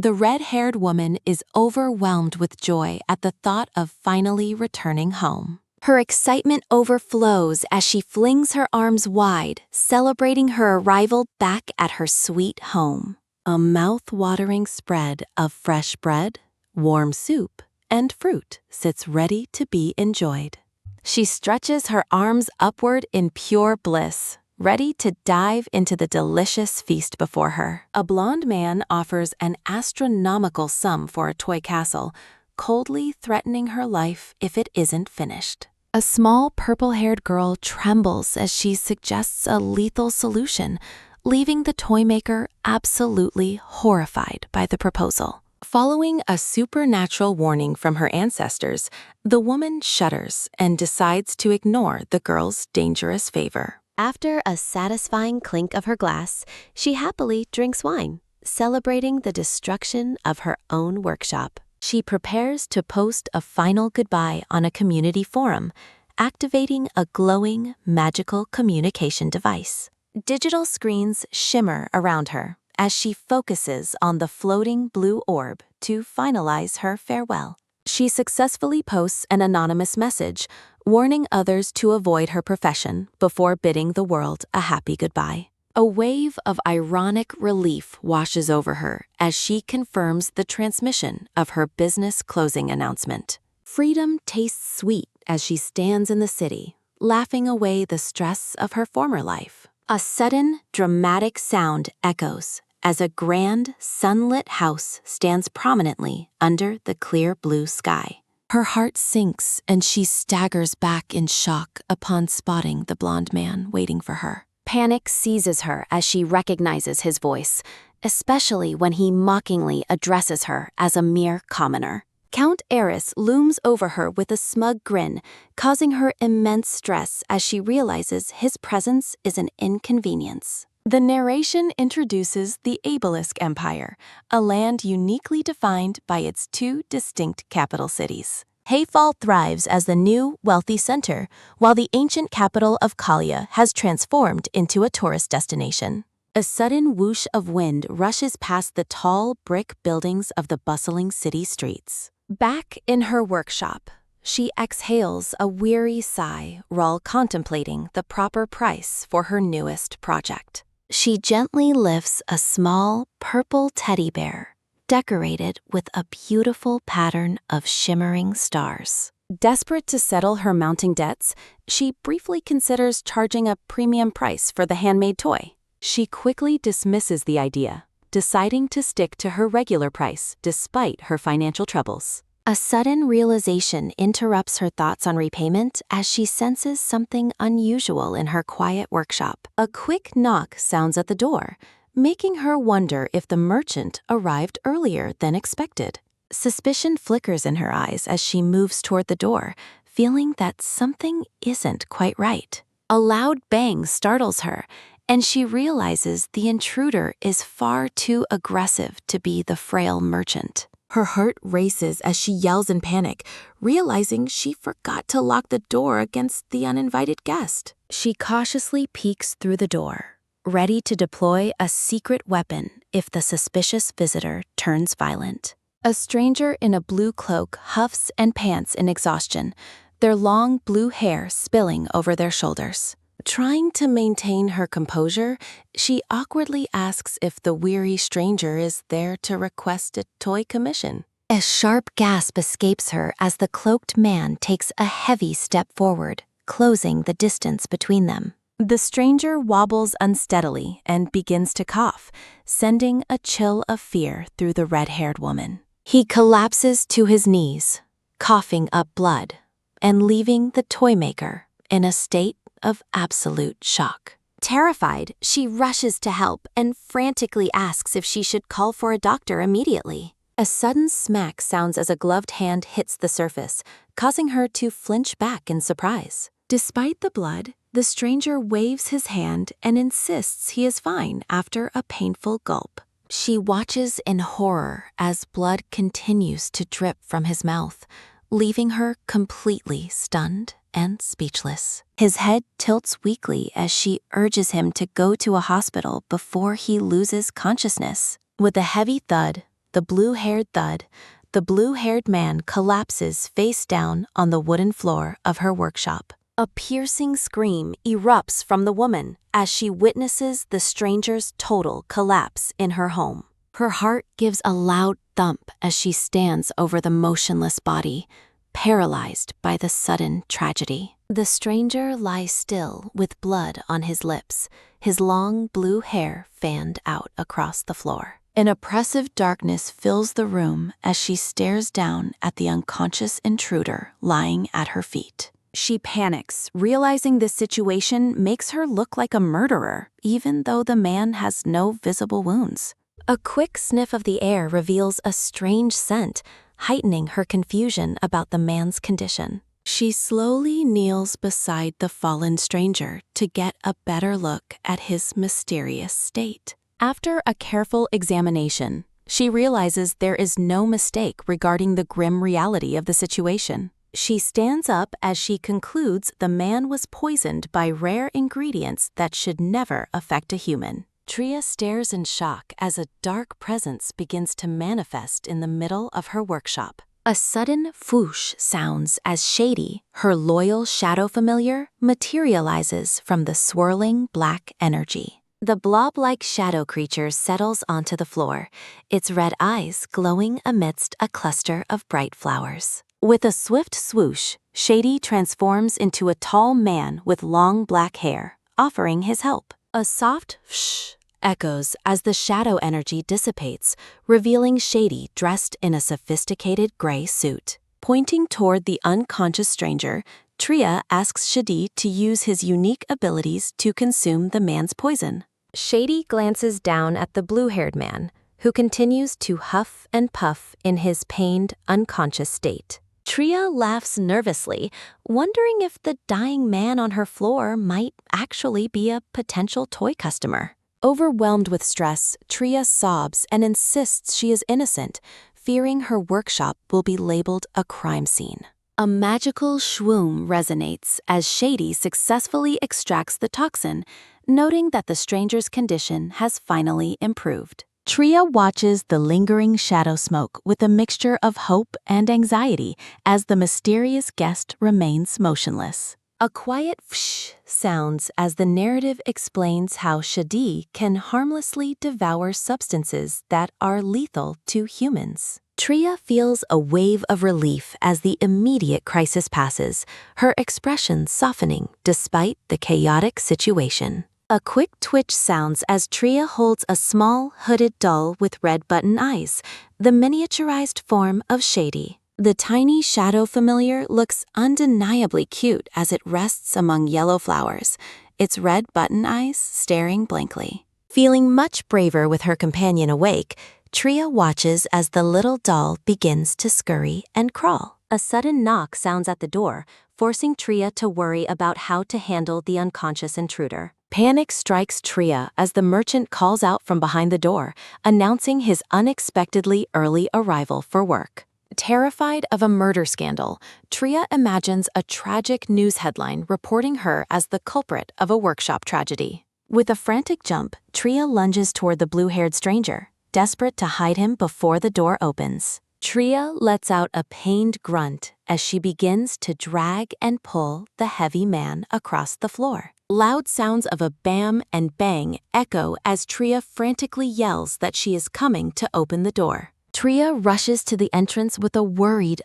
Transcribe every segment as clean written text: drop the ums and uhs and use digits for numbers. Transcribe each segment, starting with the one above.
The red-haired woman is overwhelmed with joy at the thought of finally returning home. Her excitement overflows as she flings her arms wide, celebrating her arrival back at her sweet home. A mouth-watering spread of fresh bread, warm soup, and fruit sits ready to be enjoyed. She stretches her arms upward in pure bliss, ready to dive into the delicious feast before her. A blonde man offers an astronomical sum for a toy castle, coldly threatening her life if it isn't finished. A small purple-haired girl trembles as she suggests a lethal solution, leaving the toy maker absolutely horrified by the proposal. Following a supernatural warning from her ancestors, the woman shudders and decides to ignore the girl's dangerous favor. After a satisfying clink of her glass, she happily drinks wine, celebrating the destruction of her own workshop. She prepares to post a final goodbye on a community forum, activating a glowing, magical communication device. Digital screens shimmer around her as she focuses on the floating blue orb to finalize her farewell. She successfully posts an anonymous message, warning others to avoid her profession before bidding the world a happy goodbye. A wave of ironic relief washes over her as she confirms the transmission of her business closing announcement. Freedom tastes sweet as she stands in the city, laughing away the stress of her former life. A sudden, dramatic sound echoes as a grand, sunlit house stands prominently under the clear blue sky. Her heart sinks and she staggers back in shock upon spotting the blonde man waiting for her. Panic seizes her as she recognizes his voice, especially when he mockingly addresses her as a mere commoner. Count Eris looms over her with a smug grin, causing her immense stress as she realizes his presence is an inconvenience. The narration introduces the Abelisk Empire, a land uniquely defined by its two distinct capital cities. Hayfall thrives as the new, wealthy center, while the ancient capital of Kalia has transformed into a tourist destination. A sudden whoosh of wind rushes past the tall brick buildings of the bustling city streets. Back in her workshop, she exhales a weary sigh while contemplating the proper price for her newest project. She gently lifts a small, purple teddy bear, decorated with a beautiful pattern of shimmering stars. Desperate to settle her mounting debts, she briefly considers charging a premium price for the handmade toy. She quickly dismisses the idea, deciding to stick to her regular price despite her financial troubles. A sudden realization interrupts her thoughts on repayment as she senses something unusual in her quiet workshop. A quick knock sounds at the door, making her wonder if the merchant arrived earlier than expected. Suspicion flickers in her eyes as she moves toward the door, feeling that something isn't quite right. A loud bang startles her, and she realizes the intruder is far too aggressive to be the frail merchant. Her heart races as she yells in panic, realizing she forgot to lock the door against the uninvited guest. She cautiously peeks through the door, ready to deploy a secret weapon if the suspicious visitor turns violent. A stranger in a blue cloak huffs and pants in exhaustion, their long blue hair spilling over their shoulders. Trying to maintain her composure, she awkwardly asks if the weary stranger is there to request a toy commission. A sharp gasp escapes her as the cloaked man takes a heavy step forward, closing the distance between them. The stranger wobbles unsteadily and begins to cough, sending a chill of fear through the red-haired woman. He collapses to his knees, coughing up blood, and leaving the toy maker in a state of absolute shock. Terrified, she rushes to help and frantically asks if she should call for a doctor immediately. A sudden smack sounds as a gloved hand hits the surface, causing her to flinch back in surprise. Despite the blood, the stranger waves his hand and insists he is fine after a painful gulp. She watches in horror as blood continues to drip from his mouth, leaving her completely stunned and speechless. His head tilts weakly as she urges him to go to a hospital before he loses consciousness. With a heavy thud, the blue-haired thud, the blue-haired man collapses face down on the wooden floor of her workshop. A piercing scream erupts from the woman as she witnesses the stranger's total collapse in her home. Her heart gives a loud thump as she stands over the motionless body, paralyzed by the sudden tragedy. The stranger lies still with blood on his lips, his long blue hair fanned out across the floor. An oppressive darkness fills the room as she stares down at the unconscious intruder lying at her feet. She panics, realizing this situation makes her look like a murderer, even though the man has no visible wounds. A quick sniff of the air reveals a strange scent, heightening her confusion about the man's condition. She slowly kneels beside the fallen stranger to get a better look at his mysterious state. After a careful examination, she realizes there is no mistake regarding the grim reality of the situation. She stands up as she concludes the man was poisoned by rare ingredients that should never affect a human. Tria stares in shock as a dark presence begins to manifest in the middle of her workshop. A sudden whoosh sounds as Shady, her loyal shadow familiar, materializes from the swirling black energy. The blob-like shadow creature settles onto the floor, its red eyes glowing amidst a cluster of bright flowers. With a swift swoosh, Shady transforms into a tall man with long black hair, offering his help. A soft whoosh echoes as the shadow energy dissipates, revealing Shady dressed in a sophisticated gray suit. Pointing toward the unconscious stranger, Tria asks Shady to use his unique abilities to consume the man's poison. Shady glances down at the blue-haired man, who continues to huff and puff in his pained, unconscious state. Tria laughs nervously, wondering if the dying man on her floor might actually be a potential toy customer. Overwhelmed with stress, Tria sobs and insists she is innocent, fearing her workshop will be labeled a crime scene. A magical shwoom resonates as Shady successfully extracts the toxin, noting that the stranger's condition has finally improved. Tria watches the lingering shadow smoke with a mixture of hope and anxiety as the mysterious guest remains motionless. A quiet whoosh sounds as the narrative explains how Shady can harmlessly devour substances that are lethal to humans. Tria feels a wave of relief as the immediate crisis passes, her expression softening despite the chaotic situation. A quick twitch sounds as Tria holds a small, hooded doll with red button eyes, the miniaturized form of Shady. The tiny shadow familiar looks undeniably cute as it rests among yellow flowers, its red button eyes staring blankly. Feeling much braver with her companion awake, Tria watches as the little doll begins to scurry and crawl. A sudden knock sounds at the door, forcing Tria to worry about how to handle the unconscious intruder. Panic strikes Tria as the merchant calls out from behind the door, announcing his unexpectedly early arrival for work. Terrified of a murder scandal, Tria imagines a tragic news headline reporting her as the culprit of a workshop tragedy. With a frantic jump, Tria lunges toward the blue-haired stranger, desperate to hide him before the door opens. Tria lets out a pained grunt as she begins to drag and pull the heavy man across the floor. Loud sounds of a bam and bang echo as Tria frantically yells that she is coming to open the door. Tria rushes to the entrance with a worried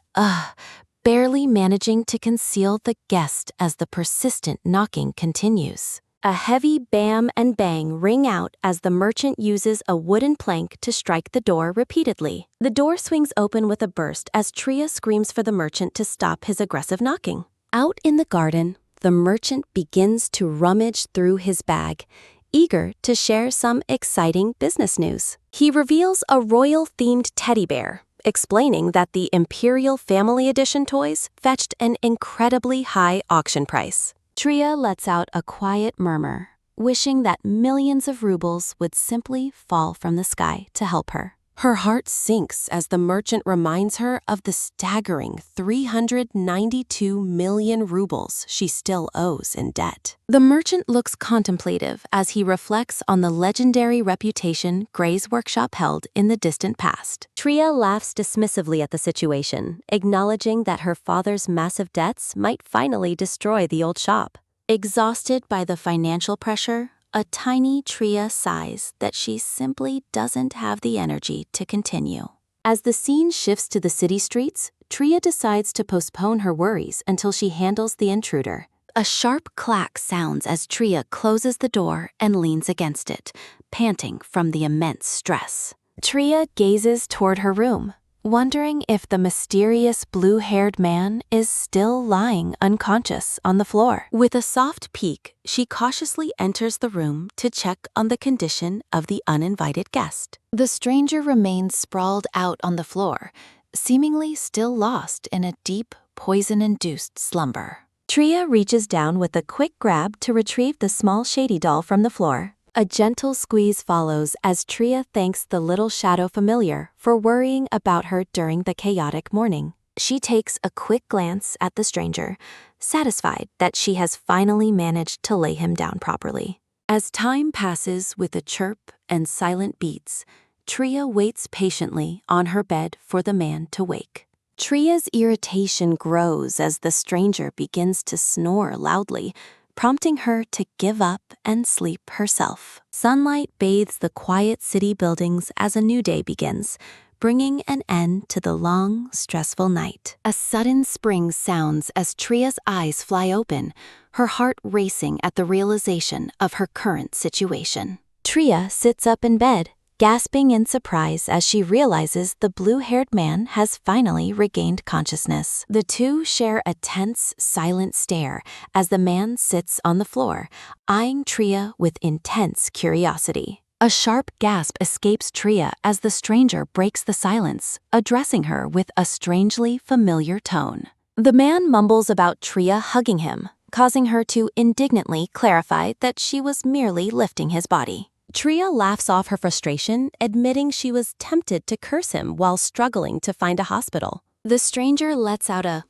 barely managing to conceal the guest as the persistent knocking continues. A heavy bam and bang ring out as the merchant uses a wooden plank to strike the door repeatedly. The door swings open with a burst as Tria screams for the merchant to stop his aggressive knocking. Out in the garden, the merchant begins to rummage through his bag, eager to share some exciting business news. He reveals a royal-themed teddy bear, explaining that the Imperial Family Edition toys fetched an incredibly high auction price. Tria lets out a quiet murmur, wishing that millions of rubles would simply fall from the sky to help her. Her heart sinks as the merchant reminds her of the staggering 392 million rubles she still owes in debt. The merchant looks contemplative as he reflects on the legendary reputation Gray's workshop held in the distant past. Tria laughs dismissively at the situation, acknowledging that her father's massive debts might finally destroy the old shop. Exhausted by the financial pressure, a tiny Tria sighs that she simply doesn't have the energy to continue. As the scene shifts to the city streets, Tria decides to postpone her worries until she handles the intruder. A sharp clack sounds as Tria closes the door and leans against it, panting from the immense stress. Tria gazes toward her room, wondering if the mysterious blue-haired man is still lying unconscious on the floor. With a soft peek, she cautiously enters the room to check on the condition of the uninvited guest. The stranger remains sprawled out on the floor, seemingly still lost in a deep, poison-induced slumber. Tria reaches down with a quick grab to retrieve the small shady doll from the floor. A gentle squeeze follows as Tria thanks the little shadow familiar for worrying about her during the chaotic morning. She takes a quick glance at the stranger, satisfied that she has finally managed to lay him down properly. As time passes with a chirp and silent beats, Tria waits patiently on her bed for the man to wake. Tria's irritation grows as the stranger begins to snore loudly, prompting her to give up and sleep herself. Sunlight bathes the quiet city buildings as a new day begins, bringing an end to the long, stressful night. A sudden spring sounds as Tria's eyes fly open, her heart racing at the realization of her current situation. Tria sits up in bed, gasping in surprise as she realizes the blue-haired man has finally regained consciousness. The two share a tense, silent stare as the man sits on the floor, eyeing Tria with intense curiosity. A sharp gasp escapes Tria as the stranger breaks the silence, addressing her with a strangely familiar tone. The man mumbles about Tria hugging him, causing her to indignantly clarify that she was merely lifting his body. Tria laughs off her frustration, admitting she was tempted to curse him while struggling to find a hospital. The stranger lets out a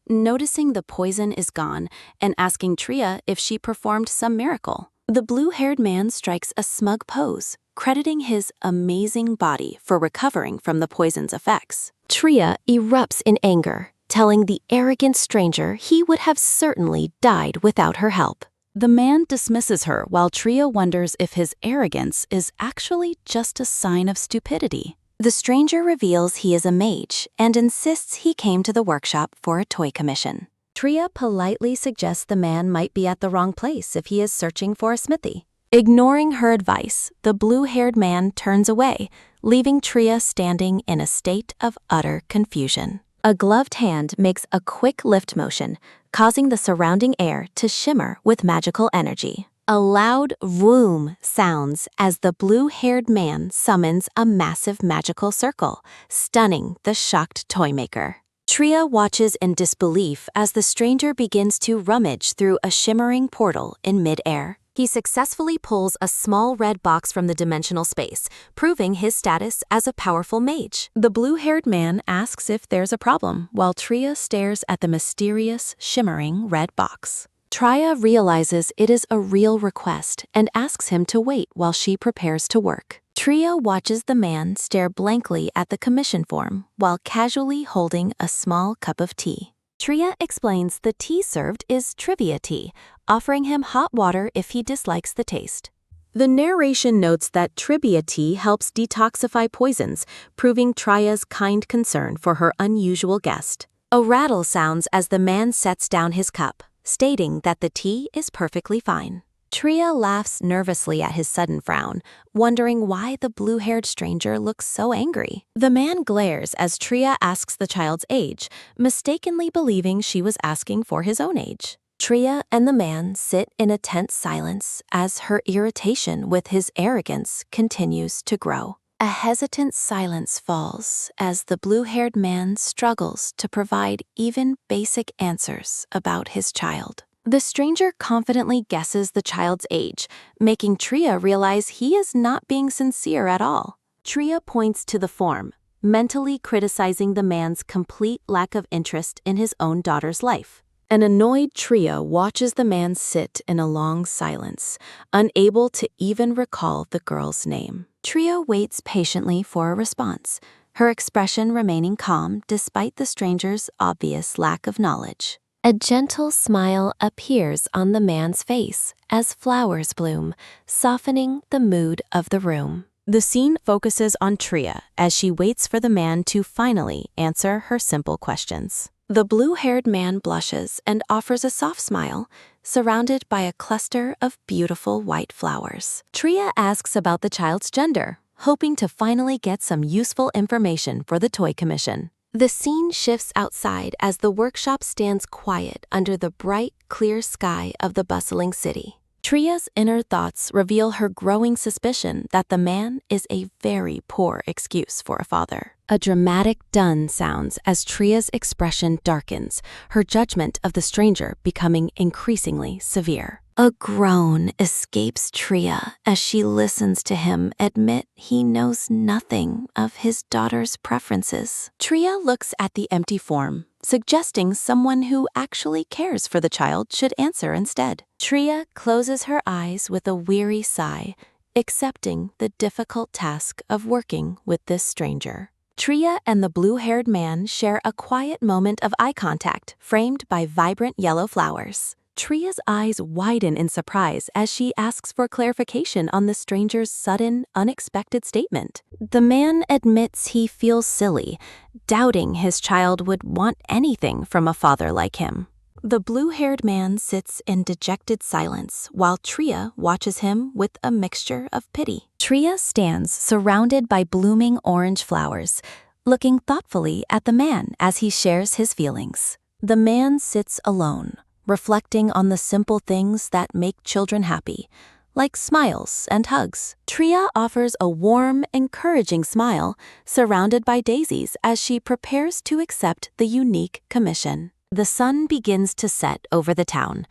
noticing the poison is gone and asking Tria if she performed some miracle. The blue-haired man strikes a smug pose, crediting his amazing body for recovering from the poison's effects. Tria erupts in anger, telling the arrogant stranger he would have certainly died without her help. The man dismisses her while Tria wonders if his arrogance is actually just a sign of stupidity. The stranger reveals he is a mage and insists he came to the workshop for a toy commission. Tria politely suggests the man might be at the wrong place if he is searching for a smithy. Ignoring her advice, the blue-haired man turns away, leaving Tria standing in a state of utter confusion. A gloved hand makes a quick lift motion, causing the surrounding air to shimmer with magical energy. A loud vroom sounds as the blue-haired man summons a massive magical circle, stunning the shocked toy maker. Tria watches in disbelief as the stranger begins to rummage through a shimmering portal in mid-air. He successfully pulls a small red box from the dimensional space, proving his status as a powerful mage. The blue-haired man asks if there's a problem, while Tria stares at the mysterious, shimmering red box. Tria realizes it is a real request and asks him to wait while she prepares to work. Tria watches the man stare blankly at the commission form while casually holding a small cup of tea. Tria explains the tea served is trivia tea, offering him hot water if he dislikes the taste. The narration notes that trivia tea helps detoxify poisons, proving Tria's kind concern for her unusual guest. A rattle sounds as the man sets down his cup, stating that the tea is perfectly fine. Tria laughs nervously at his sudden frown, wondering why the blue-haired stranger looks so angry. The man glares as Tria asks the child's age, mistakenly believing she was asking for his own age. Tria and the man sit in a tense silence as her irritation with his arrogance continues to grow. A hesitant silence falls as the blue-haired man struggles to provide even basic answers about his child. The stranger confidently guesses the child's age, making Tria realize he is not being sincere at all. Tria points to the form, mentally criticizing the man's complete lack of interest in his own daughter's life. An annoyed Tria watches the man sit in a long silence, unable to even recall the girl's name. Tria waits patiently for a response, her expression remaining calm despite the stranger's obvious lack of knowledge. A gentle smile appears on the man's face as flowers bloom, softening the mood of the room. The scene focuses on Tria as she waits for the man to finally answer her simple questions. The blue-haired man blushes and offers a soft smile, surrounded by a cluster of beautiful white flowers. Tria asks about the child's gender, hoping to finally get some useful information for the toy commission. The scene shifts outside as the workshop stands quiet under the bright, clear sky of the bustling city. Tria's inner thoughts reveal her growing suspicion that the man is a very poor excuse for a father. A dramatic dun sounds as Tria's expression darkens, her judgment of the stranger becoming increasingly severe. A groan escapes Tria as she listens to him admit he knows nothing of his daughter's preferences. Tria looks at the empty form, suggesting someone who actually cares for the child should answer instead. Tria closes her eyes with a weary sigh, accepting the difficult task of working with this stranger. Tria and the blue-haired man share a quiet moment of eye contact framed by vibrant yellow flowers. Tria's eyes widen in surprise as she asks for clarification on the stranger's sudden, unexpected statement. The man admits he feels silly, doubting his child would want anything from a father like him. The blue-haired man sits in dejected silence while Tria watches him with a mixture of pity. Tria stands surrounded by blooming orange flowers, looking thoughtfully at the man as he shares his feelings. The man sits alone, reflecting on the simple things that make children happy, like smiles and hugs. Tria offers a warm, encouraging smile, surrounded by daisies as she prepares to accept the unique commission. The sun begins to set over the town,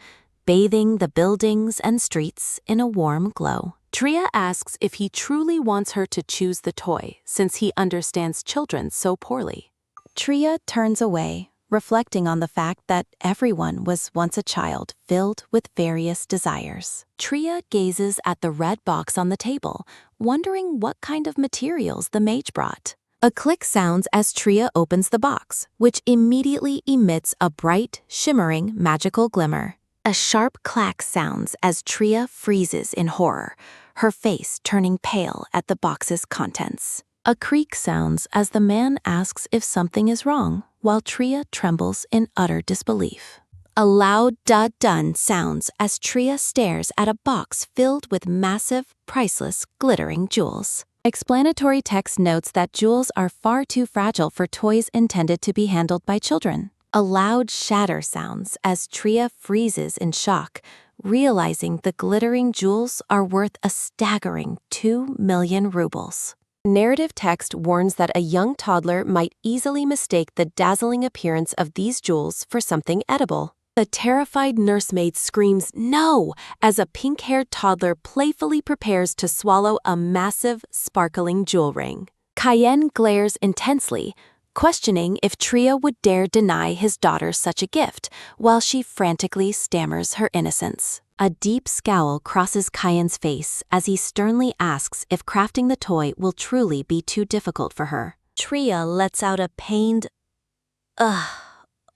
bathing the buildings and streets in a warm glow. Tria asks if he truly wants her to choose the toy, since he understands children so poorly. Tria turns away, reflecting on the fact that everyone was once a child filled with various desires. Tria gazes at the red box on the table, wondering what kind of materials the mage brought. A click sounds as Tria opens the box, which immediately emits a bright, shimmering, magical glimmer. A sharp clack sounds as Tria freezes in horror, her face turning pale at the box's contents. A creak sounds as the man asks if something is wrong, while Tria trembles in utter disbelief. A loud dun sounds as Tria stares at a box filled with massive, priceless, glittering jewels. Explanatory text notes that jewels are far too fragile for toys intended to be handled by children. A loud shatter sounds as Tria freezes in shock, realizing the glittering jewels are worth a staggering 2 million rubles. Narrative text warns that a young toddler might easily mistake the dazzling appearance of these jewels for something edible. The terrified nursemaid screams "No!" as a pink-haired toddler playfully prepares to swallow a massive, sparkling jewel ring. Cayenne glares intensely, questioning if Tria would dare deny his daughter such a gift, while she frantically stammers her innocence. A deep scowl crosses Cayenne's face as he sternly asks if crafting the toy will truly be too difficult for her. Tria lets out a pained "ugh,"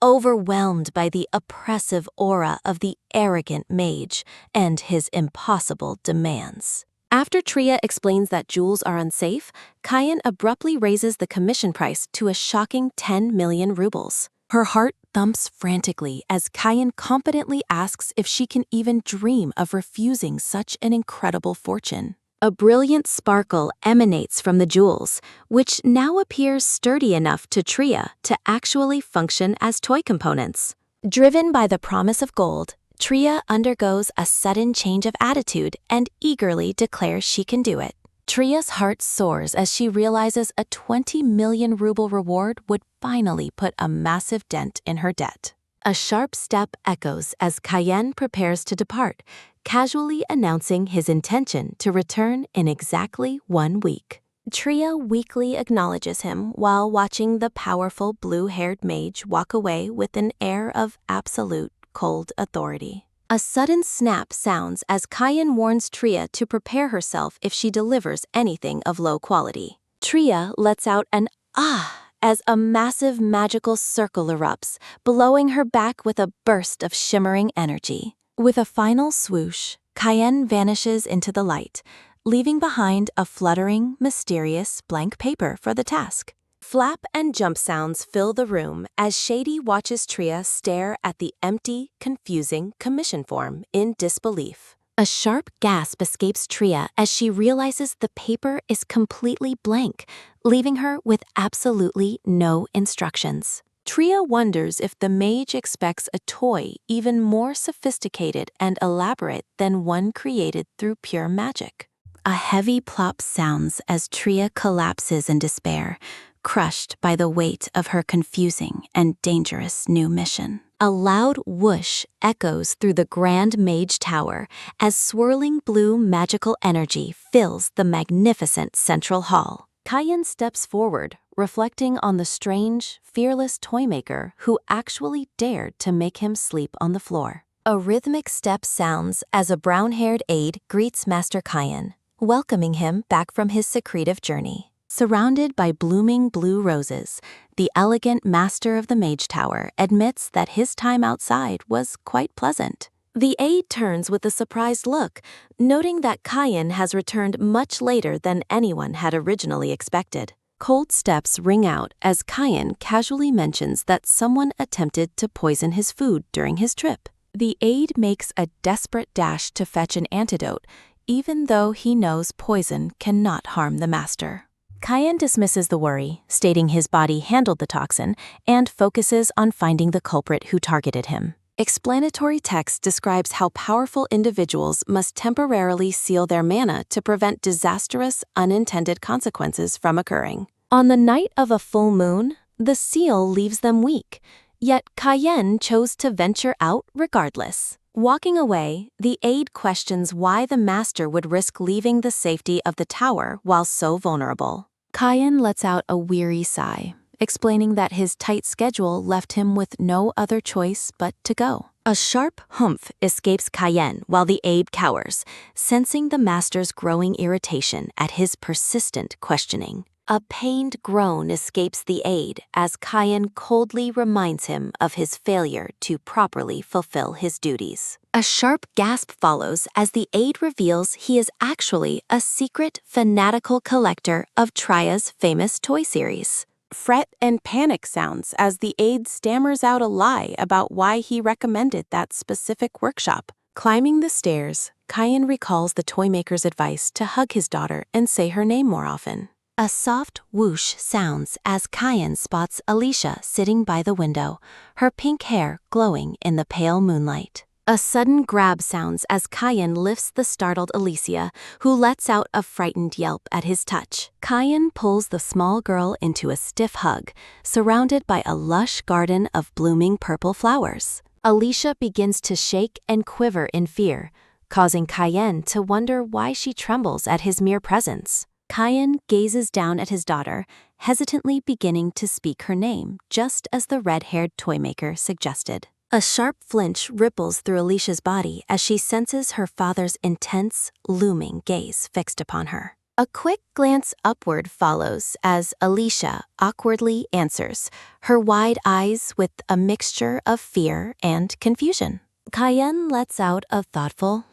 overwhelmed by the oppressive aura of the arrogant mage and his impossible demands. After Tria explains that jewels are unsafe, Cayenne abruptly raises the commission price to a shocking 10 million rubles. Her heart thumps frantically as Cayenne confidently asks if she can even dream of refusing such an incredible fortune. A brilliant sparkle emanates from the jewels, which now appears sturdy enough to Tria to actually function as toy components. Driven by the promise of gold, Tria undergoes a sudden change of attitude and eagerly declares she can do it. Tria's heart soars as she realizes a 20 million ruble reward would finally put a massive dent in her debt. A sharp step echoes as Cayenne prepares to depart, casually announcing his intention to return in exactly 1 week. Tria weakly acknowledges him while watching the powerful blue-haired mage walk away with an air of absolute cold authority. A sudden snap sounds as Kayan warns Tria to prepare herself if she delivers anything of low quality. Tria lets out an "ah" as a massive magical circle erupts, blowing her back with a burst of shimmering energy. With a final swoosh, Kayan vanishes into the light, leaving behind a fluttering, mysterious blank paper for the task. Flap and jump sounds fill the room as Shady watches Tria stare at the empty, confusing commission form in disbelief. A sharp gasp escapes Tria as she realizes the paper is completely blank, leaving her with absolutely no instructions. Tria wonders if the mage expects a toy even more sophisticated and elaborate than one created through pure magic. A heavy plop sounds as Tria collapses in despair, crushed by the weight of her confusing and dangerous new mission. A loud whoosh echoes through the Grand Mage Tower as swirling blue magical energy fills the magnificent central hall. Kayan steps forward, reflecting on the strange, fearless toymaker who actually dared to make him sleep on the floor. A rhythmic step sounds as a brown-haired aide greets Master Kayan, welcoming him back from his secretive journey. Surrounded by blooming blue roses, the elegant master of the Mage Tower admits that his time outside was quite pleasant. The aide turns with a surprised look, noting that Kayan has returned much later than anyone had originally expected. Cold steps ring out as Kayan casually mentions that someone attempted to poison his food during his trip. The aide makes a desperate dash to fetch an antidote, even though he knows poison cannot harm the master. Kayan dismisses the worry, stating his body handled the toxin, and focuses on finding the culprit who targeted him. Explanatory text describes how powerful individuals must temporarily seal their mana to prevent disastrous, unintended consequences from occurring. On the night of a full moon, the seal leaves them weak, yet Kayan chose to venture out regardless. Walking away, the aide questions why the master would risk leaving the safety of the tower while so vulnerable. Kayan lets out a weary sigh, explaining that his tight schedule left him with no other choice but to go. A sharp humph escapes Kayan while the aide cowers, sensing the master's growing irritation at his persistent questioning. A pained groan escapes the aide as Kayan coldly reminds him of his failure to properly fulfill his duties. A sharp gasp follows as the aide reveals he is actually a secret, fanatical collector of Tria's famous toy series. Fret and panic sounds as the aide stammers out a lie about why he recommended that specific workshop. Climbing the stairs, Kayan recalls the toymaker's advice to hug his daughter and say her name more often. A soft whoosh sounds as Kayan spots Alicia sitting by the window, her pink hair glowing in the pale moonlight. A sudden grab sounds as Kayan lifts the startled Alicia, who lets out a frightened yelp at his touch. Kayan pulls the small girl into a stiff hug, surrounded by a lush garden of blooming purple flowers. Alicia begins to shake and quiver in fear, causing Kayan to wonder why she trembles at his mere presence. Kayan gazes down at his daughter, hesitantly beginning to speak her name, just as the red-haired toymaker suggested. A sharp flinch ripples through Alicia's body as she senses her father's intense, looming gaze fixed upon her. A quick glance upward follows as Alicia awkwardly answers, her wide eyes with a mixture of fear and confusion. Kayan lets out a thoughtful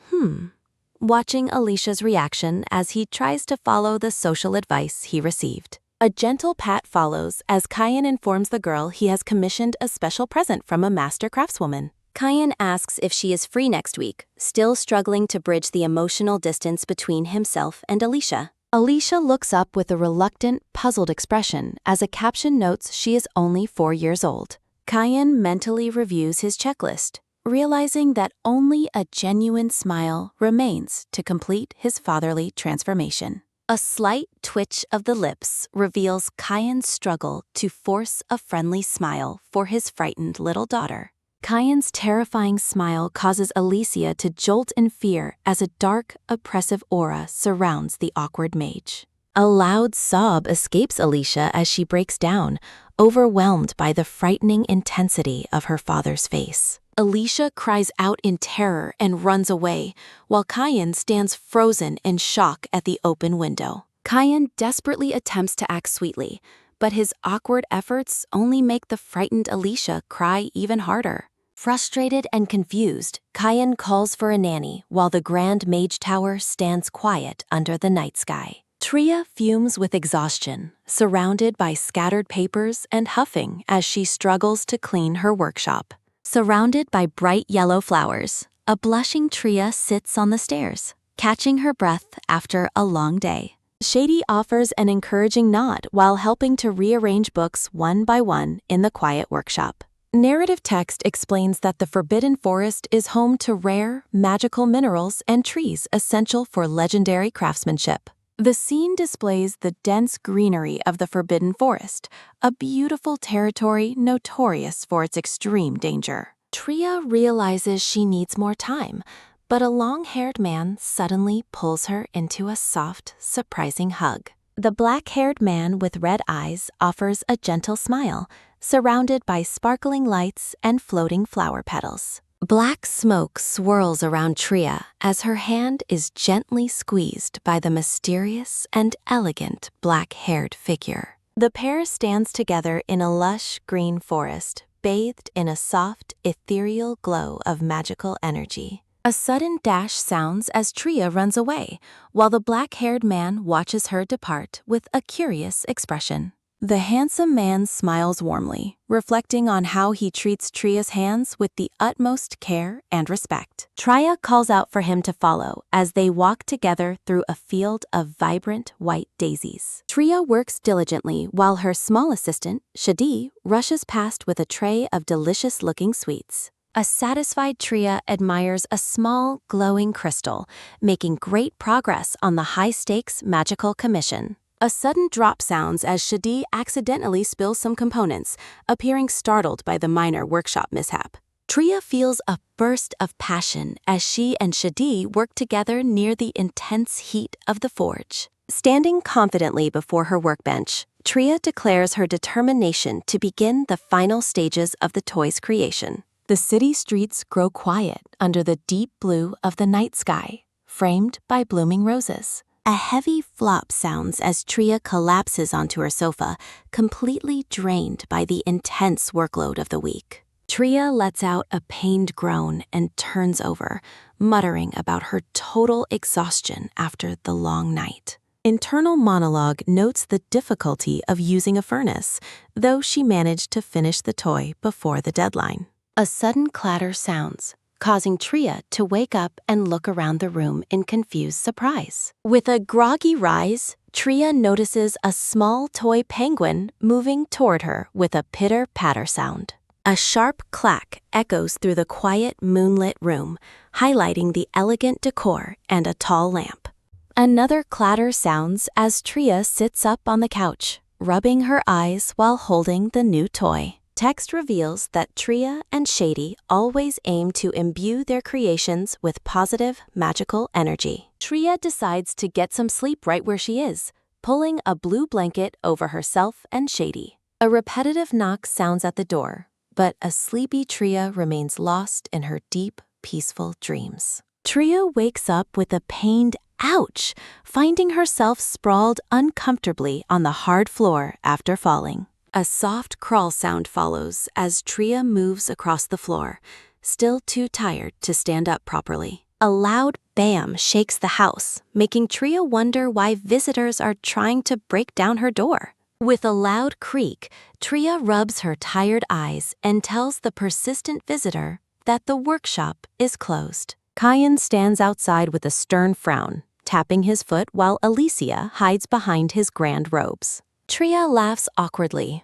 watching Alicia's reaction as he tries to follow the social advice he received. A gentle pat follows as Kayan informs the girl he has commissioned a special present from a master craftswoman. Kayan asks if she is free next week, still struggling to bridge the emotional distance between himself and Alicia. Alicia looks up with a reluctant, puzzled expression as a caption notes she is only 4 years old. Kayan mentally reviews his checklist, realizing that only a genuine smile remains to complete his fatherly transformation. A slight twitch of the lips reveals Kayan's struggle to force a friendly smile for his frightened little daughter. Kayan's terrifying smile causes Alicia to jolt in fear as a dark, oppressive aura surrounds the awkward mage. A loud sob escapes Alicia as she breaks down, overwhelmed by the frightening intensity of her father's face. Alicia cries out in terror and runs away, while Kyan stands frozen in shock at the open window. Kyan desperately attempts to act sweetly, but his awkward efforts only make the frightened Alicia cry even harder. Frustrated and confused, Kyan calls for a nanny while the Grand Mage Tower stands quiet under the night sky. Tria fumes with exhaustion, surrounded by scattered papers and huffing as she struggles to clean her workshop. Surrounded by bright yellow flowers, a blushing Tria sits on the stairs, catching her breath after a long day. Shady offers an encouraging nod while helping to rearrange books one by one in the quiet workshop. Narrative text explains that the Forbidden Forest is home to rare, magical minerals and trees essential for legendary craftsmanship. The scene displays the dense greenery of the Forbidden Forest, a beautiful territory notorious for its extreme danger. Tria realizes she needs more time, but a long-haired man suddenly pulls her into a soft, surprising hug. The black-haired man with red eyes offers a gentle smile, surrounded by sparkling lights and floating flower petals. Black smoke swirls around Tria as her hand is gently squeezed by the mysterious and elegant black-haired figure. The pair stands together in a lush green forest, bathed in a soft, ethereal glow of magical energy. A sudden dash sounds as Tria runs away, while the black-haired man watches her depart with a curious expression. The handsome man smiles warmly, reflecting on how he treats Tria's hands with the utmost care and respect. Tria calls out for him to follow as they walk together through a field of vibrant white daisies. Tria works diligently while her small assistant, Shadi, rushes past with a tray of delicious-looking sweets. A satisfied Tria admires a small, glowing crystal, making great progress on the high-stakes magical commission. A sudden drop sounds as Shadi accidentally spills some components, appearing startled by the minor workshop mishap. Tria feels a burst of passion as she and Shadi work together near the intense heat of the forge. Standing confidently before her workbench, Tria declares her determination to begin the final stages of the toy's creation. The city streets grow quiet under the deep blue of the night sky, framed by blooming roses. A heavy flop sounds as Tria collapses onto her sofa, completely drained by the intense workload of the week. Tria lets out a pained groan and turns over, muttering about her total exhaustion after the long night. Internal monologue notes the difficulty of using a furnace, though she managed to finish the toy before the deadline. A sudden clatter sounds, causing Tria to wake up and look around the room in confused surprise. With a groggy rise, Tria notices a small toy penguin moving toward her with a pitter-patter sound. A sharp clack echoes through the quiet, moonlit room, highlighting the elegant decor and a tall lamp. Another clatter sounds as Tria sits up on the couch, rubbing her eyes while holding the new toy. Text reveals that Tria and Shady always aim to imbue their creations with positive, magical energy. Tria decides to get some sleep right where she is, pulling a blue blanket over herself and Shady. A repetitive knock sounds at the door, but a sleepy Tria remains lost in her deep, peaceful dreams. Tria wakes up with a pained ouch, finding herself sprawled uncomfortably on the hard floor after falling. A soft crawl sound follows as Tria moves across the floor, still too tired to stand up properly. A loud bam shakes the house, making Tria wonder why visitors are trying to break down her door. With a loud creak, Tria rubs her tired eyes and tells the persistent visitor that the workshop is closed. Kyan stands outside with a stern frown, tapping his foot while Alicia hides behind his grand robes. Tria laughs awkwardly,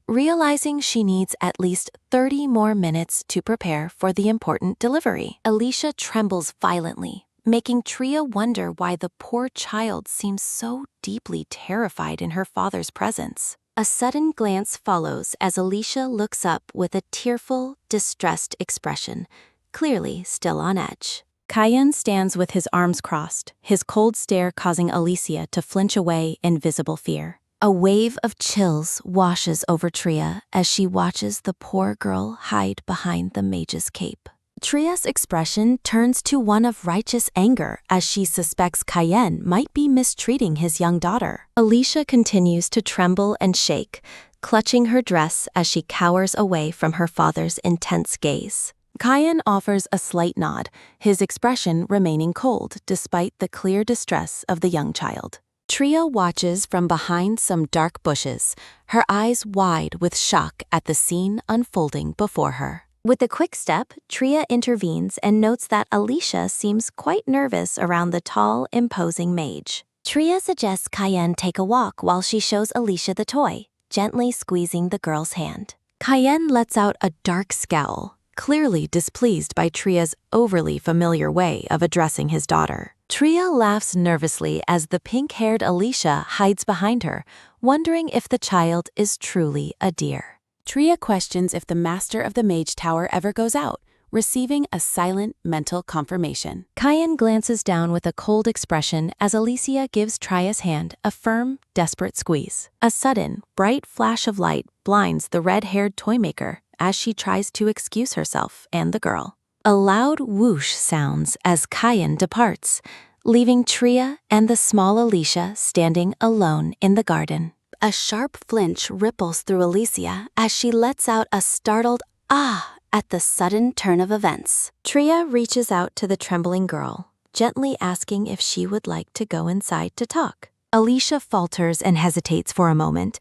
realizing she needs at least 30 more minutes to prepare for the important delivery. Alicia trembles violently, making Tria wonder why the poor child seems so deeply terrified in her father's presence. A sudden glance follows as Alicia looks up with a tearful, distressed expression, clearly still on edge. Cayenne stands with his arms crossed, his cold stare causing Alicia to flinch away in visible fear. A wave of chills washes over Tria as she watches the poor girl hide behind the mage's cape. Tria's expression turns to one of righteous anger as she suspects Cayenne might be mistreating his young daughter. Alicia continues to tremble and shake, clutching her dress as she cowers away from her father's intense gaze. Cayenne offers a slight nod, his expression remaining cold despite the clear distress of the young child. Tria watches from behind some dark bushes, her eyes wide with shock at the scene unfolding before her. With a quick step, Tria intervenes and notes that Alicia seems quite nervous around the tall, imposing mage. Tria suggests Cayenne take a walk while she shows Alicia the toy, gently squeezing the girl's hand. Cayenne lets out a dark scowl, clearly displeased by Tria's overly familiar way of addressing his daughter. Tria laughs nervously as the pink-haired Alicia hides behind her, wondering if the child is truly a deer. Tria questions if the master of the mage tower ever goes out, receiving a silent mental confirmation. Cayenne glances down with a cold expression as Alicia gives Tria's hand a firm, desperate squeeze. A sudden, bright flash of light blinds the red-haired toymaker as she tries to excuse herself and the girl. A loud whoosh sounds as Cayenne departs, leaving Tria and the small Alicia standing alone in the garden. A sharp flinch ripples through Alicia as she lets out a startled "ah" at the sudden turn of events. Tria reaches out to the trembling girl, gently asking if she would like to go inside to talk. Alicia falters and hesitates for a moment,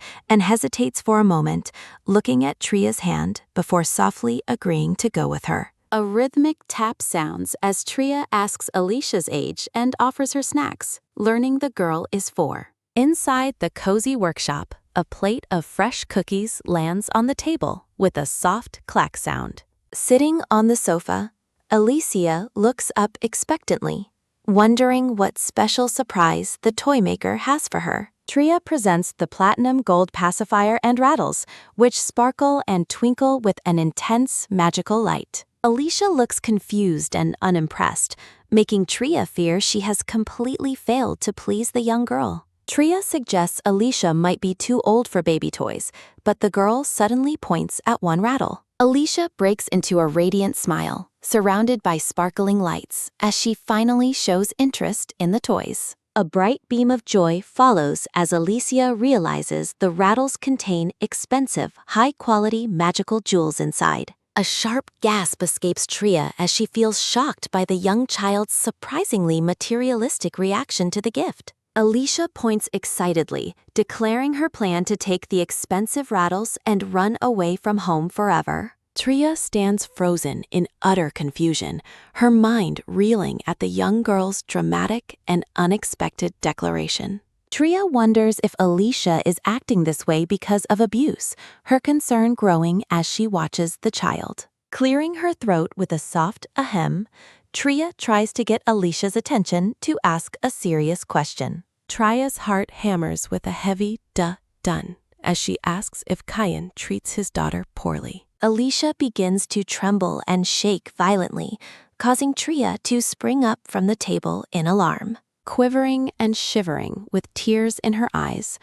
looking at Tria's hand before softly agreeing to go with her. A rhythmic tap sounds as Tria asks Alicia's age and offers her snacks, learning the girl is 4. Inside the cozy workshop, a plate of fresh cookies lands on the table with a soft clack sound. Sitting on the sofa, Alicia looks up expectantly, wondering what special surprise the toymaker has for her. Tria presents the platinum gold pacifier and rattles, which sparkle and twinkle with an intense magical light. Alicia looks confused and unimpressed, making Tria fear she has completely failed to please the young girl. Tria suggests Alicia might be too old for baby toys, but the girl suddenly points at one rattle. Alicia breaks into a radiant smile, surrounded by sparkling lights, as she finally shows interest in the toys. A bright beam of joy follows as Alicia realizes the rattles contain expensive, high-quality magical jewels inside. A sharp gasp escapes Tria as she feels shocked by the young child's surprisingly materialistic reaction to the gift. Alicia points excitedly, declaring her plan to take the expensive rattles and run away from home forever. Tria stands frozen in utter confusion, her mind reeling at the young girl's dramatic and unexpected declaration. Tria wonders if Alicia is acting this way because of abuse, her concern growing as she watches the child. Clearing her throat with a soft ahem, Tria tries to get Alicia's attention to ask a serious question. Tria's heart hammers with a heavy dun as she asks if Cayenne treats his daughter poorly. Alicia begins to tremble and shake violently, causing Tria to spring up from the table in alarm. Quivering and shivering with tears in her eyes,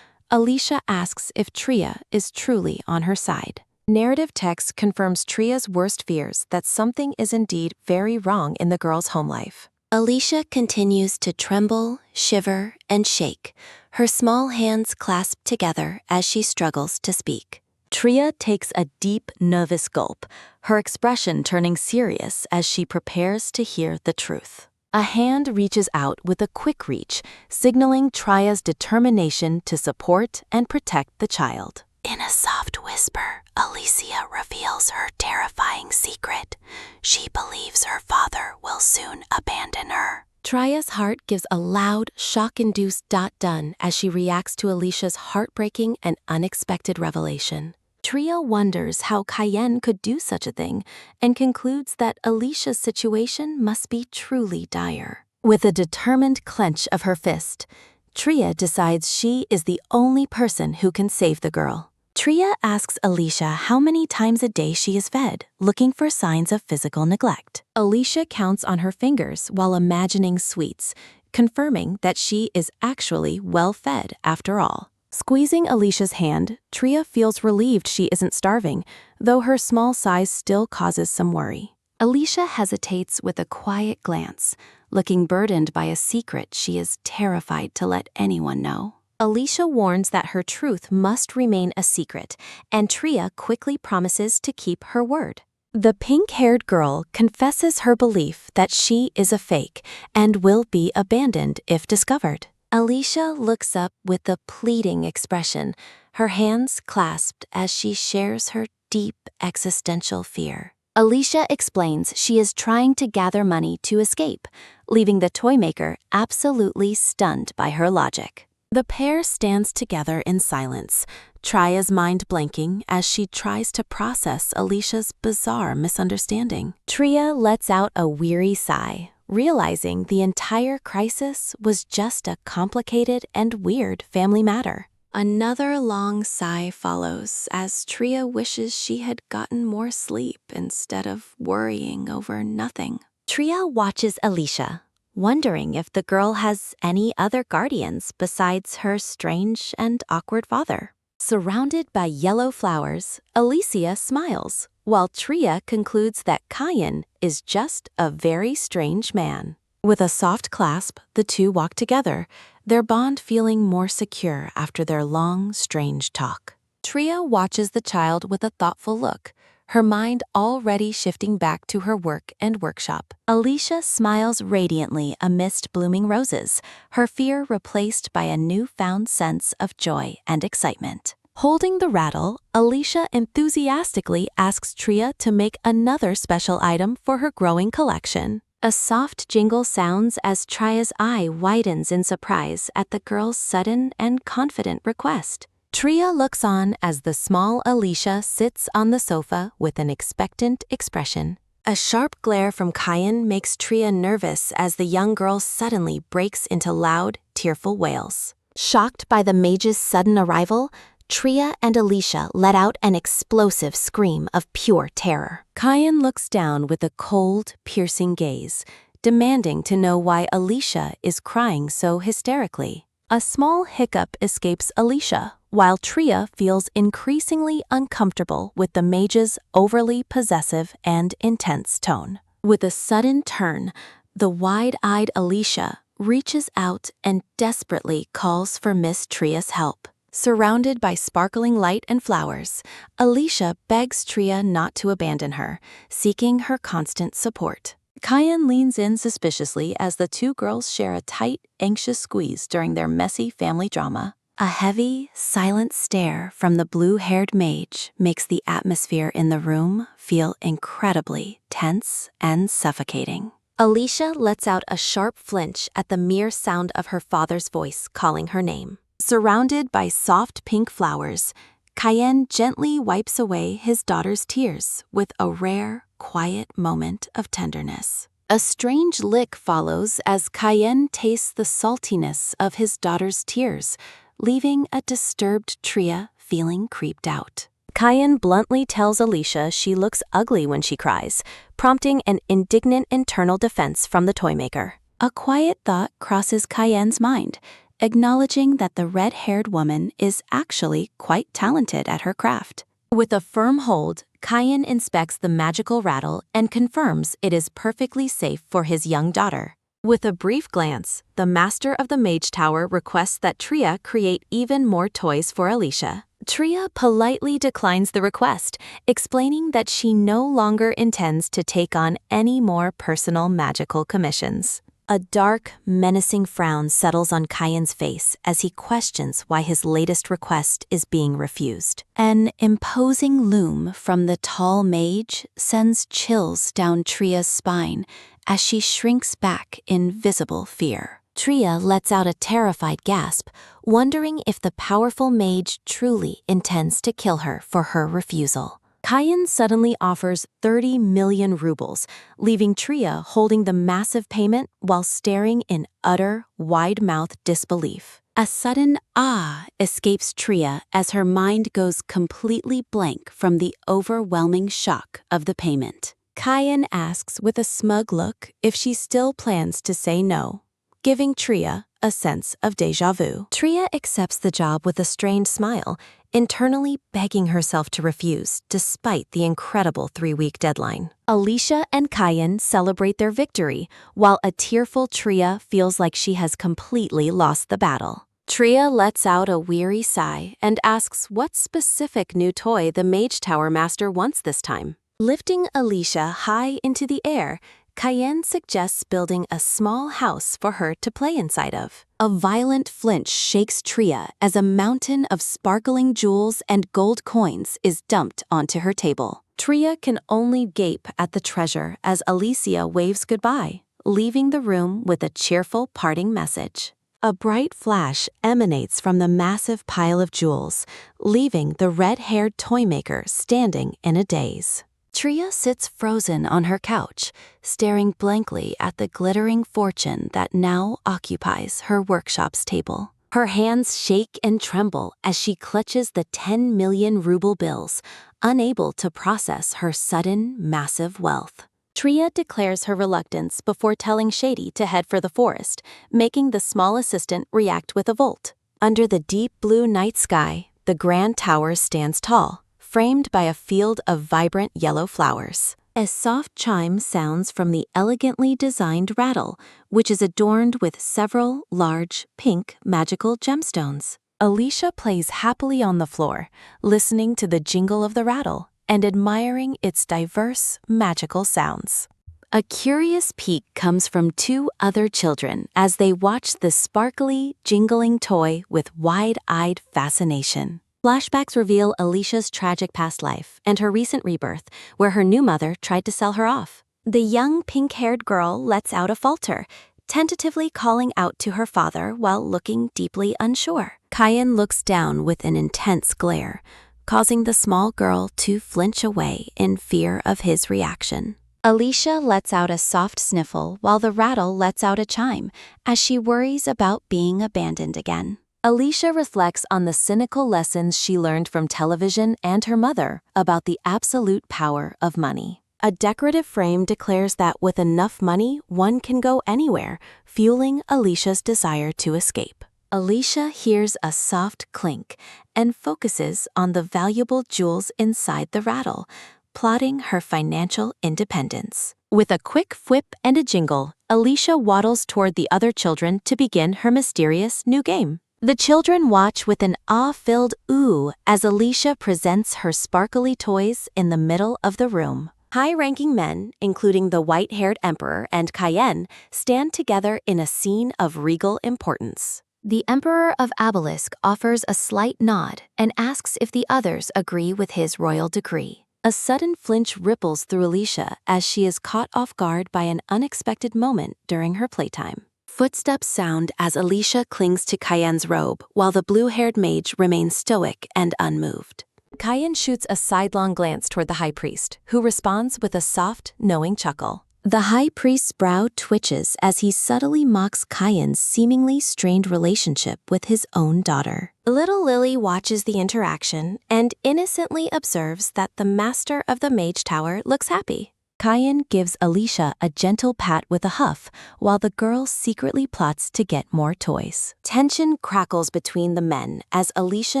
Alicia asks if Tria is truly on her side. Narrative text confirms Tria's worst fears that something is indeed very wrong in the girl's home life. Alicia continues to tremble, shiver, and shake, her small hands clasped together as she struggles to speak. Tria takes a deep, nervous gulp, her expression turning serious as she prepares to hear the truth. A hand reaches out with a quick reach, signaling Tria's determination to support and protect the child. In a soft whisper, Alicia reveals her terrifying secret. She believes her father will soon abandon her. Tria's heart gives a loud, shock-induced dun as she reacts to Alicia's heartbreaking and unexpected revelation. Tria wonders how Cayenne could do such a thing and concludes that Alicia's situation must be truly dire. With a determined clench of her fist, Tria decides she is the only person who can save the girl. Tria asks Alicia how many times a day she is fed, looking for signs of physical neglect. Alicia counts on her fingers while imagining sweets, confirming that she is actually well fed after all. Squeezing Alicia's hand, Tria feels relieved she isn't starving, though her small size still causes some worry. Alicia hesitates with a quiet glance, looking burdened by a secret she is terrified to let anyone know. Alicia warns that her truth must remain a secret, and Tria quickly promises to keep her word. The pink-haired girl confesses her belief that she is a fake and will be abandoned if discovered. Alicia looks up with a pleading expression, her hands clasped as she shares her deep existential fear. Alicia explains she is trying to gather money to escape, leaving the toymaker absolutely stunned by her logic. The pair stands together in silence, Tria's mind blanking as she tries to process Alicia's bizarre misunderstanding. Tria lets out a weary sigh, realizing the entire crisis was just a complicated and weird family matter. Another long sigh follows as Tria wishes she had gotten more sleep instead of worrying over nothing. Tria watches Alicia, wondering if the girl has any other guardians besides her strange and awkward father. Surrounded by yellow flowers, Alicia smiles, while Tria concludes that Kayan is just a very strange man. With a soft clasp, the two walk together, their bond feeling more secure after their long, strange talk. Tria watches the child with a thoughtful look, her mind already shifting back to her work and workshop. Alicia smiles radiantly amidst blooming roses, her fear replaced by a newfound sense of joy and excitement. Holding the rattle, Alicia enthusiastically asks Tria to make another special item for her growing collection. A soft jingle sounds as Tria's eye widens in surprise at the girl's sudden and confident request. Tria looks on as the small Alicia sits on the sofa with an expectant expression. A sharp glare from Kayan makes Tria nervous as the young girl suddenly breaks into loud, tearful wails. Shocked by the mage's sudden arrival, Tria and Alicia let out an explosive scream of pure terror. Kayan looks down with a cold, piercing gaze, demanding to know why Alicia is crying so hysterically. A small hiccup escapes Alicia, while Tria feels increasingly uncomfortable with the mage's overly possessive and intense tone. With a sudden turn, the wide-eyed Alicia reaches out and desperately calls for Miss Tria's help. Surrounded by sparkling light and flowers, Alicia begs Tria not to abandon her, seeking her constant support. Kayan leans in suspiciously as the two girls share a tight, anxious squeeze during their messy family drama. A heavy, silent stare from the blue-haired mage makes the atmosphere in the room feel incredibly tense and suffocating. Alicia lets out a sharp flinch at the mere sound of her father's voice calling her name. Surrounded by soft pink flowers, Kayan gently wipes away his daughter's tears with a rare, quiet moment of tenderness. A strange lick follows as Kayan tastes the saltiness of his daughter's tears, leaving a disturbed Tria feeling creeped out. Kayan bluntly tells Alicia she looks ugly when she cries, prompting an indignant internal defense from the toymaker. A quiet thought crosses Kayan's mind, acknowledging that the red-haired woman is actually quite talented at her craft. With a firm hold, Kayan inspects the magical rattle and confirms it is perfectly safe for his young daughter. With a brief glance, the master of the Mage Tower requests that Tria create even more toys for Alicia. Tria politely declines the request, explaining that she no longer intends to take on any more personal magical commissions. A dark, menacing frown settles on Kayan's face as he questions why his latest request is being refused. An imposing loom from the tall mage sends chills down Tria's spine as she shrinks back in visible fear. Tria lets out a terrified gasp, wondering if the powerful mage truly intends to kill her for her refusal. Kayan suddenly offers 30 million rubles, leaving Tria holding the massive payment while staring in utter, wide-mouthed disbelief. A sudden ah escapes Tria as her mind goes completely blank from the overwhelming shock of the payment. Kyan asks with a smug look if she still plans to say no, giving Tria a sense of déjà vu. Tria accepts the job with a strained smile, internally begging herself to refuse despite the incredible 3-week deadline. Alicia and Kyan celebrate their victory, while a tearful Tria feels like she has completely lost the battle. Tria lets out a weary sigh and asks what specific new toy the Mage Tower Master wants this time. Lifting Alicia high into the air, Kyan suggests building a small house for her to play inside of. A violent flinch shakes Tria as a mountain of sparkling jewels and gold coins is dumped onto her table. Tria can only gape at the treasure as Alicia waves goodbye, leaving the room with a cheerful parting message. A bright flash emanates from the massive pile of jewels, leaving the red-haired toymaker standing in a daze. Tria sits frozen on her couch, staring blankly at the glittering fortune that now occupies her workshop's table. Her hands shake and tremble as she clutches the 10 million ruble bills, unable to process her sudden, massive wealth. Tria declares her reluctance before telling Shady to head for the forest, making the small assistant react with a volt. Under the deep blue night sky, the grand tower stands tall, framed by a field of vibrant yellow flowers. A soft chime sounds from the elegantly designed rattle, which is adorned with several large, pink, magical gemstones. Alicia plays happily on the floor, listening to the jingle of the rattle and admiring its diverse, magical sounds. A curious peek comes from 2 other children as they watch the sparkly, jingling toy with wide-eyed fascination. Flashbacks reveal Alicia's tragic past life and her recent rebirth, where her new mother tried to sell her off. The young pink-haired girl lets out a falter, tentatively calling out to her father while looking deeply unsure. Kyan looks down with an intense glare, causing the small girl to flinch away in fear of his reaction. Alicia lets out a soft sniffle while the rattle lets out a chime, as she worries about being abandoned again. Alicia reflects on the cynical lessons she learned from television and her mother about the absolute power of money. A decorative frame declares that with enough money, one can go anywhere, fueling Alicia's desire to escape. Alicia hears a soft clink and focuses on the valuable jewels inside the rattle, plotting her financial independence. With a quick whip and a jingle, Alicia waddles toward the other children to begin her mysterious new game. The children watch with an awe-filled ooh as Alicia presents her sparkly toys in the middle of the room. High-ranking men, including the white-haired emperor and Kyan, stand together in a scene of regal importance. The Emperor of Obelisk offers a slight nod and asks if the others agree with his royal decree. A sudden flinch ripples through Alicia as she is caught off guard by an unexpected moment during her playtime. Footsteps sound as Alicia clings to Kyan's robe while the blue-haired mage remains stoic and unmoved. Kyan shoots a sidelong glance toward the high priest, who responds with a soft, knowing chuckle. The high priest's brow twitches as he subtly mocks Kyan's seemingly strained relationship with his own daughter. Little Lily watches the interaction and innocently observes that the master of the Mage Tower looks happy. Kyan gives Alicia a gentle pat with a huff, while the girl secretly plots to get more toys. Tension crackles between the men as Alicia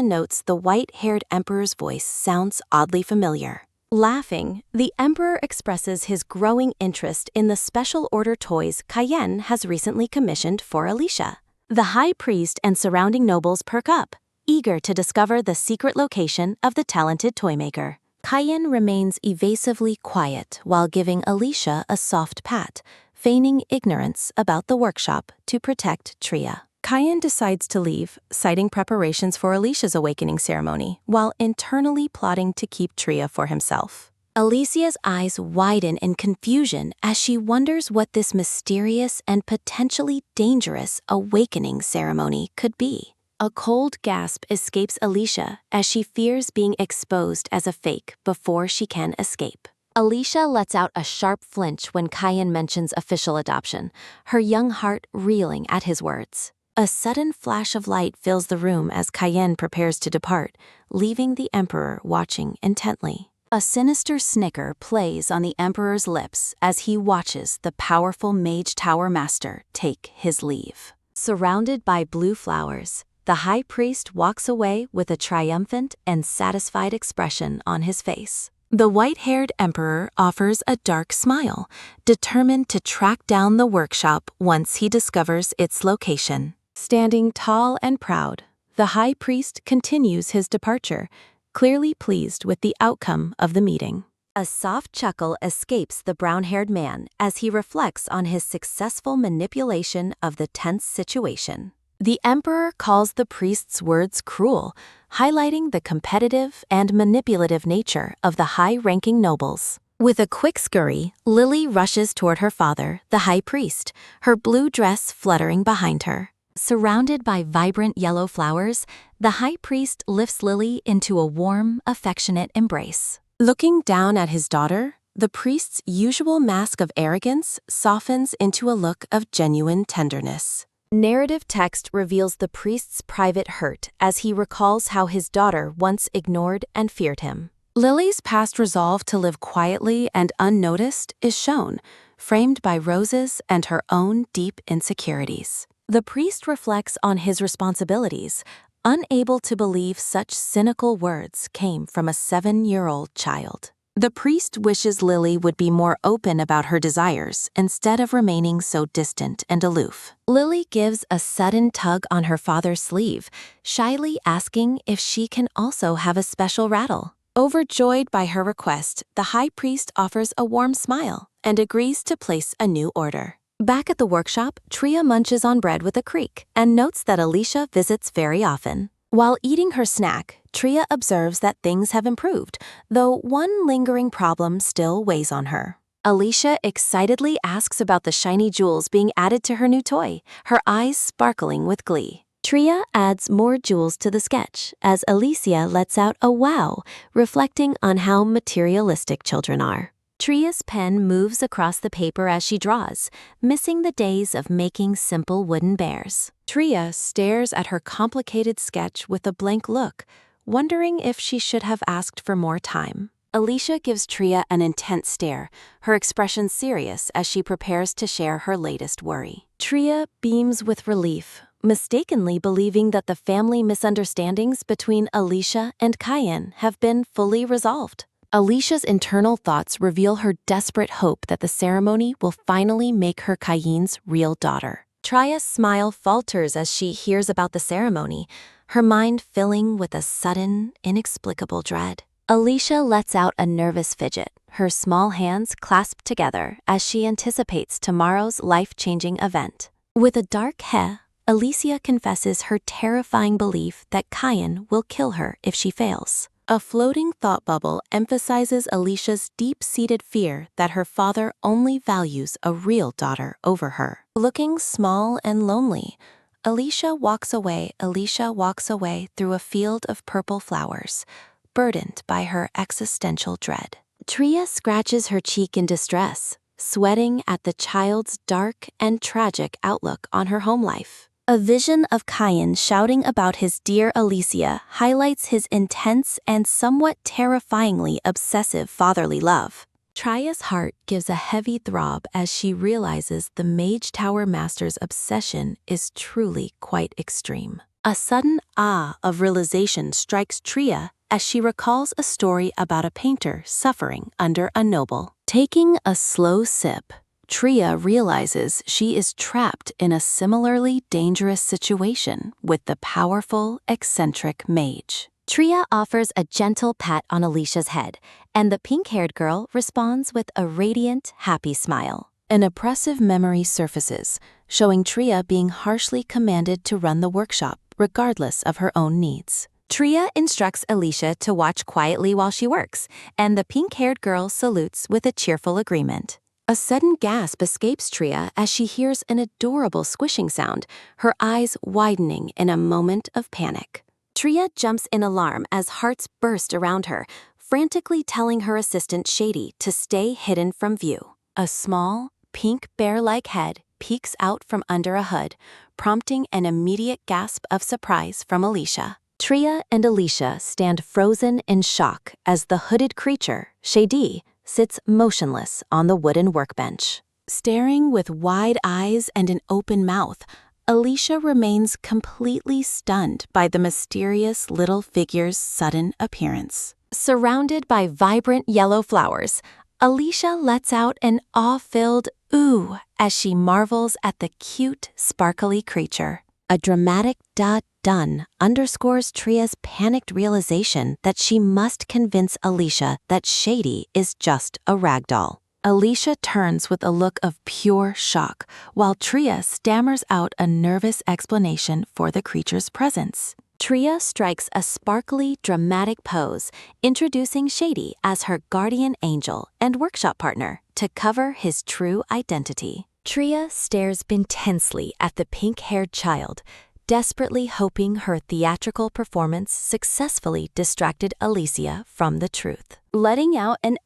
notes the white-haired emperor's voice sounds oddly familiar. Laughing, the emperor expresses his growing interest in the special order toys Kyan has recently commissioned for Alicia. The high priest and surrounding nobles perk up, eager to discover the secret location of the talented toymaker. Kyan remains evasively quiet while giving Alicia a soft pat, feigning ignorance about the workshop to protect Tria. Kyan decides to leave, citing preparations for Alicia's awakening ceremony, while internally plotting to keep Tria for himself. Alicia's eyes widen in confusion as she wonders what this mysterious and potentially dangerous awakening ceremony could be. A cold gasp escapes Alicia as she fears being exposed as a fake before she can escape. Alicia lets out a sharp flinch when Kyan mentions official adoption, her young heart reeling at his words. A sudden flash of light fills the room as Cayenne prepares to depart, leaving the Emperor watching intently. A sinister snicker plays on the Emperor's lips as he watches the powerful Mage Tower Master take his leave. Surrounded by blue flowers, the High Priest walks away with a triumphant and satisfied expression on his face. The white-haired Emperor offers a dark smile, determined to track down the workshop once he discovers its location. Standing tall and proud, the High Priest continues his departure, clearly pleased with the outcome of the meeting. A soft chuckle escapes the brown-haired man as he reflects on his successful manipulation of the tense situation. The Emperor calls the priest's words cruel, highlighting the competitive and manipulative nature of the high-ranking nobles. With a quick scurry, Lily rushes toward her father, the High Priest, her blue dress fluttering behind her. Surrounded by vibrant yellow flowers, the High Priest lifts Lily into a warm, affectionate embrace. Looking down at his daughter, the priest's usual mask of arrogance softens into a look of genuine tenderness. Narrative text reveals the priest's private hurt as he recalls how his daughter once ignored and feared him. Lily's past resolve to live quietly and unnoticed is shown, framed by roses and her own deep insecurities. The priest reflects on his responsibilities, unable to believe such cynical words came from a 7-year-old child. The priest wishes Lily would be more open about her desires instead of remaining so distant and aloof. Lily gives a sudden tug on her father's sleeve, shyly asking if she can also have a special rattle. Overjoyed by her request, the High Priest offers a warm smile and agrees to place a new order. Back at the workshop, Tria munches on bread with a creak and notes that Alicia visits very often. While eating her snack, Tria observes that things have improved, though one lingering problem still weighs on her. Alicia excitedly asks about the shiny jewels being added to her new toy, her eyes sparkling with glee. Tria adds more jewels to the sketch as Alicia lets out a wow, reflecting on how materialistic children are. Tria's pen moves across the paper as she draws, missing the days of making simple wooden bears. Tria stares at her complicated sketch with a blank look, wondering if she should have asked for more time. Alicia gives Tria an intense stare, her expression serious as she prepares to share her latest worry. Tria beams with relief, mistakenly believing that the family misunderstandings between Alicia and Cayenne have been fully resolved. Alicia's internal thoughts reveal her desperate hope that the ceremony will finally make her Cayenne's real daughter. Tria's smile falters as she hears about the ceremony, her mind filling with a sudden, inexplicable dread. Alicia lets out a nervous fidget, her small hands clasped together as she anticipates tomorrow's life-changing event. With a dark heh, Alicia confesses her terrifying belief that Cayenne will kill her if she fails. A floating thought bubble emphasizes Alicia's deep-seated fear that her father only values a real daughter over her. Looking small and lonely, Alicia walks away through a field of purple flowers, burdened by her existential dread. Tria scratches her cheek in distress, sweating at the child's dark and tragic outlook on her home life. A vision of Cayenne shouting about his dear Alicia highlights his intense and somewhat terrifyingly obsessive fatherly love. Tria's heart gives a heavy throb as she realizes the Mage Tower Master's obsession is truly quite extreme. A sudden ah of realization strikes Tria as she recalls a story about a painter suffering under a noble. Taking a slow sip, Tria realizes she is trapped in a similarly dangerous situation with the powerful, eccentric mage. Tria offers a gentle pat on Alicia's head, and the pink-haired girl responds with a radiant, happy smile. An oppressive memory surfaces, showing Tria being harshly commanded to run the workshop, regardless of her own needs. Tria instructs Alicia to watch quietly while she works, and the pink-haired girl salutes with a cheerful agreement. A sudden gasp escapes Tria as she hears an adorable squishing sound, her eyes widening in a moment of panic. Tria jumps in alarm as hearts burst around her, frantically telling her assistant Shady to stay hidden from view. A small, pink bear-like head peeks out from under a hood, prompting an immediate gasp of surprise from Alicia. Tria and Alicia stand frozen in shock as the hooded creature, Shady, sits motionless on the wooden workbench. Staring with wide eyes and an open mouth, Alicia remains completely stunned by the mysterious little figure's sudden appearance. Surrounded by vibrant yellow flowers, Alicia lets out an awe-filled ooh as she marvels at the cute, sparkly creature. A dramatic done underscores Tria's panicked realization that she must convince Alicia that Shady is just a ragdoll. Alicia turns with a look of pure shock, while Tria stammers out a nervous explanation for the creature's presence. Tria strikes a sparkly, dramatic pose, introducing Shady as her guardian angel and workshop partner to cover his true identity. Tria stares intensely at the pink-haired child, desperately hoping her theatrical performance successfully distracted Alicia from the truth. Letting out an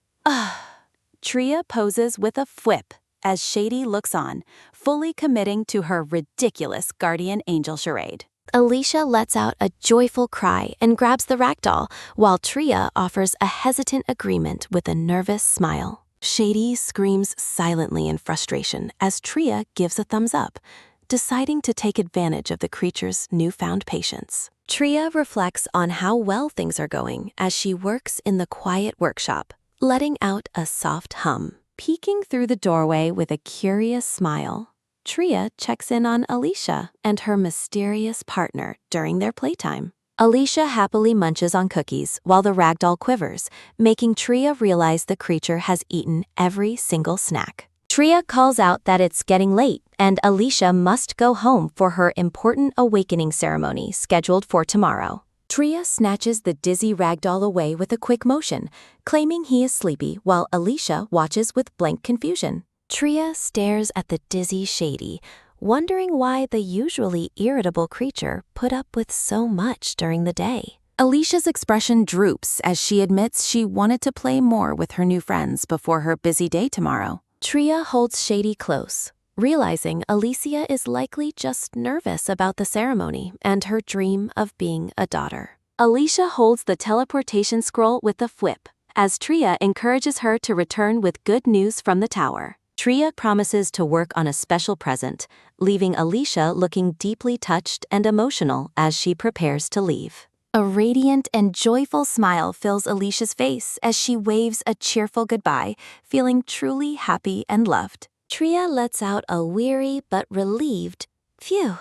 Tria poses with a fwip as Shady looks on, fully committing to her ridiculous guardian angel charade. Alicia lets out a joyful cry and grabs the ragdoll, while Tria offers a hesitant agreement with a nervous smile. Shady screams silently in frustration as Tria gives a thumbs up, deciding to take advantage of the creature's newfound patience. Tria reflects on how well things are going as she works in the quiet workshop, letting out a soft hum. Peeking through the doorway with a curious smile, Tria checks in on Alicia and her mysterious partner during their playtime. Alicia happily munches on cookies while the ragdoll quivers, making Tria realize the creature has eaten every single snack. Tria calls out that it's getting late and Alicia must go home for her important awakening ceremony scheduled for tomorrow. Tria snatches the dizzy ragdoll away with a quick motion, claiming he is sleepy while Alicia watches with blank confusion. Tria stares at the dizzy Shady, wondering why the usually irritable creature put up with so much during the day. Alicia's expression droops as she admits she wanted to play more with her new friends before her busy day tomorrow. Tria holds Shady close, realizing Alicia is likely just nervous about the ceremony and her dream of being a daughter. Alicia holds the teleportation scroll with a fwip, as Tria encourages her to return with good news from the tower. Tria promises to work on a special present, leaving Alicia looking deeply touched and emotional as she prepares to leave. A radiant and joyful smile fills Alicia's face as she waves a cheerful goodbye, feeling truly happy and loved. Tria lets out a weary but relieved phew,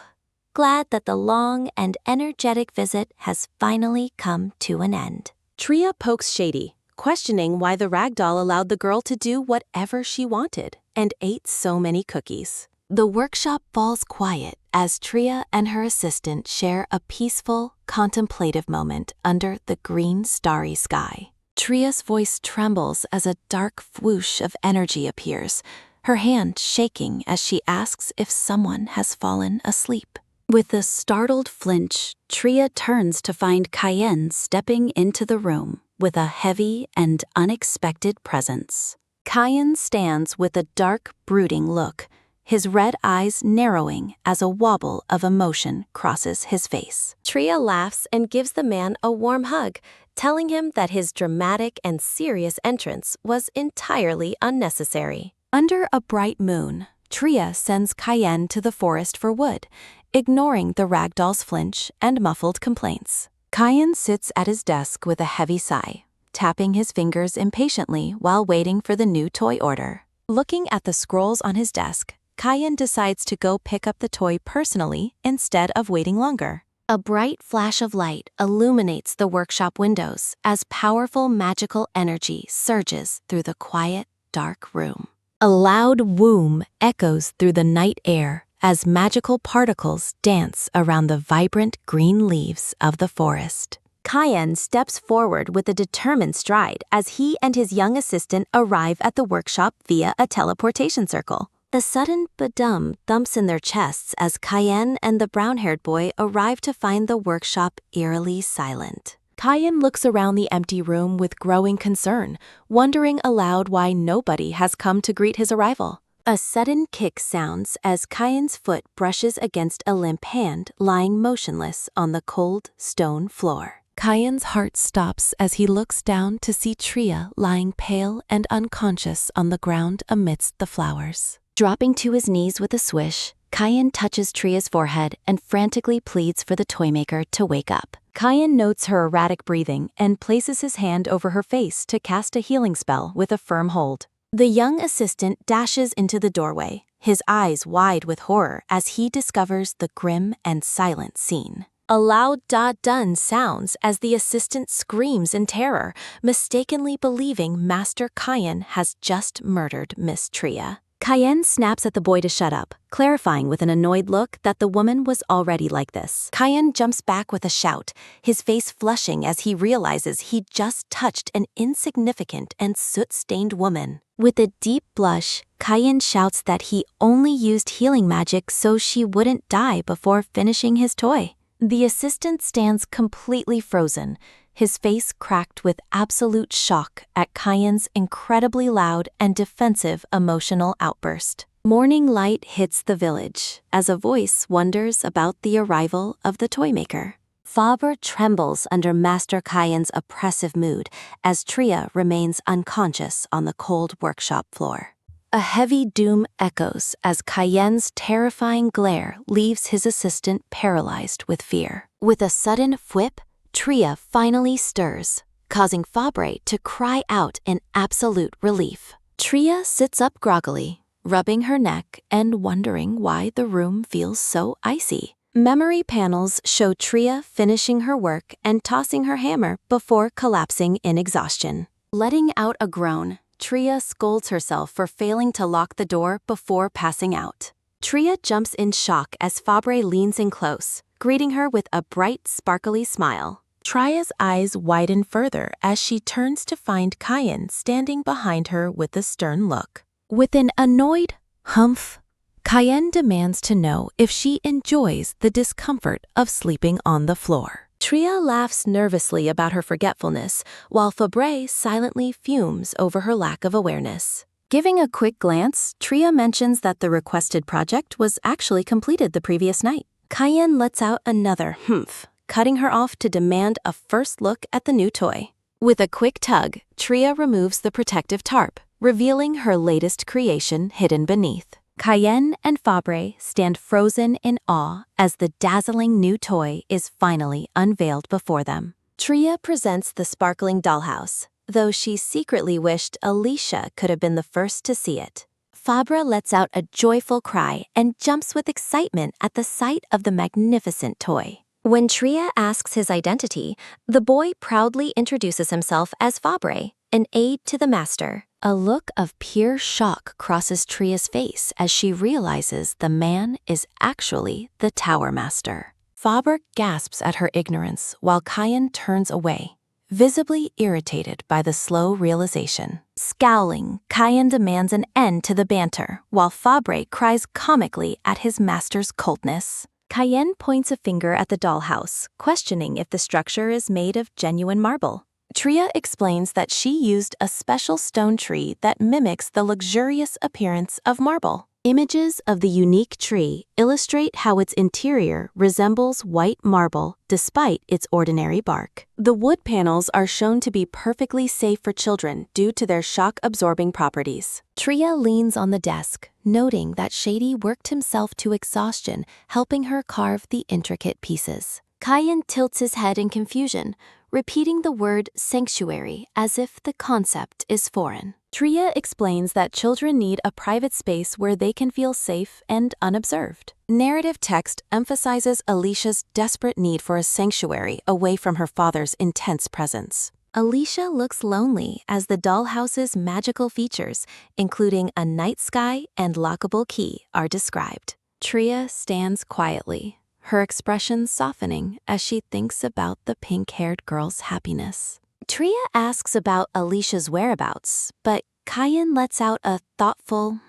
glad that the long and energetic visit has finally come to an end. Tria pokes Shady, questioning why the ragdoll allowed the girl to do whatever she wanted and ate so many cookies. The workshop falls quiet as Tria and her assistant share a peaceful, contemplative moment under the green, starry sky. Tria's voice trembles as a dark whoosh of energy appears, her hand shaking as she asks if someone has fallen asleep. With a startled flinch, Tria turns to find Cayenne stepping into the room with a heavy and unexpected presence. Cayenne stands with a dark, brooding look, his red eyes narrowing as a wobble of emotion crosses his face. Tria laughs and gives the man a warm hug, telling him that his dramatic and serious entrance was entirely unnecessary. Under a bright moon, Tria sends Cayenne to the forest for wood, ignoring the ragdoll's flinch and muffled complaints. Cayenne sits at his desk with a heavy sigh, tapping his fingers impatiently while waiting for the new toy order. Looking at the scrolls on his desk, Cayenne decides to go pick up the toy personally instead of waiting longer. A bright flash of light illuminates the workshop windows as powerful magical energy surges through the quiet, dark room. A loud whoom echoes through the night air as magical particles dance around the vibrant green leaves of the forest. Cayenne steps forward with a determined stride as he and his young assistant arrive at the workshop via a teleportation circle. The sudden ba-dum thumps in their chests as Cayenne and the brown-haired boy arrive to find the workshop eerily silent. Cayenne looks around the empty room with growing concern, wondering aloud why nobody has come to greet his arrival. A sudden kick sounds as Kyan's foot brushes against a limp hand lying motionless on the cold stone floor. Kyan's heart stops as he looks down to see Tria lying pale and unconscious on the ground amidst the flowers. Dropping to his knees with a swish, Kyan touches Tria's forehead and frantically pleads for the toymaker to wake up. Kyan notes her erratic breathing and places his hand over her face to cast a healing spell with a firm hold. The young assistant dashes into the doorway, his eyes wide with horror as he discovers the grim and silent scene. A loud "da-dun" sounds as the assistant screams in terror, mistakenly believing Master Kyan has just murdered Miss Tria. Kyan snaps at the boy to shut up, clarifying with an annoyed look that the woman was already like this. Kyan jumps back with a shout, his face flushing as he realizes he just touched an insignificant and soot-stained woman. With a deep blush, Kyan shouts that he only used healing magic so she wouldn't die before finishing his toy. The assistant stands completely frozen, his face cracked with absolute shock at Kyan's incredibly loud and defensive emotional outburst. Morning light hits the village as a voice wonders about the arrival of the toymaker. Fabre trembles under Master Kyan's oppressive mood as Tria remains unconscious on the cold workshop floor. A heavy doom echoes as Kyan's terrifying glare leaves his assistant paralyzed with fear. With a sudden whip, Tria finally stirs, causing Fabre to cry out in absolute relief. Tria sits up groggily, rubbing her neck and wondering why the room feels so icy. Memory panels show Tria finishing her work and tossing her hammer before collapsing in exhaustion. Letting out a groan, Tria scolds herself for failing to lock the door before passing out. Tria jumps in shock as Fabre leans in close, greeting her with a bright, sparkly smile. Tria's eyes widen further as she turns to find Kyan standing behind her with a stern look. With an annoyed humph, Kyan demands to know if she enjoys the discomfort of sleeping on the floor. Tria laughs nervously about her forgetfulness, while Fabre silently fumes over her lack of awareness. Giving a quick glance, Tria mentions that the requested project was actually completed the previous night. Kyan lets out another humph, cutting her off to demand a first look at the new toy. With a quick tug, Tria removes the protective tarp, revealing her latest creation hidden beneath. Kyan and Fabre stand frozen in awe as the dazzling new toy is finally unveiled before them. Tria presents the sparkling dollhouse, though she secretly wished Alicia could have been the first to see it. Fabre lets out a joyful cry and jumps with excitement at the sight of the magnificent toy. When Tria asks his identity, the boy proudly introduces himself as Fabre, an aide to the master. A look of pure shock crosses Tria's face as she realizes the man is actually the Tower Master. Fabre gasps at her ignorance while Kyan turns away, visibly irritated by the slow realization. Scowling, Kyan demands an end to the banter, while Fabre cries comically at his master's coldness. Kyan points a finger at the dollhouse, questioning if the structure is made of genuine marble. Tria explains that she used a special stone tree that mimics the luxurious appearance of marble. Images of the unique tree illustrate how its interior resembles white marble despite its ordinary bark. The wood panels are shown to be perfectly safe for children due to their shock-absorbing properties. Tria leans on the desk, noting that Shady worked himself to exhaustion, helping her carve the intricate pieces. Kyan tilts his head in confusion, repeating the word sanctuary as if the concept is foreign. Tria explains that children need a private space where they can feel safe and unobserved. Narrative text emphasizes Alicia's desperate need for a sanctuary away from her father's intense presence. Alicia looks lonely as the dollhouse's magical features, including a night sky and lockable key, are described. Tria stands quietly, her expression softening as she thinks about the pink-haired girl's happiness. Tria asks about Alicia's whereabouts, but Kyan lets out a thoughtful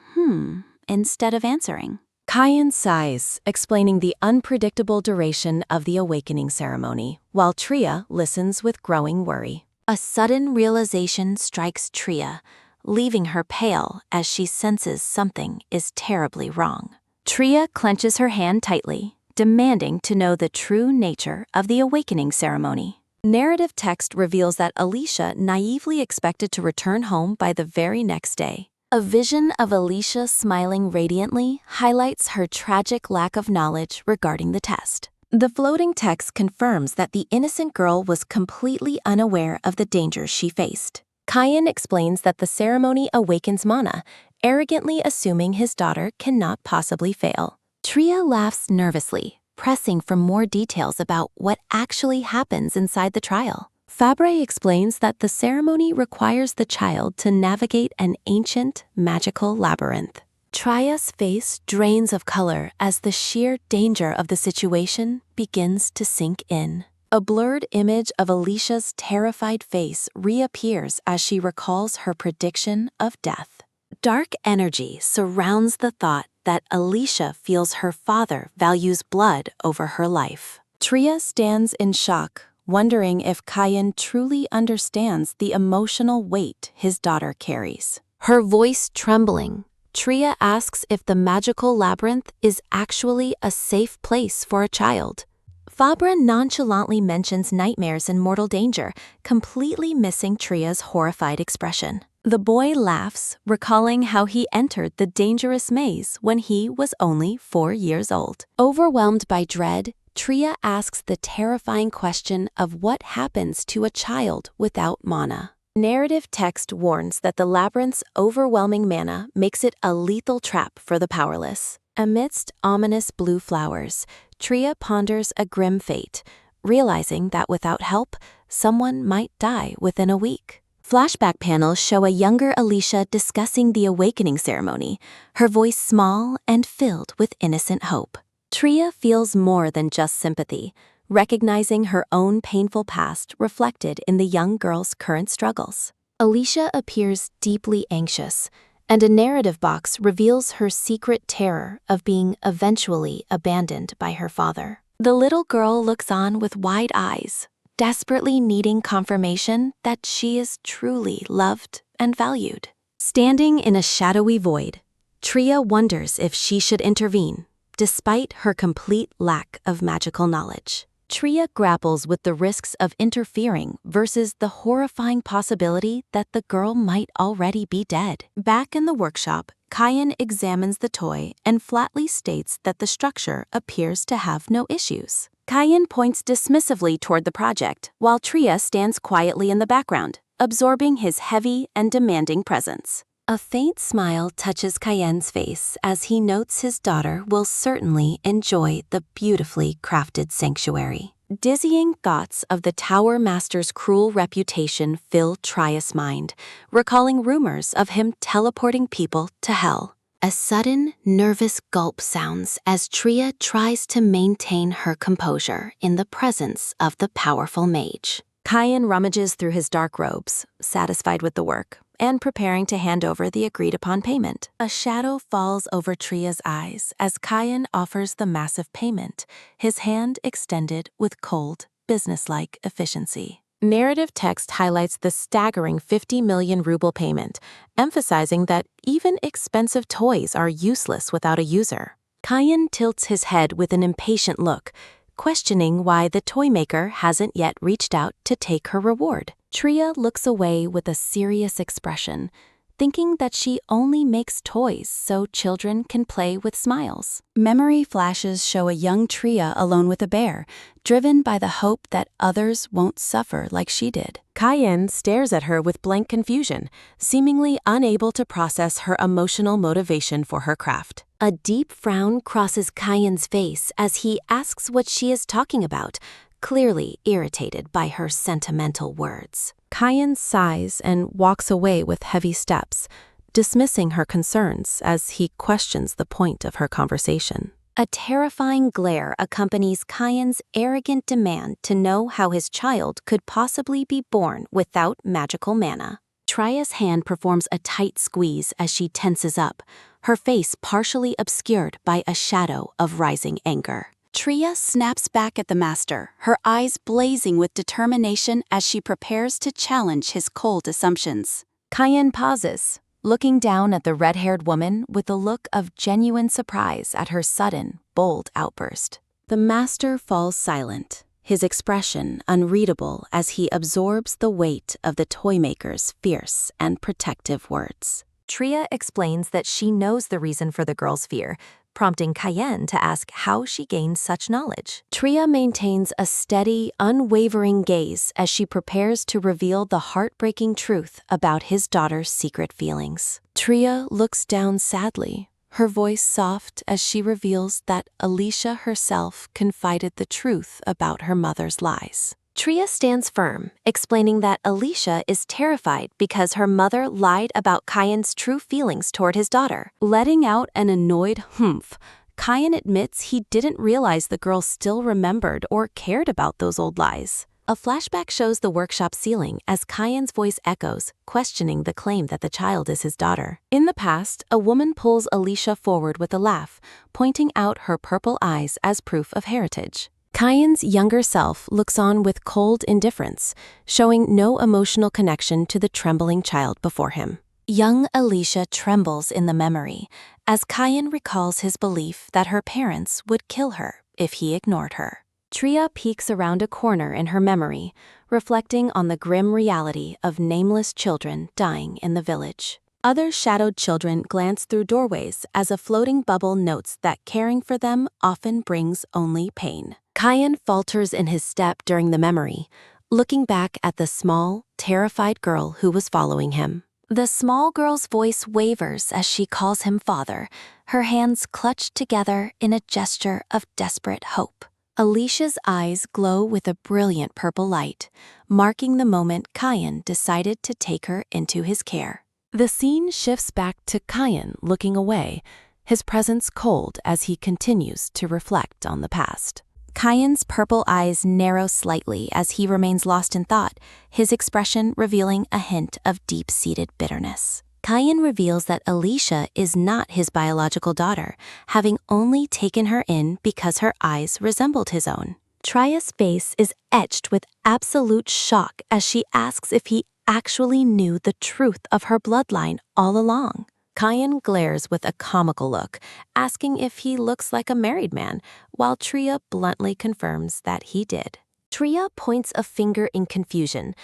instead of answering. Kyan sighs, explaining the unpredictable duration of the awakening ceremony, while Tria listens with growing worry. A sudden realization strikes Tria, leaving her pale as she senses something is terribly wrong. Tria clenches her hand tightly, demanding to know the true nature of the awakening ceremony. Narrative text reveals that Alicia naively expected to return home by the very next day. A vision of Alicia smiling radiantly highlights her tragic lack of knowledge regarding the test. The floating text confirms that the innocent girl was completely unaware of the dangers she faced. Kyan explains that the ceremony awakens Mana, arrogantly assuming his daughter cannot possibly fail. Tria laughs nervously, pressing for more details about what actually happens inside the trial. Fabre explains that the ceremony requires the child to navigate an ancient, magical labyrinth. Tria's face drains of color as the sheer danger of the situation begins to sink in. A blurred image of Alicia's terrified face reappears as she recalls her prediction of death. Dark energy surrounds the thought that Alicia feels her father values blood over her life. Tria stands in shock, wondering if Kyan truly understands the emotional weight his daughter carries. Her voice trembling, Tria asks if the magical labyrinth is actually a safe place for a child. Fabre nonchalantly mentions nightmares and mortal danger, completely missing Tria's horrified expression. The boy laughs, recalling how he entered the dangerous maze when he was only 4 years old. Overwhelmed by dread, Tria asks the terrifying question of what happens to a child without mana. Narrative text warns that the labyrinth's overwhelming mana makes it a lethal trap for the powerless. Amidst ominous blue flowers, Tria ponders a grim fate, realizing that without help, someone might die within a week. Flashback panels show a younger Alicia discussing the awakening ceremony, her voice small and filled with innocent hope. Tria feels more than just sympathy, recognizing her own painful past reflected in the young girl's current struggles. Alicia appears deeply anxious, and a narrative box reveals her secret terror of being eventually abandoned by her father. The little girl looks on with wide eyes, desperately needing confirmation that she is truly loved and valued. Standing in a shadowy void, Tria wonders if she should intervene, despite her complete lack of magical knowledge. Tria grapples with the risks of interfering versus the horrifying possibility that the girl might already be dead. Back in the workshop, Kyan examines the toy and flatly states that the structure appears to have no issues. Kyan points dismissively toward the project, while Tria stands quietly in the background, absorbing his heavy and demanding presence. A faint smile touches Kyan's face as he notes his daughter will certainly enjoy the beautifully crafted sanctuary. Dizzying thoughts of the Tower Master's cruel reputation fill Tria's mind, recalling rumors of him teleporting people to hell. A sudden, nervous gulp sounds as Tria tries to maintain her composure in the presence of the powerful mage. Kyan rummages through his dark robes, satisfied with the work, and preparing to hand over the agreed-upon payment. A shadow falls over Tria's eyes as Kyan offers the massive payment, his hand extended with cold, businesslike efficiency. Narrative text highlights the staggering 50 million ruble payment, emphasizing that even expensive toys are useless without a user. Kyan tilts his head with an impatient look, questioning why the toy maker hasn't yet reached out to take her reward. Tria looks away with a serious expression, thinking that she only makes toys so children can play with smiles. Memory flashes show a young Tria alone with a bear, driven by the hope that others won't suffer like she did. Kyan stares at her with blank confusion, seemingly unable to process her emotional motivation for her craft. A deep frown crosses Kyan's face as he asks what she is talking about, clearly irritated by her sentimental words. Kyan sighs and walks away with heavy steps, dismissing her concerns as he questions the point of her conversation. A terrifying glare accompanies Kyan's arrogant demand to know how his child could possibly be born without magical mana. Tria's hand performs a tight squeeze as she tenses up, her face partially obscured by a shadow of rising anger. Tria snaps back at the master, her eyes blazing with determination as she prepares to challenge his cold assumptions. Cayenne pauses, looking down at the red-haired woman with a look of genuine surprise at her sudden, bold outburst. The master falls silent, his expression unreadable as he absorbs the weight of the toymaker's fierce and protective words. Tria explains that she knows the reason for the girl's fear, prompting Cayenne to ask how she gained such knowledge. Tria maintains a steady, unwavering gaze as she prepares to reveal the heartbreaking truth about his daughter's secret feelings. Tria looks down sadly, her voice soft as she reveals that Alicia herself confided the truth about her mother's lies. Tria stands firm, explaining that Alicia is terrified because her mother lied about Cayenne's true feelings toward his daughter. Letting out an annoyed humph, Cayenne admits he didn't realize the girl still remembered or cared about those old lies. A flashback shows the workshop ceiling as Cayenne's voice echoes, questioning the claim that the child is his daughter. In the past, a woman pulls Alicia forward with a laugh, pointing out her purple eyes as proof of heritage. Cayenne's younger self looks on with cold indifference, showing no emotional connection to the trembling child before him. Young Alicia trembles in the memory, as Cayenne recalls his belief that her parents would kill her if he ignored her. Tria peeks around a corner in her memory, reflecting on the grim reality of nameless children dying in the village. Other shadowed children glance through doorways as a floating bubble notes that caring for them often brings only pain. Cayenne falters in his step during the memory, looking back at the small, terrified girl who was following him. The small girl's voice wavers as she calls him father, her hands clutched together in a gesture of desperate hope. Alicia's eyes glow with a brilliant purple light, marking the moment Cayenne decided to take her into his care. The scene shifts back to Cayenne looking away, his presence cold as he continues to reflect on the past. Cayenne's purple eyes narrow slightly as he remains lost in thought, his expression revealing a hint of deep-seated bitterness. Cayenne reveals that Alicia is not his biological daughter, having only taken her in because her eyes resembled his own. Tria's face is etched with absolute shock as she asks if he actually knew the truth of her bloodline all along. Cayenne glares with a comical look, asking if he looks like a married man, while Tria bluntly confirms that he did. Tria points a finger in confusion,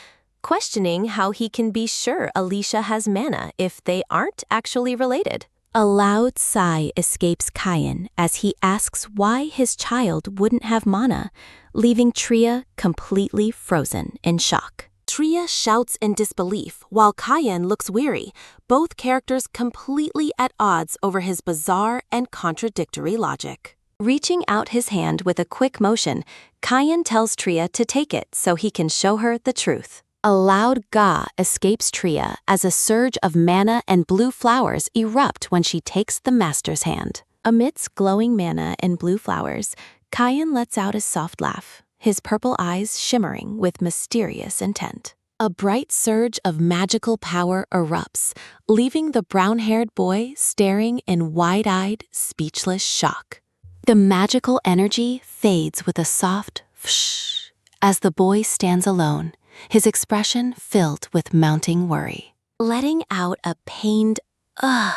questioning how he can be sure Alicia has mana if they aren't actually related. A loud sigh escapes Cayenne as he asks why his child wouldn't have mana, leaving Tria completely frozen in shock. Tria shouts in disbelief while Cayenne looks weary, both characters completely at odds over his bizarre and contradictory logic. Reaching out his hand with a quick motion, Cayenne tells Tria to take it so he can show her the truth. A loud "ga" escapes Tria as a surge of mana and blue flowers erupt when she takes the master's hand. Amidst glowing mana and blue flowers, Cayenne lets out a soft laugh, his purple eyes shimmering with mysterious intent. A bright surge of magical power erupts, leaving the brown-haired boy staring in wide-eyed, speechless shock. The magical energy fades with a soft "fsh" as the boy stands alone, his expression filled with mounting worry. Letting out a pained "ugh,"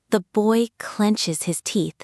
the boy clenches his teeth,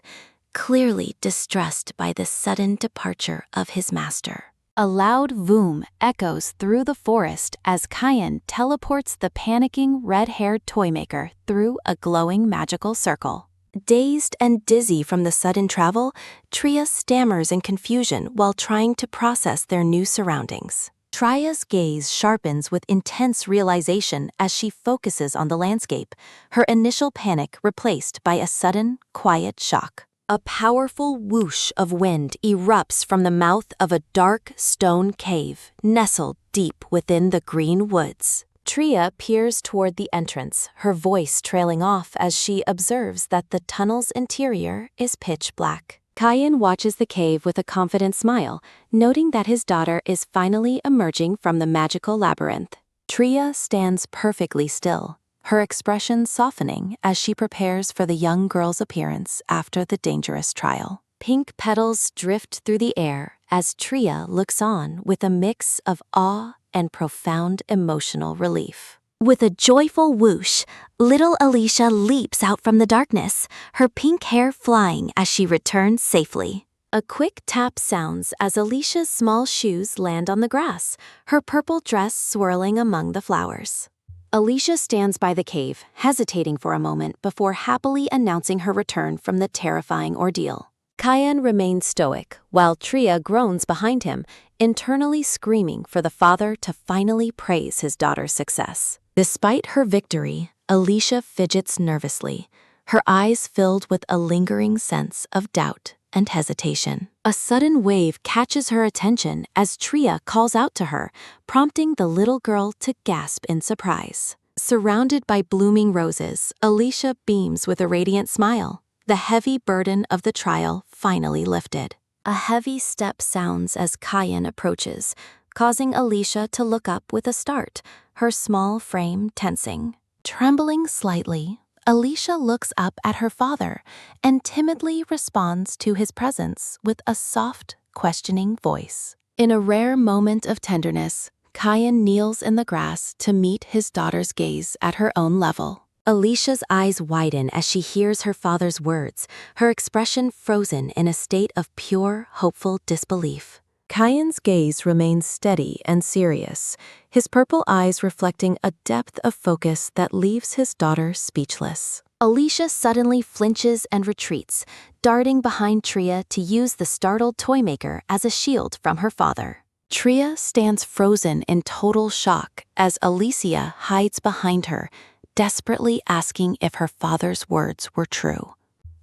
clearly distressed by the sudden departure of his master. A loud voom echoes through the forest as Cayenne teleports the panicking red-haired toymaker through a glowing magical circle. Dazed and dizzy from the sudden travel, Tria stammers in confusion while trying to process their new surroundings. Tria's gaze sharpens with intense realization as she focuses on the landscape, her initial panic replaced by a sudden, quiet shock. A powerful whoosh of wind erupts from the mouth of a dark stone cave nestled deep within the green woods. Tria peers toward the entrance, her voice trailing off as she observes that the tunnel's interior is pitch black. Cayenne watches the cave with a confident smile, noting that his daughter is finally emerging from the magical labyrinth. Tria stands perfectly still, her expression softening as she prepares for the young girl's appearance after the dangerous trial. Pink petals drift through the air as Tria looks on with a mix of awe and profound emotional relief. With a joyful whoosh, little Alicia leaps out from the darkness, her pink hair flying as she returns safely. A quick tap sounds as Alicia's small shoes land on the grass, her purple dress swirling among the flowers. Alicia stands by the cave, hesitating for a moment before happily announcing her return from the terrifying ordeal. Kyan remains stoic, while Tria groans behind him, internally screaming for the father to finally praise his daughter's success. Despite her victory, Alicia fidgets nervously, her eyes filled with a lingering sense of doubt and hesitation. A sudden wave catches her attention as Tria calls out to her, prompting the little girl to gasp in surprise. Surrounded by blooming roses, Alicia beams with a radiant smile, the heavy burden of the trial finally lifted. A heavy step sounds as Kyan approaches, causing Alicia to look up with a start, her small frame tensing. Trembling slightly, Alicia looks up at her father and timidly responds to his presence with a soft, questioning voice. In a rare moment of tenderness, Kyan kneels in the grass to meet his daughter's gaze at her own level. Alicia's eyes widen as she hears her father's words, her expression frozen in a state of pure, hopeful disbelief. Kyan's gaze remains steady and serious, his purple eyes reflecting a depth of focus that leaves his daughter speechless. Alicia suddenly flinches and retreats, darting behind Tria to use the startled toymaker as a shield from her father. Tria stands frozen in total shock as Alicia hides behind her, desperately asking if her father's words were true.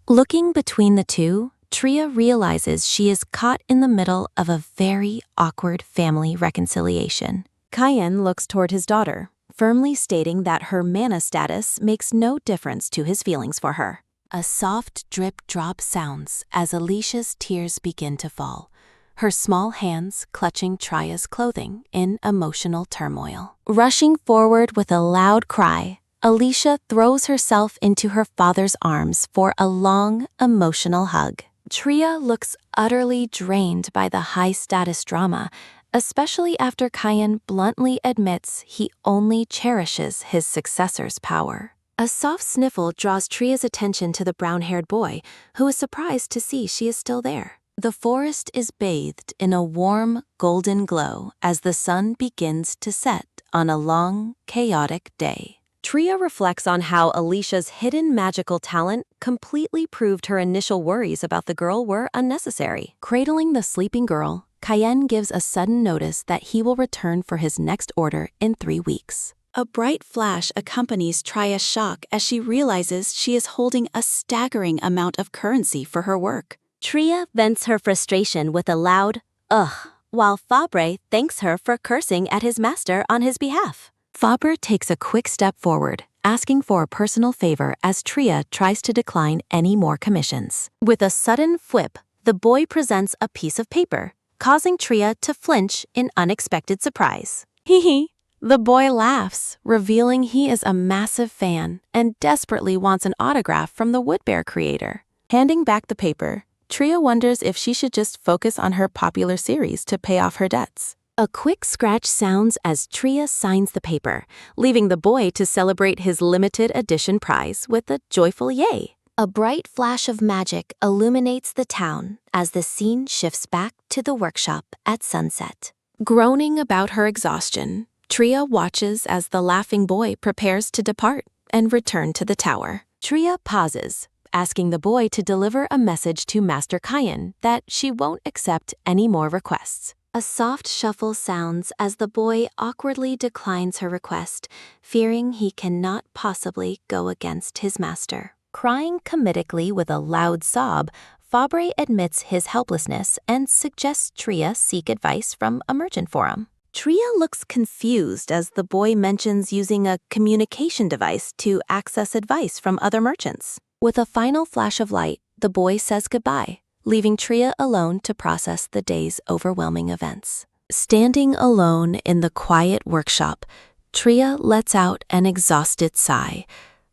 Looking between the two, Tria realizes she is caught in the middle of a very awkward family reconciliation. Kyan looks toward his daughter, firmly stating that her mana status makes no difference to his feelings for her. A soft drip-drop sounds as Alicia's tears begin to fall, her small hands clutching Tria's clothing in emotional turmoil. Rushing forward with a loud cry, Alicia throws herself into her father's arms for a long, emotional hug. Tria looks utterly drained by the high-status drama, especially after Kyan bluntly admits he only cherishes his successor's power. A soft sniffle draws Tria's attention to the brown-haired boy, who is surprised to see she is still there. The forest is bathed in a warm, golden glow as the sun begins to set on a long, chaotic day. Tria reflects on how Alicia's hidden magical talent completely proved her initial worries about the girl were unnecessary. Cradling the sleeping girl, Kyan gives a sudden notice that he will return for his next order in 3 weeks. A bright flash accompanies Tria's shock as she realizes she is holding a staggering amount of currency for her work. Tria vents her frustration with a loud, ugh, while Fabre thanks her for cursing at his master on his behalf. Fabre takes a quick step forward, asking for a personal favor as Tria tries to decline any more commissions. With a sudden flip, the boy presents a piece of paper, causing Tria to flinch in unexpected surprise. Hee. The boy laughs, revealing he is a massive fan and desperately wants an autograph from the Woodbear creator. Handing back the paper, Tria wonders if she should just focus on her popular series to pay off her debts. A quick scratch sounds as Tria signs the paper, leaving the boy to celebrate his limited edition prize with a joyful yay. A bright flash of magic illuminates the town as the scene shifts back to the workshop at sunset. Groaning about her exhaustion, Tria watches as the laughing boy prepares to depart and return to the tower. Tria pauses, asking the boy to deliver a message to Master Kyan that she won't accept any more requests. A soft shuffle sounds as the boy awkwardly declines her request, fearing he cannot possibly go against his master. Crying comedically with a loud sob, Fabre admits his helplessness and suggests Tria seek advice from a merchant forum. Tria looks confused as the boy mentions using a communication device to access advice from other merchants. With a final flash of light, the boy says goodbye, leaving Tria alone to process the day's overwhelming events. Standing alone in the quiet workshop, Tria lets out an exhausted sigh,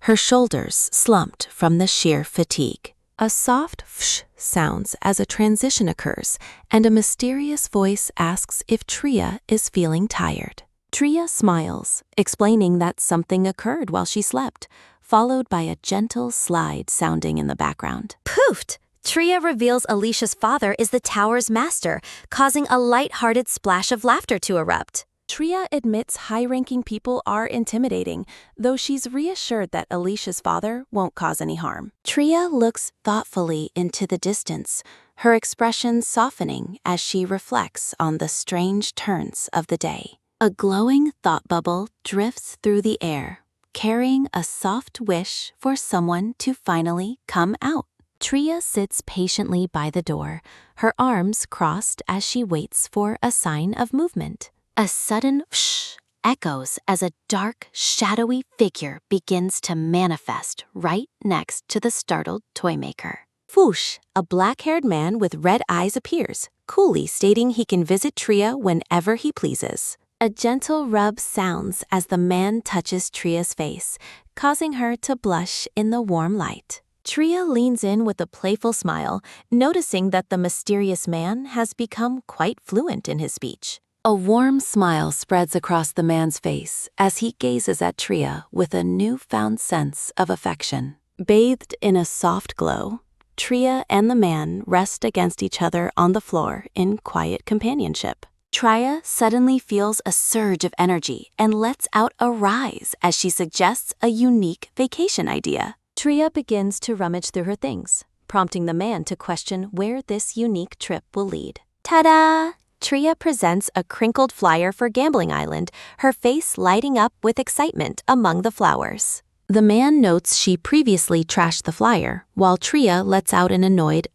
her shoulders slumped from the sheer fatigue. A soft fsh sounds as a transition occurs, and a mysterious voice asks if Tria is feeling tired. Tria smiles, explaining that something occurred while she slept, followed by a gentle slide sounding in the background. Poofed! Tria reveals Alicia's father is the tower's master, causing a light-hearted splash of laughter to erupt. Tria admits high-ranking people are intimidating, though she's reassured that Alicia's father won't cause any harm. Tria looks thoughtfully into the distance, her expression softening as she reflects on the strange turns of the day. A glowing thought bubble drifts through the air, carrying a soft wish for someone to finally come out. Tria sits patiently by the door, her arms crossed as she waits for a sign of movement. A sudden whoosh echoes as a dark, shadowy figure begins to manifest right next to the startled toymaker. Whoosh, a black-haired man with red eyes appears, coolly stating he can visit Tria whenever he pleases. A gentle rub sounds as the man touches Tria's face, causing her to blush in the warm light. Tria leans in with a playful smile, noticing that the mysterious man has become quite fluent in his speech. A warm smile spreads across the man's face as he gazes at Tria with a newfound sense of affection. Bathed in a soft glow, Tria and the man rest against each other on the floor in quiet companionship. Tria suddenly feels a surge of energy and lets out a rise as she suggests a unique vacation idea. Tria begins to rummage through her things, prompting the man to question where this unique trip will lead. Ta-da! Tria presents a crinkled flyer for Gambling Island, her face lighting up with excitement among the flowers. The man notes she previously trashed the flyer, while Tria lets out an annoyed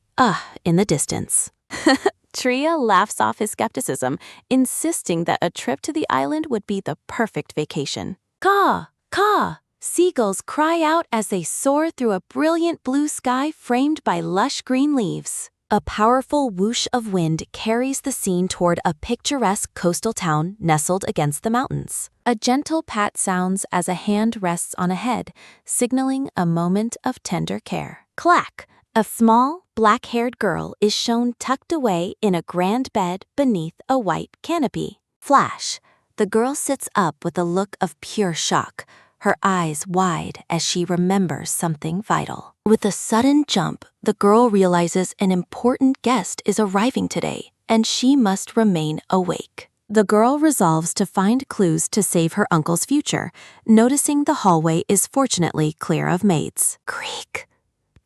in the distance. Tria laughs off his skepticism, insisting that a trip to the island would be the perfect vacation. Caw! Caw! Seagulls cry out as they soar through a brilliant blue sky framed by lush green leaves. A powerful whoosh of wind carries the scene toward a picturesque coastal town nestled against the mountains. A gentle pat sounds as a hand rests on a head, signaling a moment of tender care. Clack! A small, black-haired girl is shown tucked away in a grand bed beneath a white canopy. Flash! The girl sits up with a look of pure shock, her eyes wide as she remembers something vital. With a sudden jump, the girl realizes an important guest is arriving today, and she must remain awake. The girl resolves to find clues to save her uncle's future, noticing the hallway is fortunately clear of maids. Creak!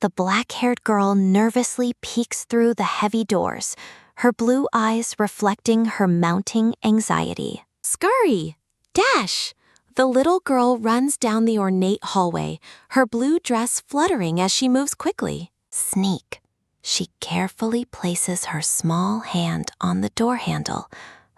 The black-haired girl nervously peeks through the heavy doors, her blue eyes reflecting her mounting anxiety. Scurry! Dash! The little girl runs down the ornate hallway, her blue dress fluttering as she moves quickly. Sneak! She carefully places her small hand on the door handle,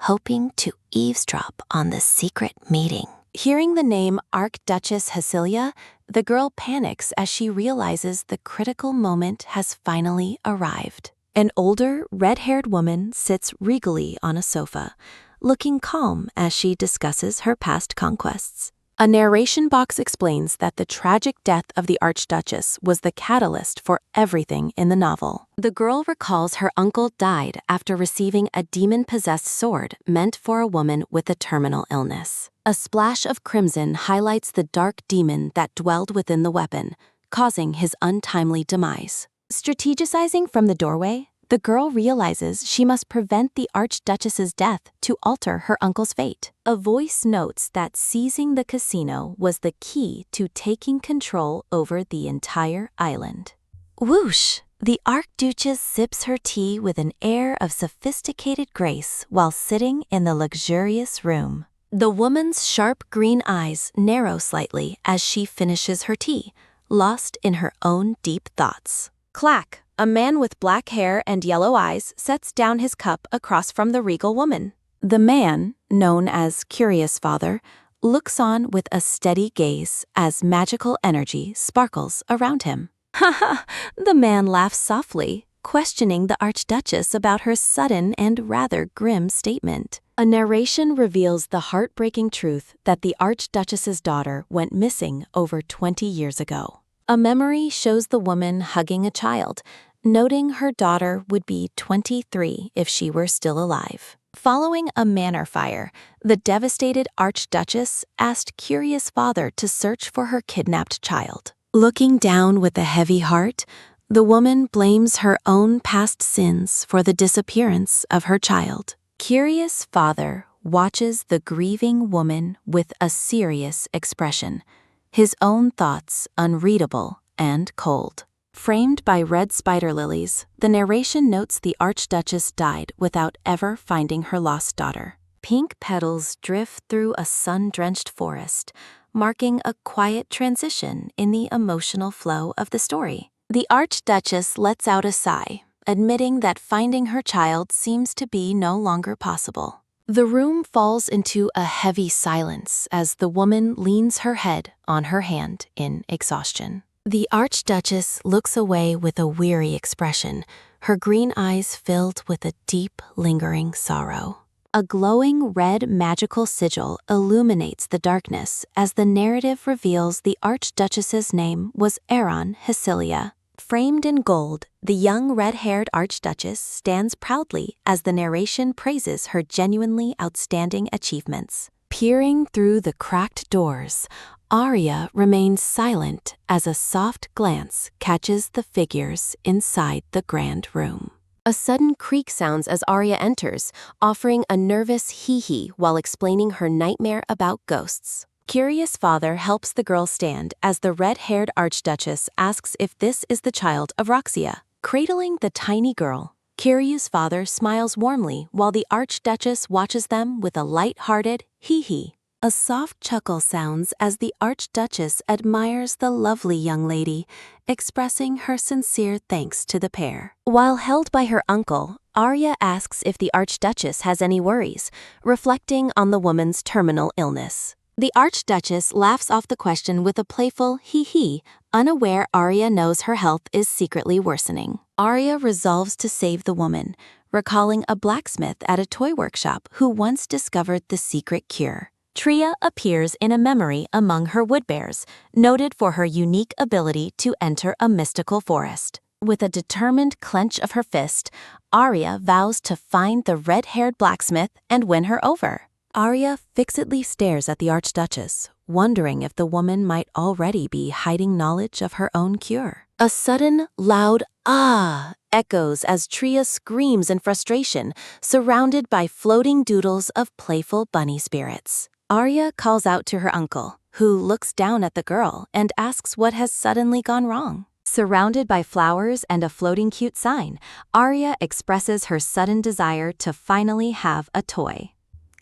hoping to eavesdrop on the secret meeting. Hearing the name Archduchess Hasilia, the girl panics as she realizes the critical moment has finally arrived. An older, red-haired woman sits regally on a sofa, looking calm as she discusses her past conquests. A narration box explains that the tragic death of the Archduchess was the catalyst for everything in the novel. The girl recalls her uncle died after receiving a demon-possessed sword meant for a woman with a terminal illness. A splash of crimson highlights the dark demon that dwelled within the weapon, causing his untimely demise. Strategizing from the doorway, the girl realizes she must prevent the Archduchess's death to alter her uncle's fate. A voice notes that seizing the casino was the key to taking control over the entire island. Whoosh! The Archduchess sips her tea with an air of sophisticated grace while sitting in the luxurious room. The woman's sharp green eyes narrow slightly as she finishes her tea, lost in her own deep thoughts. Clack! A man with black hair and yellow eyes sets down his cup across from the regal woman. The man, known as Curious Father, looks on with a steady gaze as magical energy sparkles around him. Haha! The man laughs softly, questioning the Archduchess about her sudden and rather grim statement. A narration reveals the heartbreaking truth that the Archduchess's daughter went missing over 20 years ago. A memory shows the woman hugging a child, noting her daughter would be 23 if she were still alive. Following a manor fire, the devastated Archduchess asked curious father to search for her kidnapped child. Looking down with a heavy heart, the woman blames her own past sins for the disappearance of her child. Curious father watches the grieving woman with a serious expression, his own thoughts unreadable and cold. Framed by red spider lilies, the narration notes the Archduchess died without ever finding her lost daughter. Pink petals drift through a sun-drenched forest, marking a quiet transition in the emotional flow of the story. The Archduchess lets out a sigh, admitting that finding her child seems to be no longer possible. The room falls into a heavy silence as the woman leans her head on her hand in exhaustion. The Archduchess looks away with a weary expression, her green eyes filled with a deep, lingering sorrow. A glowing red magical sigil illuminates the darkness as the narrative reveals the Archduchess's name was Aeron Hesilia. Framed in gold, the young red-haired Archduchess stands proudly as the narration praises her genuinely outstanding achievements. Peering through the cracked doors, Arya remains silent as a soft glance catches the figures inside the grand room. A sudden creak sounds as Arya enters, offering a nervous hee-hee while explaining her nightmare about ghosts. Curious father helps the girl stand as the red-haired Archduchess asks if this is the child of Roxia. Cradling the tiny girl, Kiryu's father smiles warmly while the Archduchess watches them with a light-hearted hee-hee. A soft chuckle sounds as the Archduchess admires the lovely young lady, expressing her sincere thanks to the pair. While held by her uncle, Arya asks if the Archduchess has any worries, reflecting on the woman's terminal illness. The Archduchess laughs off the question with a playful hee-hee, unaware Arya knows her health is secretly worsening. Arya resolves to save the woman, recalling a blacksmith at a toy workshop who once discovered the secret cure. Tria appears in a memory among her woodbears, noted for her unique ability to enter a mystical forest. With a determined clench of her fist, Arya vows to find the red-haired blacksmith and win her over. Arya fixedly stares at the Archduchess, wondering if the woman might already be hiding knowledge of her own cure. A sudden, loud "ah" echoes as Tria screams in frustration, surrounded by floating doodles of playful bunny spirits. Arya calls out to her uncle, who looks down at the girl and asks what has suddenly gone wrong. Surrounded by flowers and a floating cute sign, Arya expresses her sudden desire to finally have a toy.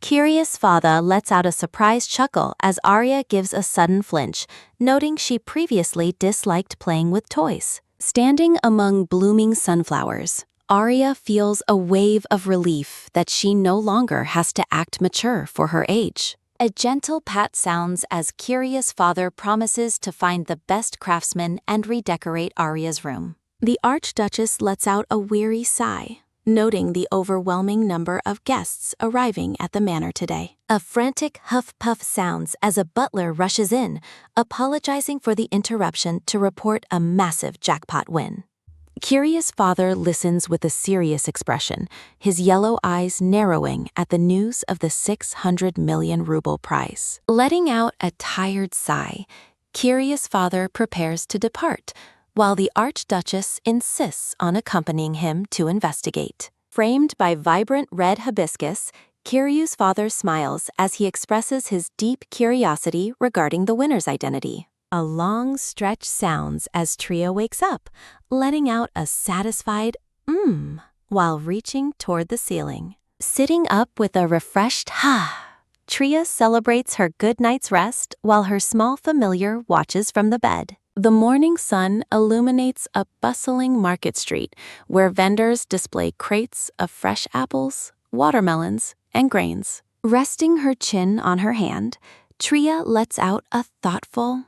Curious father lets out a surprised chuckle as Arya gives a sudden flinch, noting she previously disliked playing with toys. Standing among blooming sunflowers, Arya feels a wave of relief that she no longer has to act mature for her age. A gentle pat sounds as Curious father promises to find the best craftsman and redecorate Arya's room. The Archduchess lets out a weary sigh, noting the overwhelming number of guests arriving at the manor today. A frantic huff-puff sounds as a butler rushes in, apologizing for the interruption to report a massive jackpot win. Curious father listens with a serious expression, his yellow eyes narrowing at the news of the 600 million ruble prize. Letting out a tired sigh, Curious father prepares to depart, while the Archduchess insists on accompanying him to investigate. Framed by vibrant red hibiscus, Curious father smiles as he expresses his deep curiosity regarding the winner's identity. A long stretch sounds as Tria wakes up, letting out a satisfied while reaching toward the ceiling. Sitting up with a refreshed ha, Tria celebrates her good night's rest while her small familiar watches from the bed. The morning sun illuminates a bustling market street where vendors display crates of fresh apples, watermelons, and grains. Resting her chin on her hand, Tria lets out a thoughtful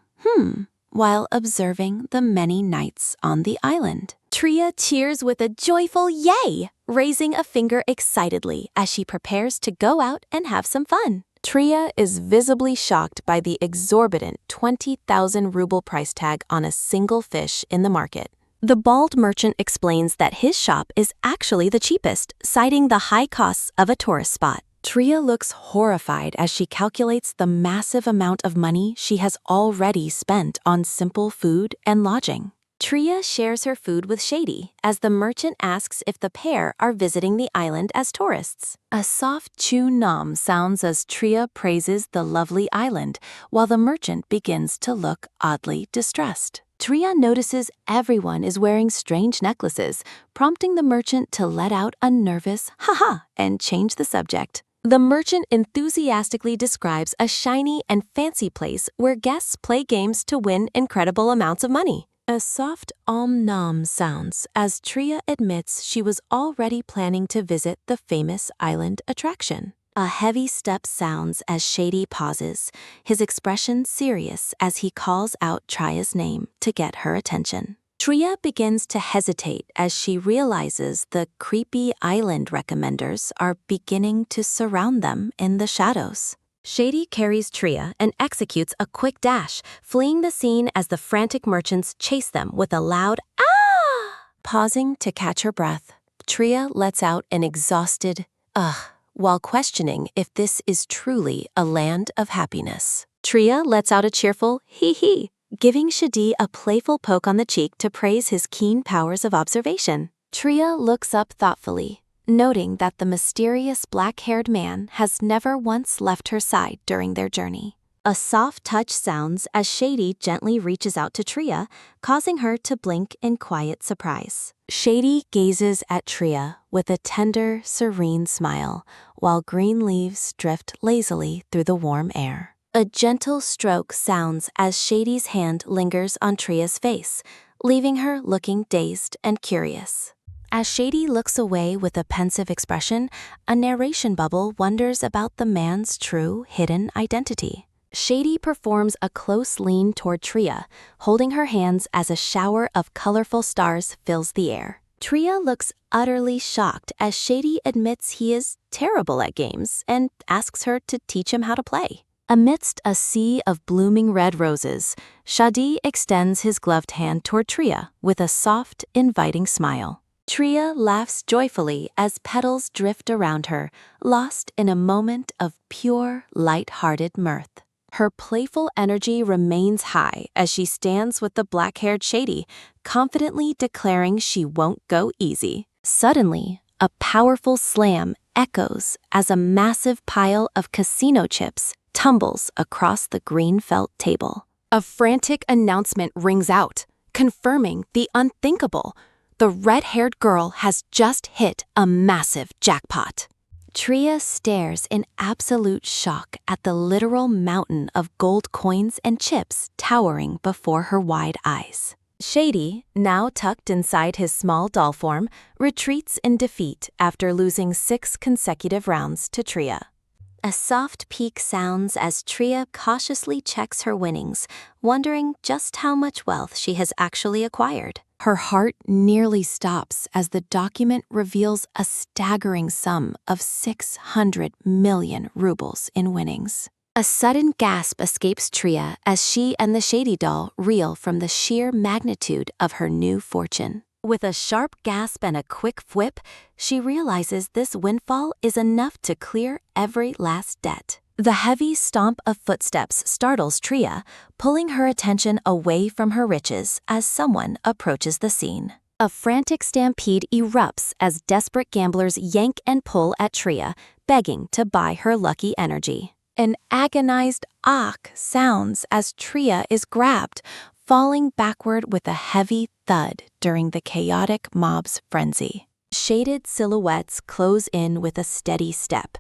while observing the many knights on the island. Tria cheers with a joyful yay, raising a finger excitedly as she prepares to go out and have some fun. Tria is visibly shocked by the exorbitant 20,000 ruble price tag on a single fish in the market. The bald merchant explains that his shop is actually the cheapest, citing the high costs of a tourist spot. Tria looks horrified as she calculates the massive amount of money she has already spent on simple food and lodging. Tria shares her food with Shady as the merchant asks if the pair are visiting the island as tourists. A soft chew-nom sounds as Tria praises the lovely island, while the merchant begins to look oddly distressed. Tria notices everyone is wearing strange necklaces, prompting the merchant to let out a nervous "ha-ha" and change the subject. The merchant enthusiastically describes a shiny and fancy place where guests play games to win incredible amounts of money. A soft om-nom sounds as Tria admits she was already planning to visit the famous island attraction. A heavy step sounds as Shady pauses, his expression serious as he calls out Tria's name to get her attention. Tria begins to hesitate as she realizes the creepy island recommenders are beginning to surround them in the shadows. Shady carries Tria and executes a quick dash, fleeing the scene as the frantic merchants chase them with a loud "ah!" Pausing to catch her breath, Tria lets out an exhausted "ugh," while questioning if this is truly a land of happiness. Tria lets out a cheerful hee-hee, giving Shady a playful poke on the cheek to praise his keen powers of observation. Tria looks up thoughtfully, noting that the mysterious black-haired man has never once left her side during their journey. A soft touch sounds as Shady gently reaches out to Tria, causing her to blink in quiet surprise. Shady gazes at Tria with a tender, serene smile, while green leaves drift lazily through the warm air. A gentle stroke sounds as Shady's hand lingers on Tria's face, leaving her looking dazed and curious. As Shady looks away with a pensive expression, a narration bubble wonders about the man's true hidden identity. Shady performs a close lean toward Tria, holding her hands as a shower of colorful stars fills the air. Tria looks utterly shocked as Shady admits he is terrible at games and asks her to teach him how to play. Amidst a sea of blooming red roses, Shady extends his gloved hand toward Tria with a soft, inviting smile. Tria laughs joyfully as petals drift around her, lost in a moment of pure, light-hearted mirth. Her playful energy remains high as she stands with the black-haired Shady, confidently declaring she won't go easy. Suddenly, a powerful slam echoes as a massive pile of casino chips tumbles across the green felt table. A frantic announcement rings out, confirming the unthinkable. The red-haired girl has just hit a massive jackpot. Tria stares in absolute shock at the literal mountain of gold coins and chips towering before her wide eyes. Shady, now tucked inside his small doll form, retreats in defeat after losing 6 consecutive rounds to Tria. A soft peak sounds as Tria cautiously checks her winnings, wondering just how much wealth she has actually acquired. Her heart nearly stops as the document reveals a staggering sum of 600 million rubles in winnings. A sudden gasp escapes Tria as she and the Shady doll reel from the sheer magnitude of her new fortune. With a sharp gasp and a quick whip, she realizes this windfall is enough to clear every last debt. The heavy stomp of footsteps startles Tria, pulling her attention away from her riches as someone approaches the scene. A frantic stampede erupts as desperate gamblers yank and pull at Tria, begging to buy her lucky energy. An agonized "ack" sounds as Tria is grabbed, falling backward with a heavy thud during the chaotic mob's frenzy. Shaded silhouettes close in with a steady step,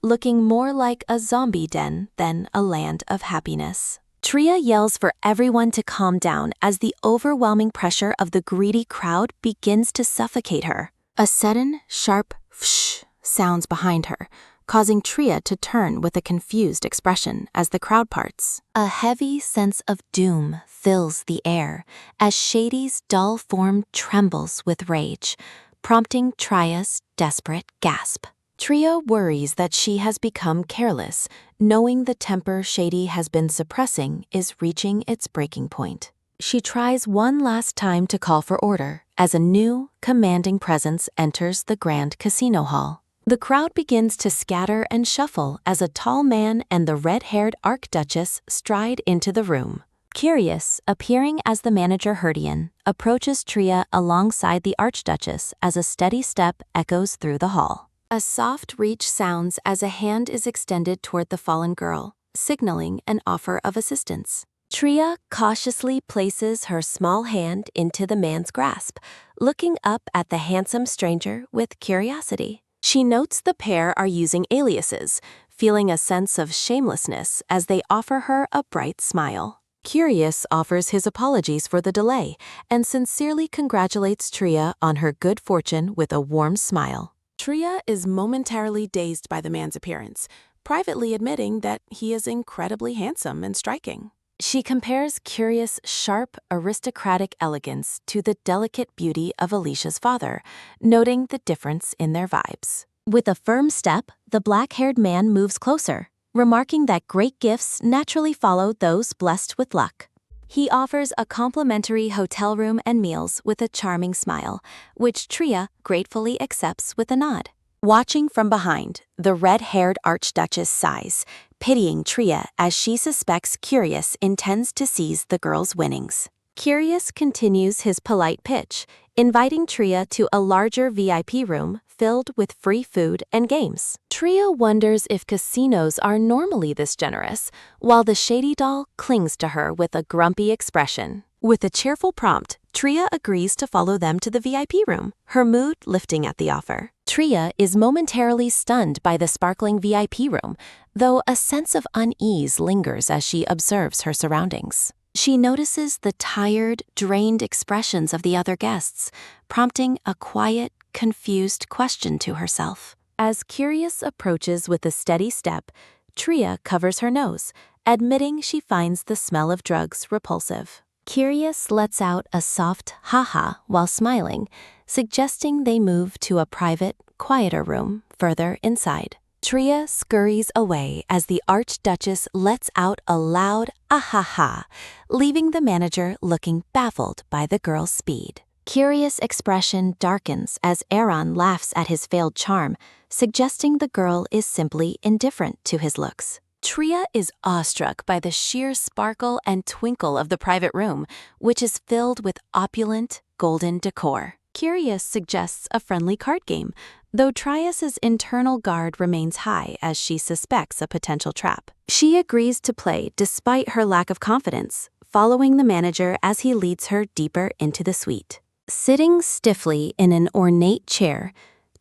looking more like a zombie den than a land of happiness. Tria yells for everyone to calm down as the overwhelming pressure of the greedy crowd begins to suffocate her. A sudden, sharp "fsh" sounds behind her, causing Tria to turn with a confused expression as the crowd parts. A heavy sense of doom fills the air as Shady's dull form trembles with rage, prompting Tria's desperate gasp. Tria worries that she has become careless, knowing the temper Shady has been suppressing is reaching its breaking point. She tries one last time to call for order as a new, commanding presence enters the grand casino hall. The crowd begins to scatter and shuffle as a tall man and the red-haired Archduchess stride into the room. Curious, appearing as the manager Herdian, approaches Tria alongside the Archduchess as a steady step echoes through the hall. A soft reach sounds as a hand is extended toward the fallen girl, signaling an offer of assistance. Tria cautiously places her small hand into the man's grasp, looking up at the handsome stranger with curiosity. She notes the pair are using aliases, feeling a sense of shamelessness as they offer her a bright smile. Curious offers his apologies for the delay and sincerely congratulates Tria on her good fortune with a warm smile. Tria is momentarily dazed by the man's appearance, privately admitting that he is incredibly handsome and striking. She compares Curious' sharp, aristocratic elegance to the delicate beauty of Alicia's father, noting the difference in their vibes. With a firm step, the black-haired man moves closer, remarking that great gifts naturally follow those blessed with luck. He offers a complimentary hotel room and meals with a charming smile, which Tria gratefully accepts with a nod. Watching from behind, the red-haired Archduchess sighs, pitying Tria as she suspects Curious intends to seize the girl's winnings. Curious continues his polite pitch, inviting Tria to a larger VIP room filled with free food and games. Tria wonders if casinos are normally this generous, while the shady doll clings to her with a grumpy expression. With a cheerful prompt, Tria agrees to follow them to the VIP room, her mood lifting at the offer. Tria is momentarily stunned by the sparkling VIP room, though a sense of unease lingers as she observes her surroundings. She notices the tired, drained expressions of the other guests, prompting a quiet, confused question to herself. As Curious approaches with a steady step, Tria covers her nose, admitting she finds the smell of drugs repulsive. Curious lets out a soft ha-ha while smiling, suggesting they move to a private, quieter room further inside. Tria scurries away as the Archduchess lets out a loud ah-ha-ha, leaving the manager looking baffled by the girl's speed. Curious' expression darkens as Aaron laughs at his failed charm, suggesting the girl is simply indifferent to his looks. Tria is awestruck by the sheer sparkle and twinkle of the private room, which is filled with opulent, golden decor. Curious suggests a friendly card game, though Trias's internal guard remains high as she suspects a potential trap. She agrees to play despite her lack of confidence, following the manager as he leads her deeper into the suite. Sitting stiffly in an ornate chair,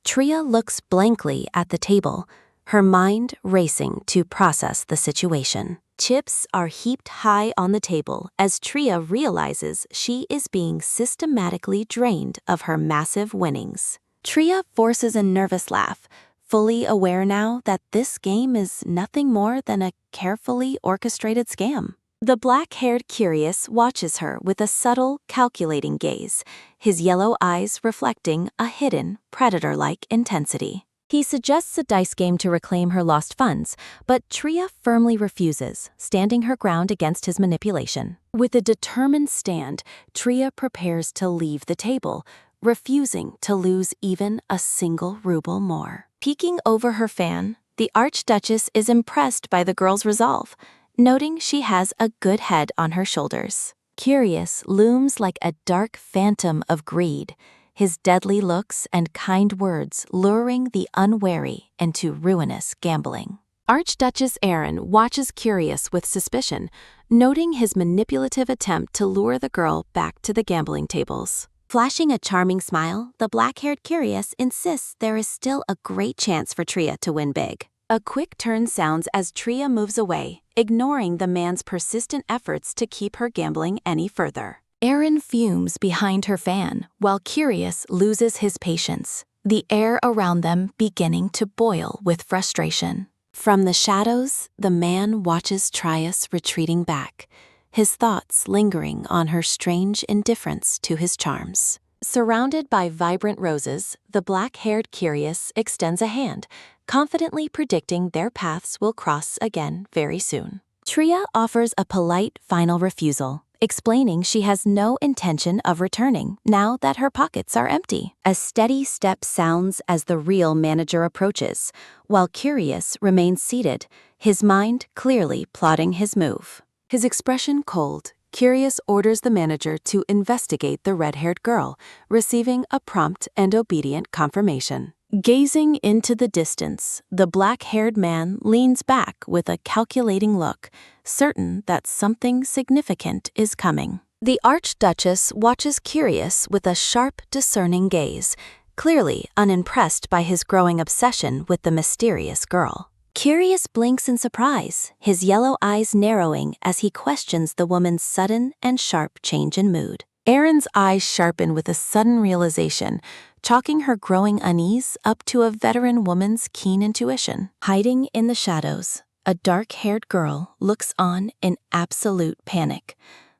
Tria looks blankly at the table, her mind racing to process the situation. Chips are heaped high on the table as Tria realizes she is being systematically drained of her massive winnings. Tria forces a nervous laugh, fully aware now that this game is nothing more than a carefully orchestrated scam. The black-haired Curious watches her with a subtle, calculating gaze, his yellow eyes reflecting a hidden, predator-like intensity. He suggests a dice game to reclaim her lost funds, but Tria firmly refuses, standing her ground against his manipulation. With a determined stand, Tria prepares to leave the table, refusing to lose even a single ruble more. Peeking over her fan, the Archduchess is impressed by the girl's resolve, noting she has a good head on her shoulders. Curious looms like a dark phantom of greed, his deadly looks and kind words luring the unwary into ruinous gambling. Archduchess Erin watches Curious with suspicion, noting his manipulative attempt to lure the girl back to the gambling tables. Flashing a charming smile, the black-haired Curious insists there is still a great chance for Tria to win big. A quick turn sounds as Tria moves away, ignoring the man's persistent efforts to keep her gambling any further. Erin fumes behind her fan, while Curious loses his patience, the air around them beginning to boil with frustration. From the shadows, the man watches Trias retreating back, his thoughts lingering on her strange indifference to his charms. Surrounded by vibrant roses, the black-haired Curious extends a hand, confidently predicting their paths will cross again very soon. Tria offers a polite final refusal, explaining she has no intention of returning now that her pockets are empty. A steady step sounds as the real manager approaches, while Curious remains seated, his mind clearly plotting his move. His expression cold, Curious orders the manager to investigate the red-haired girl, receiving a prompt and obedient confirmation. Gazing into the distance, the black-haired man leans back with a calculating look, certain that something significant is coming. The Archduchess watches Curious with a sharp, discerning gaze, clearly unimpressed by his growing obsession with the mysterious girl. Curious blinks in surprise, his yellow eyes narrowing as he questions the woman's sudden and sharp change in mood. Erin's eyes sharpen with a sudden realization, chalking her growing unease up to a veteran woman's keen intuition. Hiding in the shadows, a dark-haired girl looks on in absolute panic,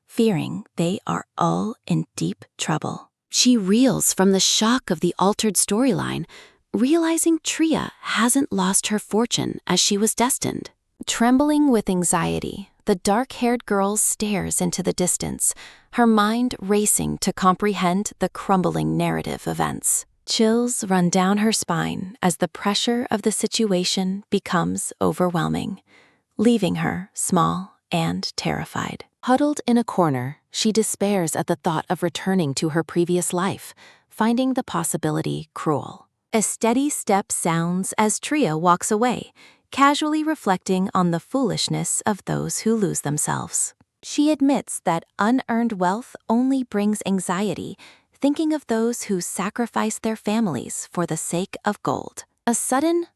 fearing they are all in deep trouble. She reels from the shock of the altered storyline, realizing Tria hasn't lost her fortune as she was destined. Trembling with anxiety, the dark-haired girl stares into the distance, her mind racing to comprehend the crumbling narrative events. Chills run down her spine as the pressure of the situation becomes overwhelming, leaving her small and terrified. Huddled in a corner, she despairs at the thought of returning to her previous life, finding the possibility cruel. A steady step sounds as Tria walks away, casually reflecting on the foolishness of those who lose themselves. She admits that unearned wealth only brings anxiety, thinking of those who sacrifice their families for the sake of gold. A sudden,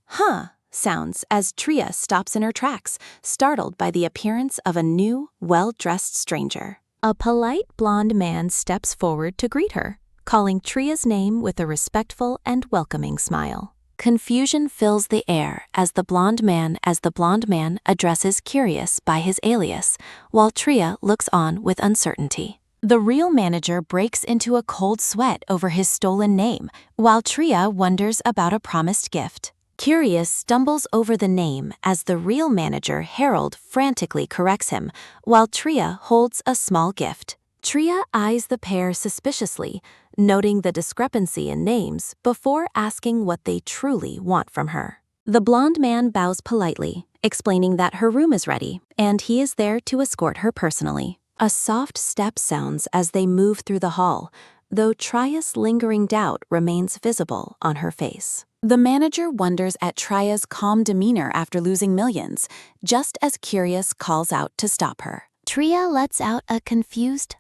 sounds as Tria stops in her tracks, startled by the appearance of a new, well-dressed stranger. A polite blonde man steps forward to greet her, calling Tria's name with a respectful and welcoming smile. Confusion fills the air as the blonde man addresses Curious by his alias, while Tria looks on with uncertainty. The real manager breaks into a cold sweat over his stolen name, while Tria wonders about a promised gift. Curious stumbles over the name as the real manager Harold frantically corrects him, while Tria holds a small gift. Tria eyes the pair suspiciously, noting the discrepancy in names before asking what they truly want from her. The blonde man bows politely, explaining that her room is ready, and he is there to escort her personally. A soft step sounds as they move through the hall, though Tria's lingering doubt remains visible on her face. The manager wonders at Tria's calm demeanor after losing millions, just as Curious calls out to stop her. Tria lets out a confused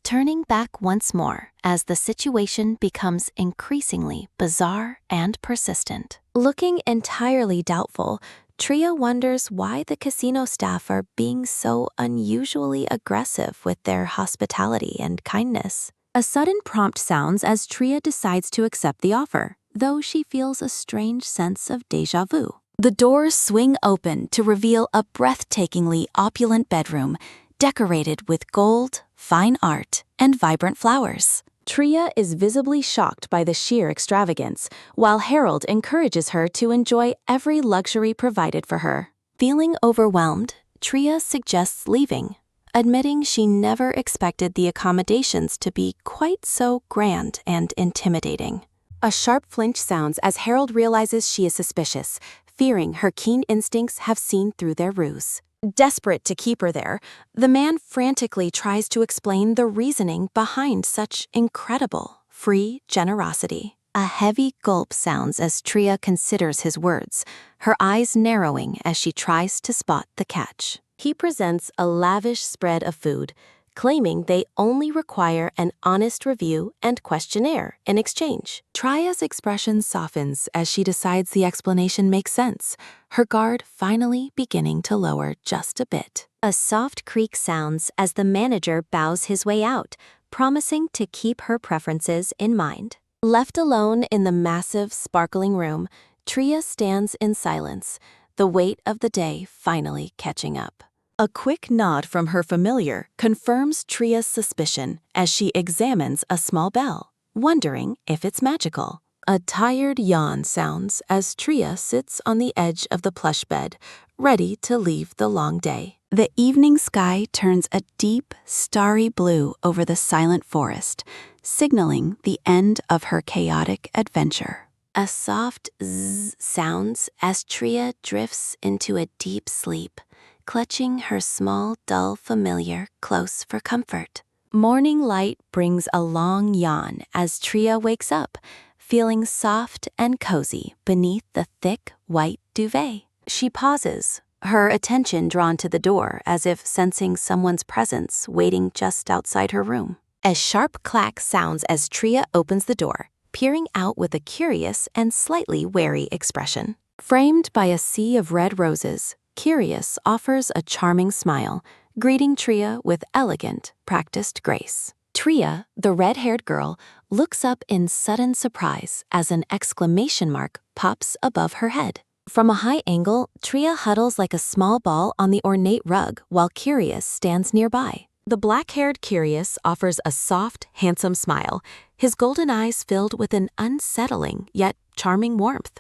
turning back once more as the situation becomes increasingly bizarre and persistent. Looking entirely doubtful, Tria wonders why the casino staff are being so unusually aggressive with their hospitality and kindness. A sudden prompt sounds as Tria decides to accept the offer, though she feels a strange sense of déjà vu. The doors swing open to reveal a breathtakingly opulent bedroom, decorated with gold, fine art, and vibrant flowers. Tria is visibly shocked by the sheer extravagance, while Harold encourages her to enjoy every luxury provided for her. Feeling overwhelmed, Tria suggests leaving, admitting she never expected the accommodations to be quite so grand and intimidating. A sharp flinch sounds as Harold realizes she is suspicious, fearing her keen instincts have seen through their ruse. Desperate to keep her there, the man frantically tries to explain the reasoning behind such incredible, free generosity. A heavy gulp sounds as Tria considers his words, her eyes narrowing as she tries to spot the catch. He presents a lavish spread of food, claiming they only require an honest review and questionnaire in exchange. Tria's expression softens as she decides the explanation makes sense, her guard finally beginning to lower just a bit. A soft creak sounds as the manager bows his way out, promising to keep her preferences in mind. Left alone in the massive, sparkling room, Tria stands in silence, the weight of the day finally catching up. A quick nod from her familiar confirms Tria's suspicion as she examines a small bell, wondering if it's magical. A tired yawn sounds as Tria sits on the edge of the plush bed, ready to leave the long day. The evening sky turns a deep, starry blue over the silent forest, signaling the end of her chaotic adventure. A soft zzz sounds as Tria drifts into a deep sleep, clutching her small, dull familiar close for comfort. Morning light brings a long yawn as Tria wakes up, feeling soft and cozy beneath the thick, white duvet. She pauses, her attention drawn to the door as if sensing someone's presence waiting just outside her room. A sharp clack sounds as Tria opens the door, peering out with a curious and slightly wary expression. Framed by a sea of red roses, Curious offers a charming smile, greeting Tria with elegant, practiced grace. Tria, the red-haired girl, looks up in sudden surprise as an exclamation mark pops above her head. From a high angle, Tria huddles like a small ball on the ornate rug while Curious stands nearby. The black-haired Curious offers a soft, handsome smile, his golden eyes filled with an unsettling yet charming warmth.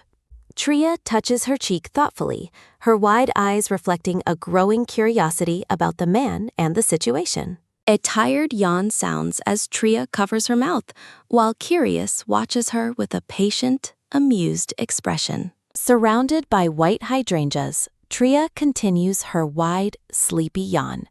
Tria touches her cheek thoughtfully, her wide eyes reflecting a growing curiosity about the man and the situation. A tired yawn sounds as Tria covers her mouth, while Curious watches her with a patient, amused expression. Surrounded by white hydrangeas, Tria continues her wide, sleepy yawn,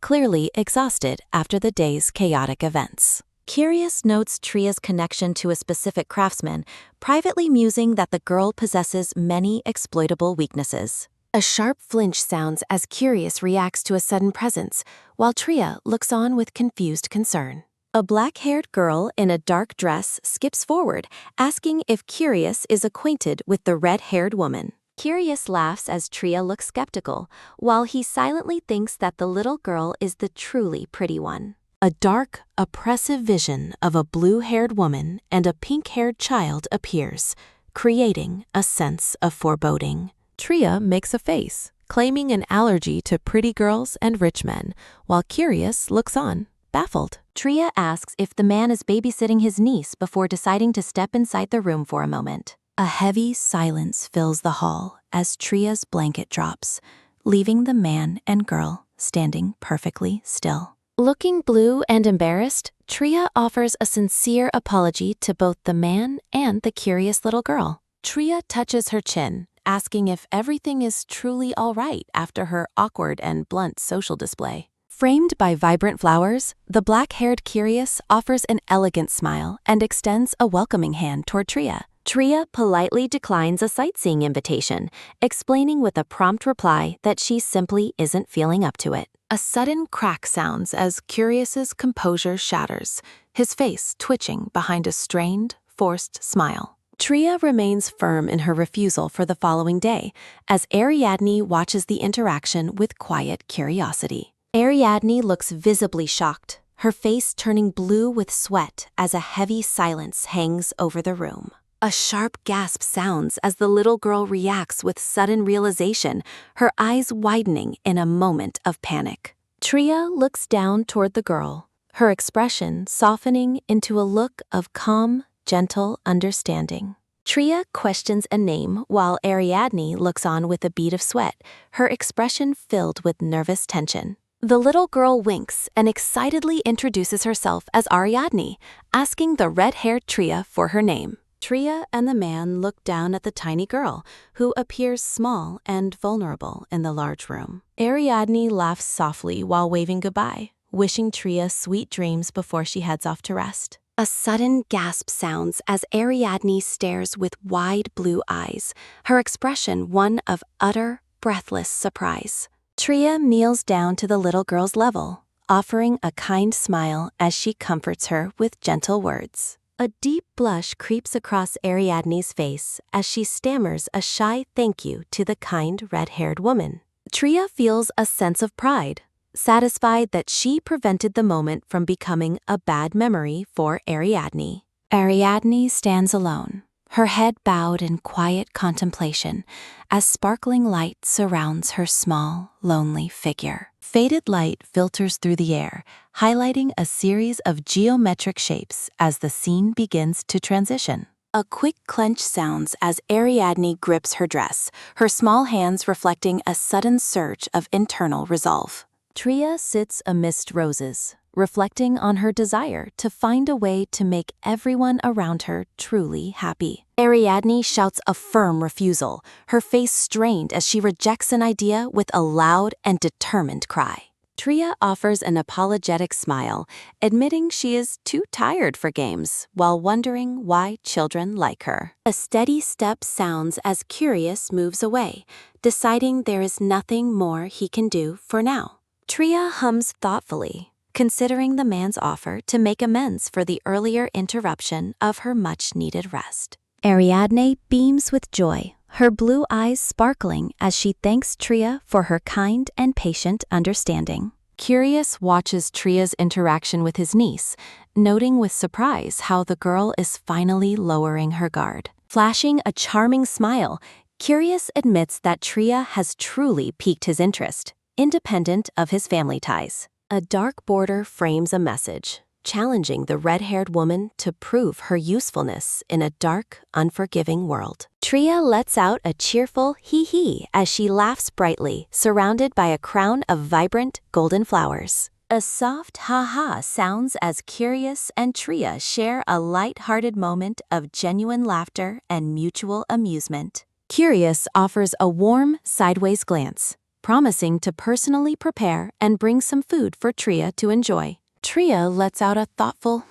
clearly exhausted after the day's chaotic events. Curious notes Tria's connection to a specific craftsman, privately musing that the girl possesses many exploitable weaknesses. A sharp flinch sounds as Curious reacts to a sudden presence, while Tria looks on with confused concern. A black-haired girl in a dark dress skips forward, asking if Curious is acquainted with the red-haired woman. Curious laughs as Tria looks skeptical, while he silently thinks that the little girl is the truly pretty one. A dark, oppressive vision of a blue-haired woman and a pink-haired child appears, creating a sense of foreboding. Tria makes a face, claiming an allergy to pretty girls and rich men, while Curious looks on, baffled. Tria asks if the man is babysitting his niece before deciding to step inside the room for a moment. A heavy silence fills the hall as Tria's blanket drops, leaving the man and girl standing perfectly still. Looking blue and embarrassed, Tria offers a sincere apology to both the man and the curious little girl. Tria touches her chin, asking if everything is truly all right after her awkward and blunt social display. Framed by vibrant flowers, the black-haired Curious offers an elegant smile and extends a welcoming hand toward Tria. Tria politely declines a sightseeing invitation, explaining with a prompt reply that she simply isn't feeling up to it. A sudden crack sounds as Curious's composure shatters, his face twitching behind a strained, forced smile. Tria remains firm in her refusal for the following day, as Ariadne watches the interaction with quiet curiosity. Ariadne looks visibly shocked, her face turning blue with sweat as a heavy silence hangs over the room. A sharp gasp sounds as the little girl reacts with sudden realization, her eyes widening in a moment of panic. Tria looks down toward the girl, her expression softening into a look of calm, gentle understanding. Tria questions a name while Ariadne looks on with a bead of sweat, her expression filled with nervous tension. The little girl winks and excitedly introduces herself as Ariadne, asking the red-haired Tria for her name. Tria and the man look down at the tiny girl, who appears small and vulnerable in the large room. Ariadne laughs softly while waving goodbye, wishing Tria sweet dreams before she heads off to rest. A sudden gasp sounds as Ariadne stares with wide blue eyes, her expression one of utter, breathless surprise. Tria kneels down to the little girl's level, offering a kind smile as she comforts her with gentle words. A deep blush creeps across Ariadne's face as she stammers a shy thank you to the kind red-haired woman. Tria feels a sense of pride, satisfied that she prevented the moment from becoming a bad memory for Ariadne. Ariadne stands alone, her head bowed in quiet contemplation as sparkling light surrounds her small, lonely figure. Faded light filters through the air, highlighting a series of geometric shapes as the scene begins to transition. A quick clench sounds as Ariadne grips her dress, her small hands reflecting a sudden surge of internal resolve. Tria sits amidst roses, reflecting on her desire to find a way to make everyone around her truly happy. Ariadne shouts a firm refusal, her face strained as she rejects an idea with a loud and determined cry. Tria offers an apologetic smile, admitting she is too tired for games, while wondering why children like her. A steady step sounds as Curious moves away, deciding there is nothing more he can do for now. Tria hums thoughtfully, considering the man's offer to make amends for the earlier interruption of her much-needed rest. Ariadne beams with joy, her blue eyes sparkling as she thanks Tria for her kind and patient understanding. Curious watches Tria's interaction with his niece, noting with surprise how the girl is finally lowering her guard. Flashing a charming smile, Curious admits that Tria has truly piqued his interest, independent of his family ties. A dark border frames a message, challenging the red-haired woman to prove her usefulness in a dark, unforgiving world. Tria lets out a cheerful hee-hee as she laughs brightly, surrounded by a crown of vibrant, golden flowers. A soft ha-ha sounds as Curious and Tria share a light-hearted moment of genuine laughter and mutual amusement. Curious offers a warm, sideways glance, promising to personally prepare and bring some food for Tria to enjoy. Tria lets out a thoughtful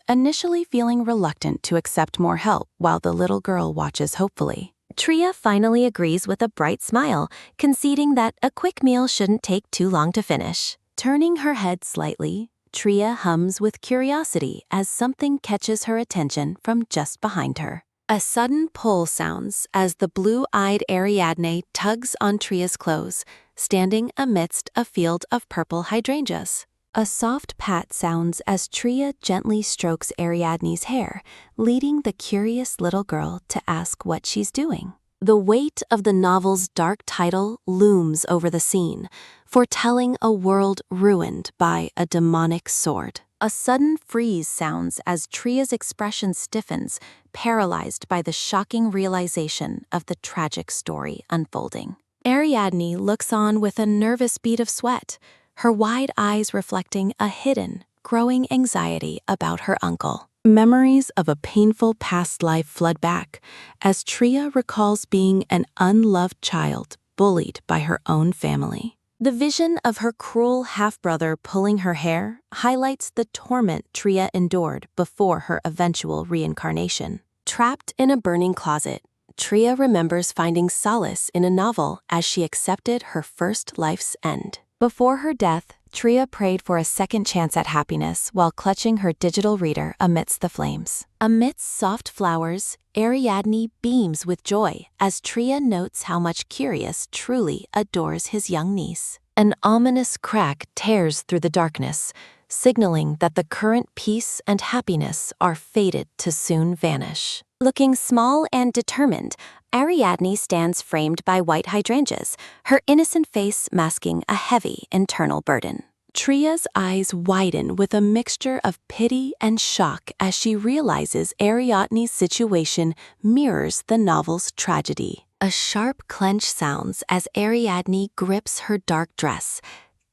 initially feeling reluctant to accept more help while the little girl watches hopefully. Tria finally agrees with a bright smile, conceding that a quick meal shouldn't take too long to finish. Turning her head slightly, Tria hums with curiosity as something catches her attention from just behind her. A sudden pull sounds as the blue-eyed Ariadne tugs on Tria's clothes, standing amidst a field of purple hydrangeas. A soft pat sounds as Tria gently strokes Ariadne's hair, leading the curious little girl to ask what she's doing. The weight of the novel's dark title looms over the scene, foretelling a world ruined by a demonic sword. A sudden freeze sounds as Tria's expression stiffens, paralyzed by the shocking realization of the tragic story unfolding. Ariadne looks on with a nervous bead of sweat, her wide eyes reflecting a hidden, growing anxiety about her uncle. Memories of a painful past life flood back, as Tria recalls being an unloved child bullied by her own family. The vision of her cruel half-brother pulling her hair highlights the torment Tria endured before her eventual reincarnation. Trapped in a burning closet, Tria remembers finding solace in a novel as she accepted her first life's end. Before her death, Tria prayed for a second chance at happiness while clutching her digital reader amidst the flames. Amidst soft flowers, Ariadne beams with joy as Tria notes how much Curious truly adores his young niece. An ominous crack tears through the darkness, signaling that the current peace and happiness are fated to soon vanish. Looking small and determined, Ariadne stands framed by white hydrangeas, her innocent face masking a heavy internal burden. Tria's eyes widen with a mixture of pity and shock as she realizes Ariadne's situation mirrors the novel's tragedy. A sharp clench sounds as Ariadne grips her dark dress,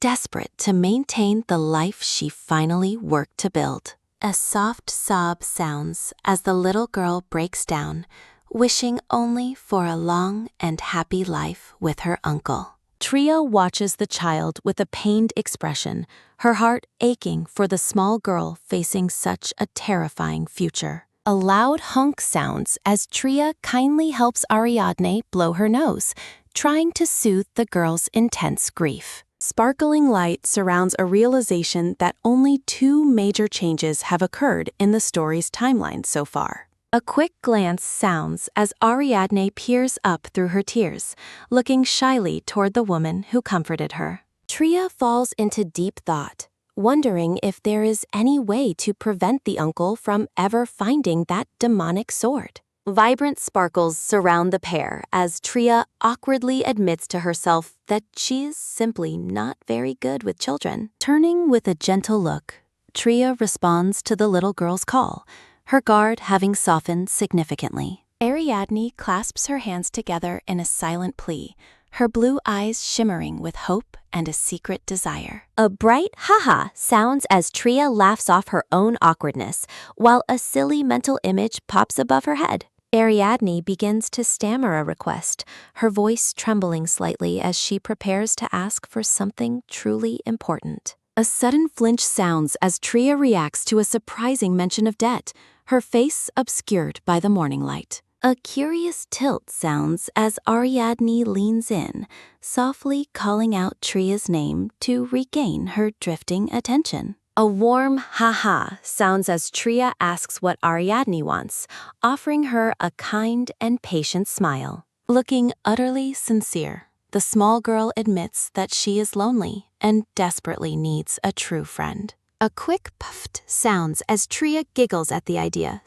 desperate to maintain the life she finally worked to build. A soft sob sounds as the little girl breaks down, wishing only for a long and happy life with her uncle. Tria watches the child with a pained expression, her heart aching for the small girl facing such a terrifying future. A loud honk sounds as Tria kindly helps Ariadne blow her nose, trying to soothe the girl's intense grief. Sparkling light surrounds a realization that only two major changes have occurred in the story's timeline so far. A quick glance sounds as Ariadne peers up through her tears, looking shyly toward the woman who comforted her. Tria falls into deep thought, wondering if there is any way to prevent the uncle from ever finding that demonic sword. Vibrant sparkles surround the pair as Tria awkwardly admits to herself that she is simply not very good with children. Turning with a gentle look, Tria responds to the little girl's call, her guard having softened significantly. Ariadne clasps her hands together in a silent plea, her blue eyes shimmering with hope and a secret desire. A bright haha sounds as Tria laughs off her own awkwardness, while a silly mental image pops above her head. Ariadne begins to stammer a request, her voice trembling slightly as she prepares to ask for something truly important. A sudden flinch sounds as Tria reacts to a surprising mention of debt, her face obscured by the morning light. A curious tilt sounds as Ariadne leans in, softly calling out Tria's name to regain her drifting attention. A warm ha-ha sounds as Tria asks what Ariadne wants, offering her a kind and patient smile. Looking utterly sincere, the small girl admits that she is lonely and desperately needs a true friend. A quick puffed sounds as Tria giggles at the idea,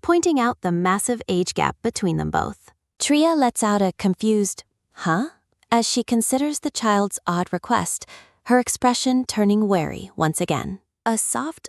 pointing out the massive age gap between them both. Tria lets out a confused, huh? As she considers the child's odd request, her expression turning wary once again. A soft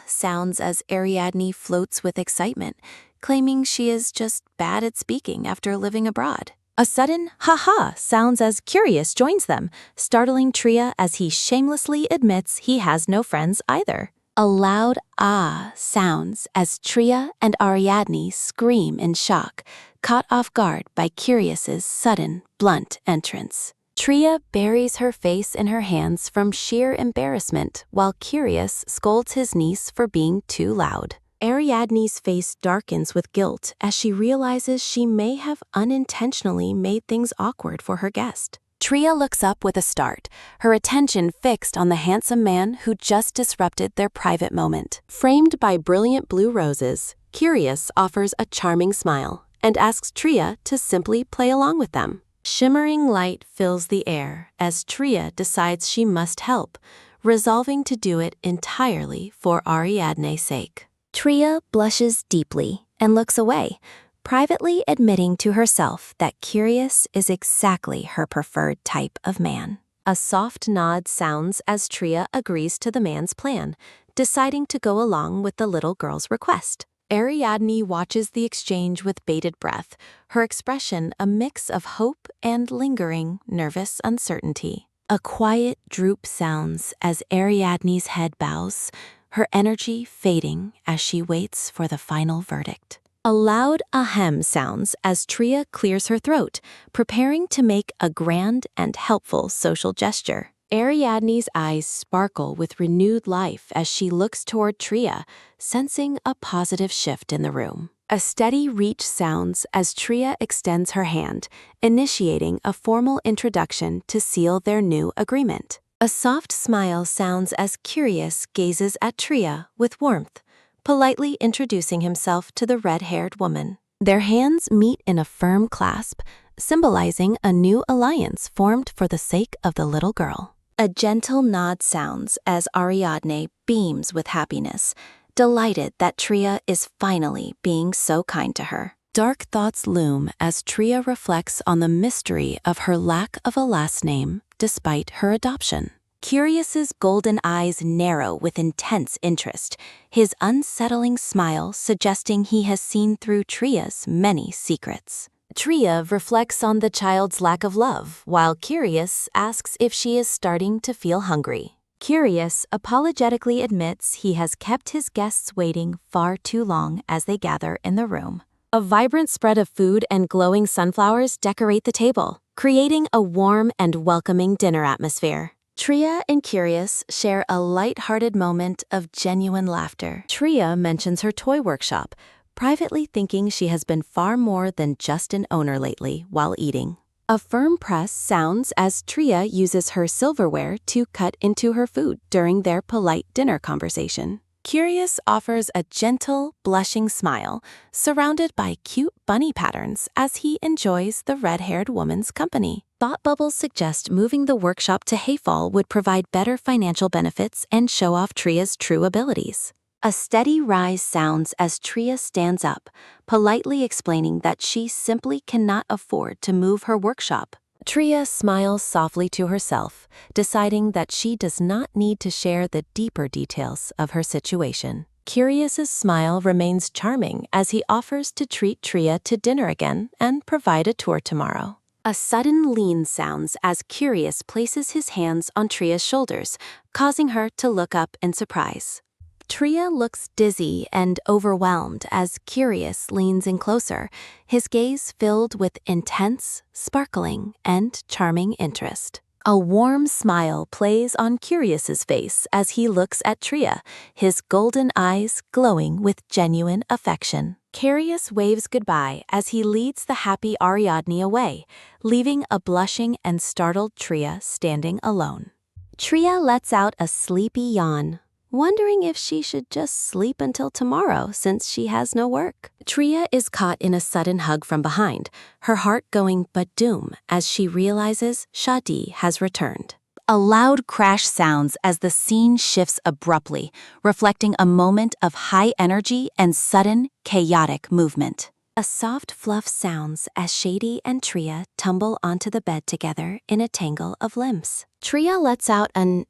sounds as Ariadne floats with excitement, claiming she is just bad at speaking after living abroad. A sudden ha-ha sounds as Curious joins them, startling Tria as he shamelessly admits he has no friends either. A loud ah sounds as Tria and Ariadne scream in shock, caught off guard by Curious's sudden, blunt entrance. Tria buries her face in her hands from sheer embarrassment while Curious scolds his niece for being too loud. Ariadne's face darkens with guilt as she realizes she may have unintentionally made things awkward for her guest. Tria looks up with a start, her attention fixed on the handsome man who just disrupted their private moment. Framed by brilliant blue roses, Curious offers a charming smile and asks Tria to simply play along with them. Shimmering light fills the air as Tria decides she must help, resolving to do it entirely for Ariadne's sake. Tria blushes deeply and looks away, privately admitting to herself that Curious is exactly her preferred type of man. A soft nod sounds as Tria agrees to the man's plan, deciding to go along with the little girl's request. Ariadne watches the exchange with bated breath, her expression a mix of hope and lingering, nervous uncertainty. A quiet droop sounds as Ariadne's head bows, her energy fading as she waits for the final verdict. A loud ahem sounds as Tria clears her throat, preparing to make a grand and helpful social gesture. Ariadne's eyes sparkle with renewed life as she looks toward Tria, sensing a positive shift in the room. A steady reach sounds as Tria extends her hand, initiating a formal introduction to seal their new agreement. A soft smile sounds as Curious gazes at Tria with warmth, politely introducing himself to the red-haired woman. Their hands meet in a firm clasp, symbolizing a new alliance formed for the sake of the little girl. A gentle nod sounds as Ariadne beams with happiness, delighted that Tria is finally being so kind to her. Dark thoughts loom as Tria reflects on the mystery of her lack of a last name despite her adoption. Curious's golden eyes narrow with intense interest, his unsettling smile suggesting he has seen through Tria's many secrets. Tria reflects on the child's lack of love, while Curious asks if she is starting to feel hungry. Curious apologetically admits he has kept his guests waiting far too long as they gather in the room. A vibrant spread of food and glowing sunflowers decorate the table, creating a warm and welcoming dinner atmosphere. Tria and Curious share a light-hearted moment of genuine laughter. Tria mentions her toy workshop, privately thinking she has been far more than just an owner lately while eating. A firm press sounds as Tria uses her silverware to cut into her food during their polite dinner conversation. Curious offers a gentle, blushing smile, surrounded by cute bunny patterns as he enjoys the red-haired woman's company. Thought bubbles suggest moving the workshop to Hayfall would provide better financial benefits and show off Tria's true abilities. A steady rise sounds as Tria stands up, politely explaining that she simply cannot afford to move her workshop. Tria smiles softly to herself, deciding that she does not need to share the deeper details of her situation. Curious's smile remains charming as he offers to treat Tria to dinner again and provide a tour tomorrow. A sudden lean sounds as Curious places his hands on Tria's shoulders, causing her to look up in surprise. Tria looks dizzy and overwhelmed as Curious leans in closer, his gaze filled with intense, sparkling, and charming interest. A warm smile plays on Curious's face as he looks at Tria, his golden eyes glowing with genuine affection. Curious waves goodbye as he leads the happy Ariadne away, leaving a blushing and startled Tria standing alone. Tria lets out a sleepy yawn, wondering if she should just sleep until tomorrow since she has no work. Tria is caught in a sudden hug from behind, her heart going ba-doom as she realizes Shadi has returned. A loud crash sounds as the scene shifts abruptly, reflecting a moment of high energy and sudden, chaotic movement. A soft fluff sounds as Shady and Tria tumble onto the bed together in a tangle of limbs. Tria lets out an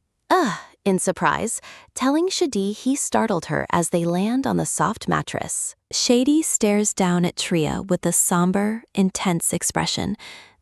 in surprise, telling Shadi he startled her as they land on the soft mattress. Shady stares down at Tria with a somber, intense expression,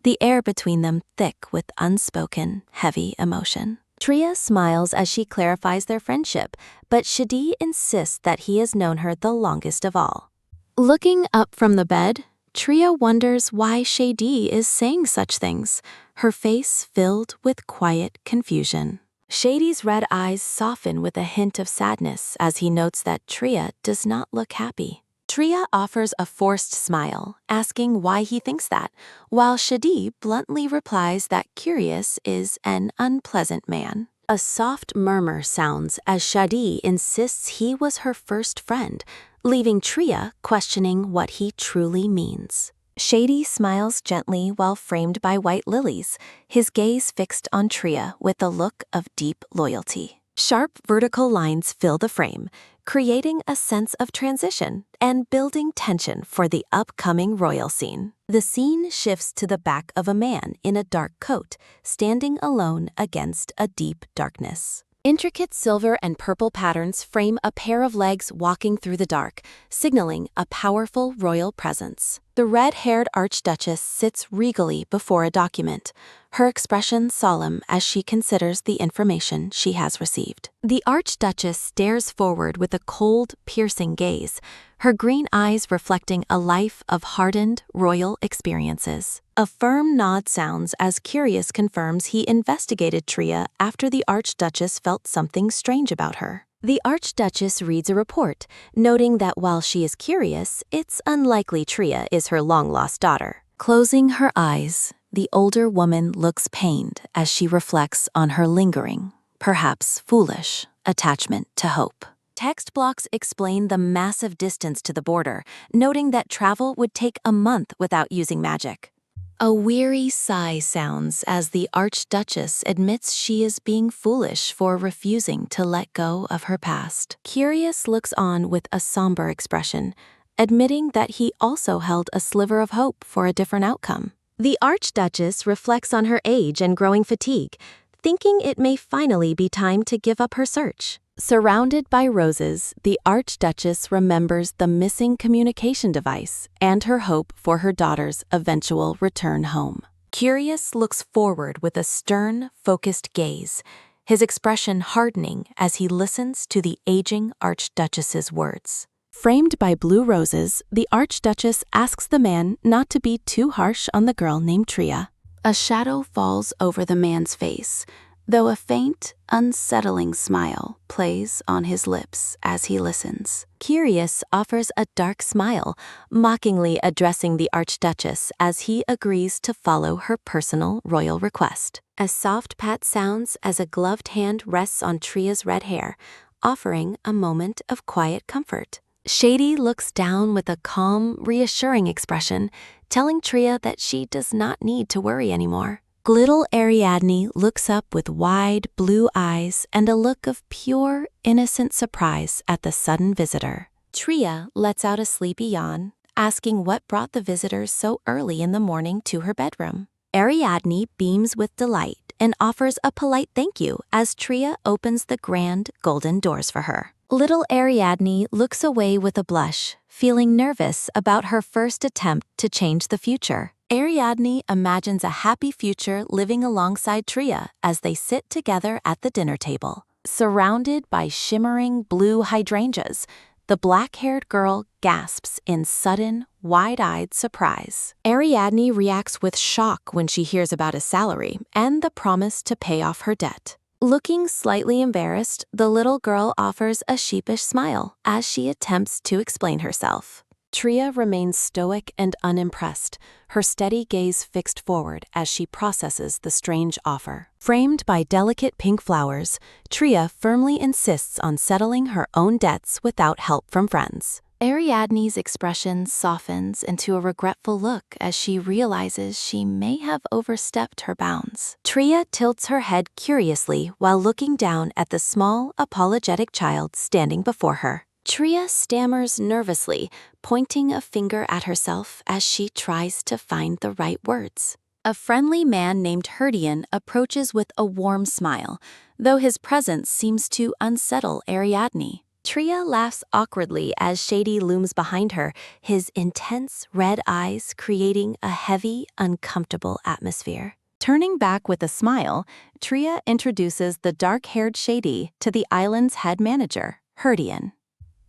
the air between them thick with unspoken, heavy emotion. Tria smiles as she clarifies their friendship, but Shadi insists that he has known her the longest of all. Looking up from the bed, Tria wonders why Shady is saying such things, her face filled with quiet confusion. Shady's red eyes soften with a hint of sadness as he notes that Tria does not look happy. Tria offers a forced smile, asking why he thinks that, while Shadi bluntly replies that Curious is an unpleasant man. A soft murmur sounds as Shadi insists he was her first friend, leaving Tria questioning what he truly means. Shady smiles gently while framed by white lilies, his gaze fixed on Tria with a look of deep loyalty. Sharp vertical lines fill the frame, creating a sense of transition and building tension for the upcoming royal scene. The scene shifts to the back of a man in a dark coat, standing alone against a deep darkness. Intricate silver and purple patterns frame a pair of legs walking through the dark, signaling a powerful royal presence. The red-haired Archduchess sits regally before a document, her expression solemn as she considers the information she has received. The Archduchess stares forward with a cold, piercing gaze, her green eyes reflecting a life of hardened royal experiences. A firm nod sounds as Curious confirms he investigated Tria after the Archduchess felt something strange about her. The Archduchess reads a report, noting that while she is curious, it's unlikely Tria is her long-lost daughter. Closing her eyes, the older woman looks pained as she reflects on her lingering, perhaps foolish, attachment to hope. Text blocks explain the massive distance to the border, noting that travel would take a month without using magic. A weary sigh sounds as the Archduchess admits she is being foolish for refusing to let go of her past. Curious looks on with a somber expression, admitting that he also held a sliver of hope for a different outcome. The Archduchess reflects on her age and growing fatigue, thinking it may finally be time to give up her search. Surrounded by roses, the Archduchess remembers the missing communication device and her hope for her daughter's eventual return home. Curious looks forward with a stern, focused gaze, his expression hardening as he listens to the aging Archduchess's words. Framed by blue roses, the Archduchess asks the man not to be too harsh on the girl named Tria. A shadow falls over the man's face, though a faint, unsettling smile plays on his lips as he listens. Curious offers a dark smile, mockingly addressing the Archduchess as he agrees to follow her personal royal request. A soft pat sounds as a gloved hand rests on Tria's red hair, offering a moment of quiet comfort. Shady looks down with a calm, reassuring expression, telling Tria that she does not need to worry anymore. Little Ariadne looks up with wide blue eyes and a look of pure, innocent surprise at the sudden visitor. Tria lets out a sleepy yawn, asking what brought the visitors so early in the morning to her bedroom. Ariadne beams with delight and offers a polite thank you as Tria opens the grand golden doors for her. Little Ariadne looks away with a blush, feeling nervous about her first attempt to change the future. Ariadne imagines a happy future living alongside Tria as they sit together at the dinner table. Surrounded by shimmering blue hydrangeas, the black-haired girl gasps in sudden, wide-eyed surprise. Ariadne reacts with shock when she hears about his salary and the promise to pay off her debt. Looking slightly embarrassed, the little girl offers a sheepish smile as she attempts to explain herself. Tria remains stoic and unimpressed, her steady gaze fixed forward as she processes the strange offer. Framed by delicate pink flowers, Tria firmly insists on settling her own debts without help from friends. Ariadne's expression softens into a regretful look as she realizes she may have overstepped her bounds. Tria tilts her head curiously while looking down at the small, apologetic child standing before her. Tria stammers nervously, pointing a finger at herself as she tries to find the right words. A friendly man named Herdian approaches with a warm smile, though his presence seems to unsettle Ariadne. Tria laughs awkwardly as Shady looms behind her, his intense red eyes creating a heavy, uncomfortable atmosphere. Turning back with a smile, Tria introduces the dark-haired Shady to the island's head manager, Herdian.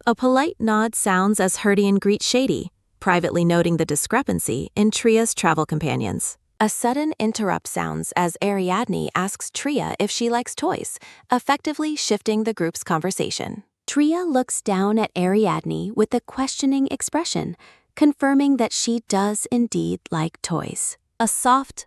A polite nod sounds as Herdian greets Shady, privately noting the discrepancy in Tria's travel companions. A sudden interrupt sounds as Ariadne asks Tria if she likes toys, effectively shifting the group's conversation. Tria looks down at Ariadne with a questioning expression, confirming that she does indeed like toys. A soft,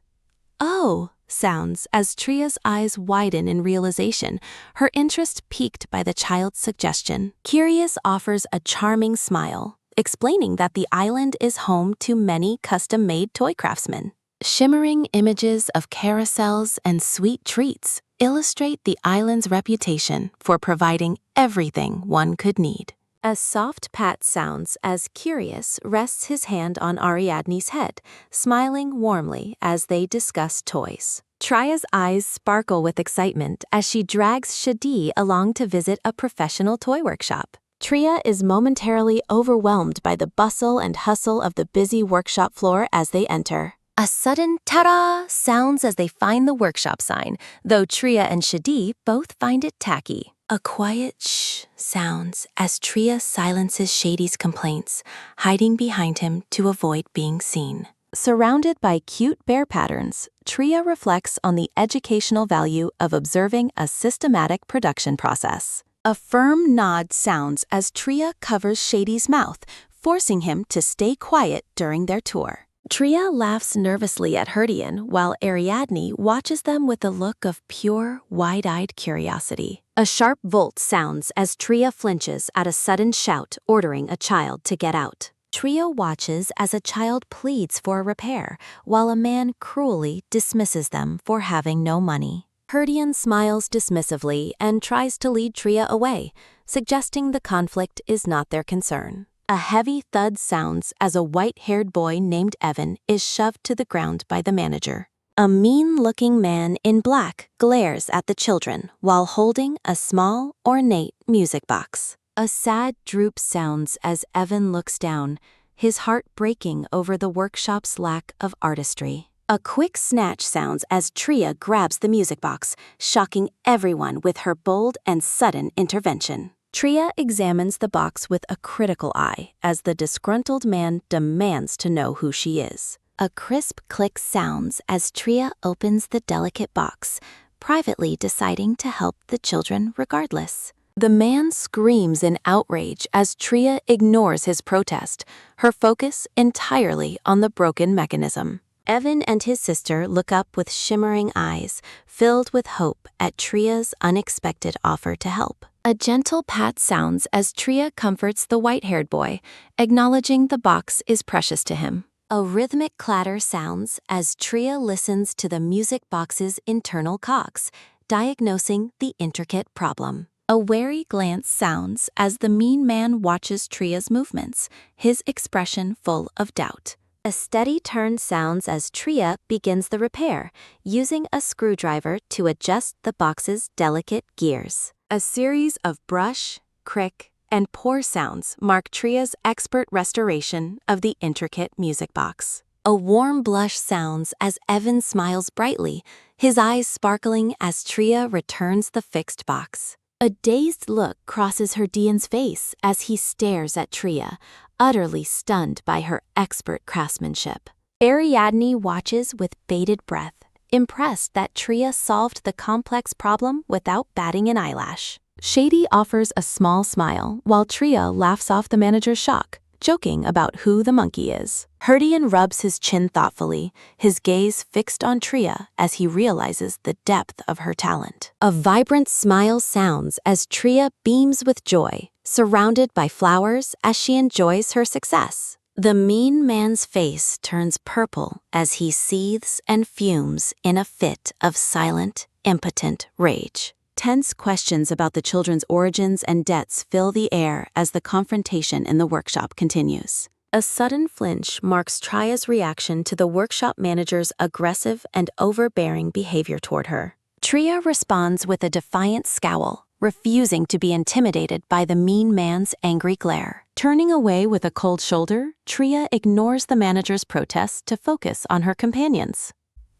"Oh," sounds as Tria's eyes widen in realization, her interest piqued by the child's suggestion. Curious offers a charming smile, explaining that the island is home to many custom-made toy craftsmen. Shimmering images of carousels and sweet treats illustrate the island's reputation for providing everything one could need. A soft pat sounds as Curious rests his hand on Ariadne's head, smiling warmly as they discuss toys. Tria's eyes sparkle with excitement as she drags Shadi along to visit a professional toy workshop. Tria is momentarily overwhelmed by the bustle and hustle of the busy workshop floor as they enter. A sudden ta-da sounds as they find the workshop sign, though Tria and Shadi both find it tacky. A quiet shh sounds as Tria silences Shady's complaints, hiding behind him to avoid being seen. Surrounded by cute bear patterns, Tria reflects on the educational value of observing a systematic production process. A firm nod sounds as Tria covers Shady's mouth, forcing him to stay quiet during their tour. Tria laughs nervously at Herdian while Ariadne watches them with a look of pure, wide-eyed curiosity. A sharp volt sounds as Tria flinches at a sudden shout ordering a child to get out. Tria watches as a child pleads for a repair, while a man cruelly dismisses them for having no money. Herdian smiles dismissively and tries to lead Tria away, suggesting the conflict is not their concern. A heavy thud sounds as a white-haired boy named Evan is shoved to the ground by the manager. A mean-looking man in black glares at the children while holding a small, ornate music box. A sad droop sounds as Evan looks down, his heart breaking over the workshop's lack of artistry. A quick snatch sounds as Tria grabs the music box, shocking everyone with her bold and sudden intervention. Tria examines the box with a critical eye as the disgruntled man demands to know who she is. A crisp click sounds as Tria opens the delicate box, privately deciding to help the children regardless. The man screams in outrage as Tria ignores his protest, her focus entirely on the broken mechanism. Evan and his sister look up with shimmering eyes, filled with hope at Tria's unexpected offer to help. A gentle pat sounds as Tria comforts the white-haired boy, acknowledging the box is precious to him. A rhythmic clatter sounds as Tria listens to the music box's internal cogs, diagnosing the intricate problem. A wary glance sounds as the mean man watches Tria's movements, his expression full of doubt. A steady turn sounds as Tria begins the repair, using a screwdriver to adjust the box's delicate gears. A series of brush, crick, and pour sounds mark Tria's expert restoration of the intricate music box. A warm blush sounds as Evan smiles brightly, his eyes sparkling as Tria returns the fixed box. A dazed look crosses Herdian's face as he stares at Tria, utterly stunned by her expert craftsmanship. Ariadne watches with bated breath, impressed that Tria solved the complex problem without batting an eyelash. Shady offers a small smile while Tria laughs off the manager's shock, joking about who the monkey is. Herdian rubs his chin thoughtfully, his gaze fixed on Tria as he realizes the depth of her talent. A vibrant smile sounds as Tria beams with joy, surrounded by flowers as she enjoys her success. The mean man's face turns purple as he seethes and fumes in a fit of silent, impotent rage. Tense questions about the children's origins and debts fill the air as the confrontation in the workshop continues. A sudden flinch marks Tria's reaction to the workshop manager's aggressive and overbearing behavior toward her. Tria responds with a defiant scowl, refusing to be intimidated by the mean man's angry glare. Turning away with a cold shoulder, Tria ignores the manager's protests to focus on her companions.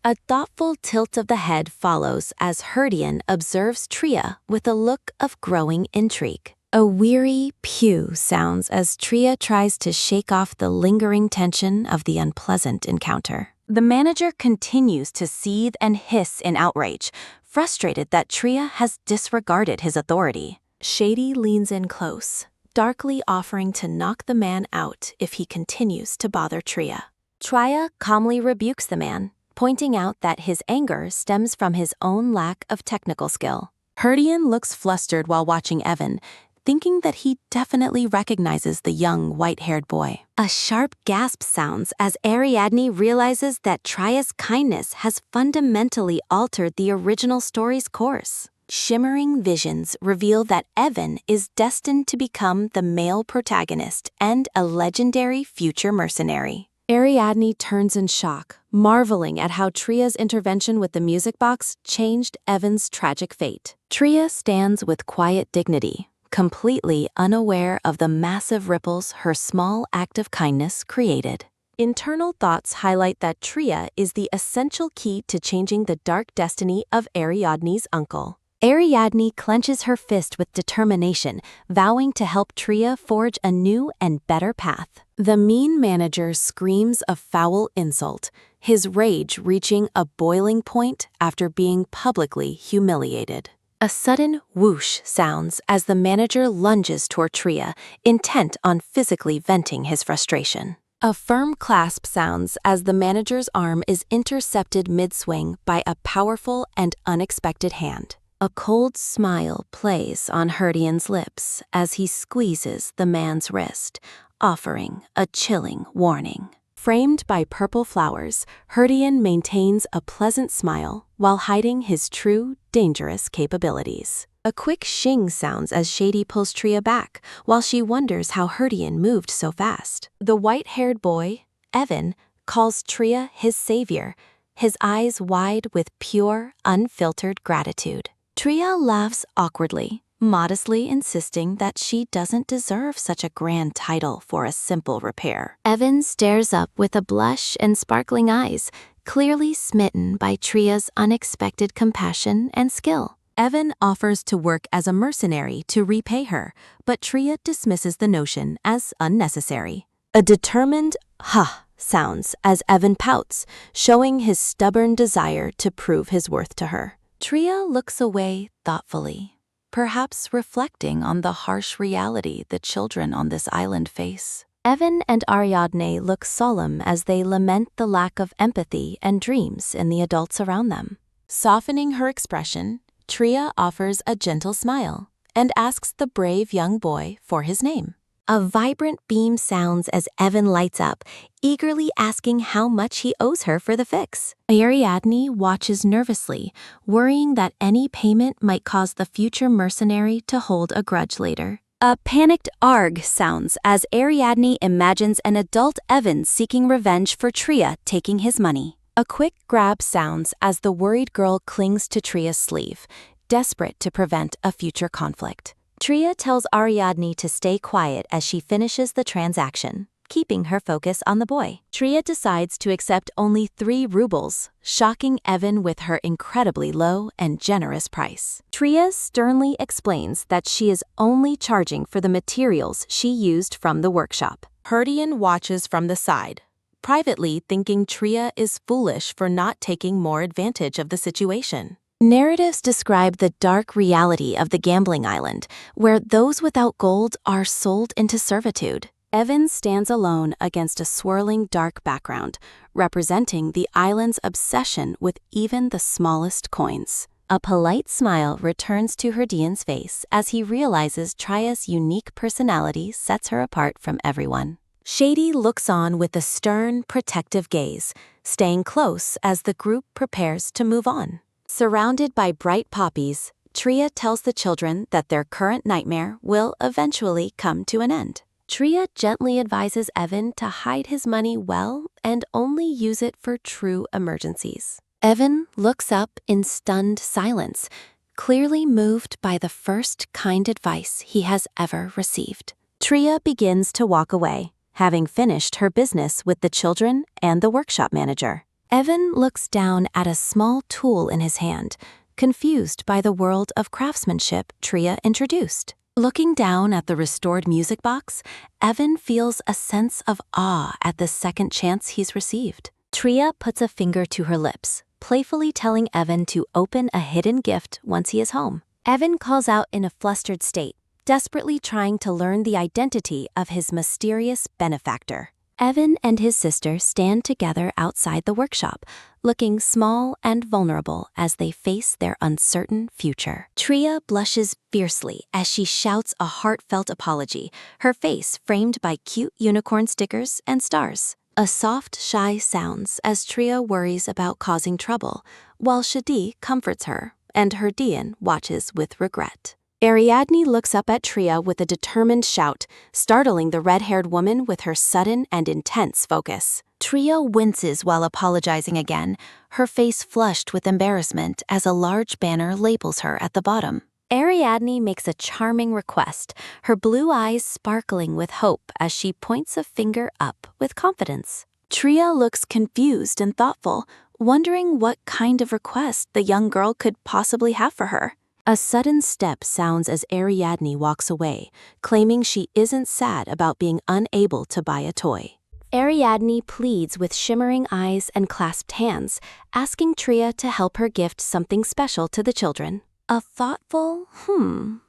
A thoughtful tilt of the head follows as Herdian observes Tria with a look of growing intrigue. A weary pew sounds as Tria tries to shake off the lingering tension of the unpleasant encounter. The manager continues to seethe and hiss in outrage, frustrated that Tria has disregarded his authority. Shady leans in close, darkly offering to knock the man out if he continues to bother Tria. Tria calmly rebukes the man, pointing out that his anger stems from his own lack of technical skill. Herdian looks flustered while watching Evan, thinking that he definitely recognizes the young, white-haired boy. A sharp gasp sounds as Ariadne realizes that Tria's kindness has fundamentally altered the original story's course. Shimmering visions reveal that Evan is destined to become the male protagonist and a legendary future mercenary. Ariadne turns in shock, marveling at how Tria's intervention with the music box changed Evan's tragic fate. Tria stands with quiet dignity, completely unaware of the massive ripples her small act of kindness created. Internal thoughts highlight that Tria is the essential key to changing the dark destiny of Ariadne's uncle. Ariadne clenches her fist with determination, vowing to help Tria forge a new and better path. The mean manager screams a foul insult, his rage reaching a boiling point after being publicly humiliated. A sudden whoosh sounds as the manager lunges toward Tria, intent on physically venting his frustration. A firm clasp sounds as the manager's arm is intercepted mid-swing by a powerful and unexpected hand. A cold smile plays on Herdian's lips as he squeezes the man's wrist, offering a chilling warning. Framed by purple flowers, Herdian maintains a pleasant smile while hiding his true, dangerous capabilities. A quick shing sounds as Shady pulls Tria back, while she wonders how Herdian moved so fast. The white-haired boy, Evan, calls Tria his savior, his eyes wide with pure, unfiltered gratitude. Tria laughs awkwardly, modestly insisting that she doesn't deserve such a grand title for a simple repair. Evan stares up with a blush and sparkling eyes, clearly smitten by Tria's unexpected compassion and skill. Evan offers to work as a mercenary to repay her, but Tria dismisses the notion as unnecessary. A determined "ha" sounds as Evan pouts, showing his stubborn desire to prove his worth to her. Tria looks away thoughtfully, perhaps reflecting on the harsh reality the children on this island face. Evan and Ariadne look solemn as they lament the lack of empathy and dreams in the adults around them. Softening her expression, Tria offers a gentle smile and asks the brave young boy for his name. A vibrant beam sounds as Evan lights up, eagerly asking how much he owes her for the fix. Ariadne watches nervously, worrying that any payment might cause the future mercenary to hold a grudge later. A panicked arg sounds as Ariadne imagines an adult Evan seeking revenge for Tria taking his money. A quick grab sounds as the worried girl clings to Tria's sleeve, desperate to prevent a future conflict. Tria tells Ariadne to stay quiet as she finishes the transaction, keeping her focus on the boy. Tria decides to accept only 3 rubles, shocking Evan with her incredibly low and generous price. Tria sternly explains that she is only charging for the materials she used from the workshop. Herdian watches from the side, privately thinking Tria is foolish for not taking more advantage of the situation. Narratives describe the dark reality of the gambling island, where those without gold are sold into servitude. Evan stands alone against a swirling dark background, representing the island's obsession with even the smallest coins. A polite smile returns to Herdian's face as he realizes Tria's unique personality sets her apart from everyone. Shady looks on with a stern, protective gaze, staying close as the group prepares to move on. Surrounded by bright poppies, Tria tells the children that their current nightmare will eventually come to an end. Tria gently advises Evan to hide his money well and only use it for true emergencies. Evan looks up in stunned silence, clearly moved by the first kind advice he has ever received. Tria begins to walk away, having finished her business with the children and the workshop manager. Evan looks down at a small tool in his hand, confused by the world of craftsmanship Tria introduced. Looking down at the restored music box, Evan feels a sense of awe at the second chance he's received. Tria puts a finger to her lips, playfully telling Evan to open a hidden gift once he is home. Evan calls out in a flustered state, desperately trying to learn the identity of his mysterious benefactor. Evan and his sister stand together outside the workshop, looking small and vulnerable as they face their uncertain future. Tria blushes fiercely as she shouts a heartfelt apology, her face framed by cute unicorn stickers and stars. A soft sigh sounds as Tria worries about causing trouble, while Shadi comforts her, and Herdian watches with regret. Ariadne looks up at Tria with a determined shout, startling the red-haired woman with her sudden and intense focus. Tria winces while apologizing again, her face flushed with embarrassment as a large banner labels her at the bottom. Ariadne makes a charming request, her blue eyes sparkling with hope as she points a finger up with confidence. Tria looks confused and thoughtful, wondering what kind of request the young girl could possibly have for her. A sudden step sounds as Ariadne walks away, claiming she isn't sad about being unable to buy a toy. Ariadne pleads with shimmering eyes and clasped hands, asking Tria to help her gift something special to the children. A thoughtful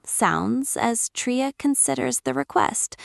sounds as Tria considers the request,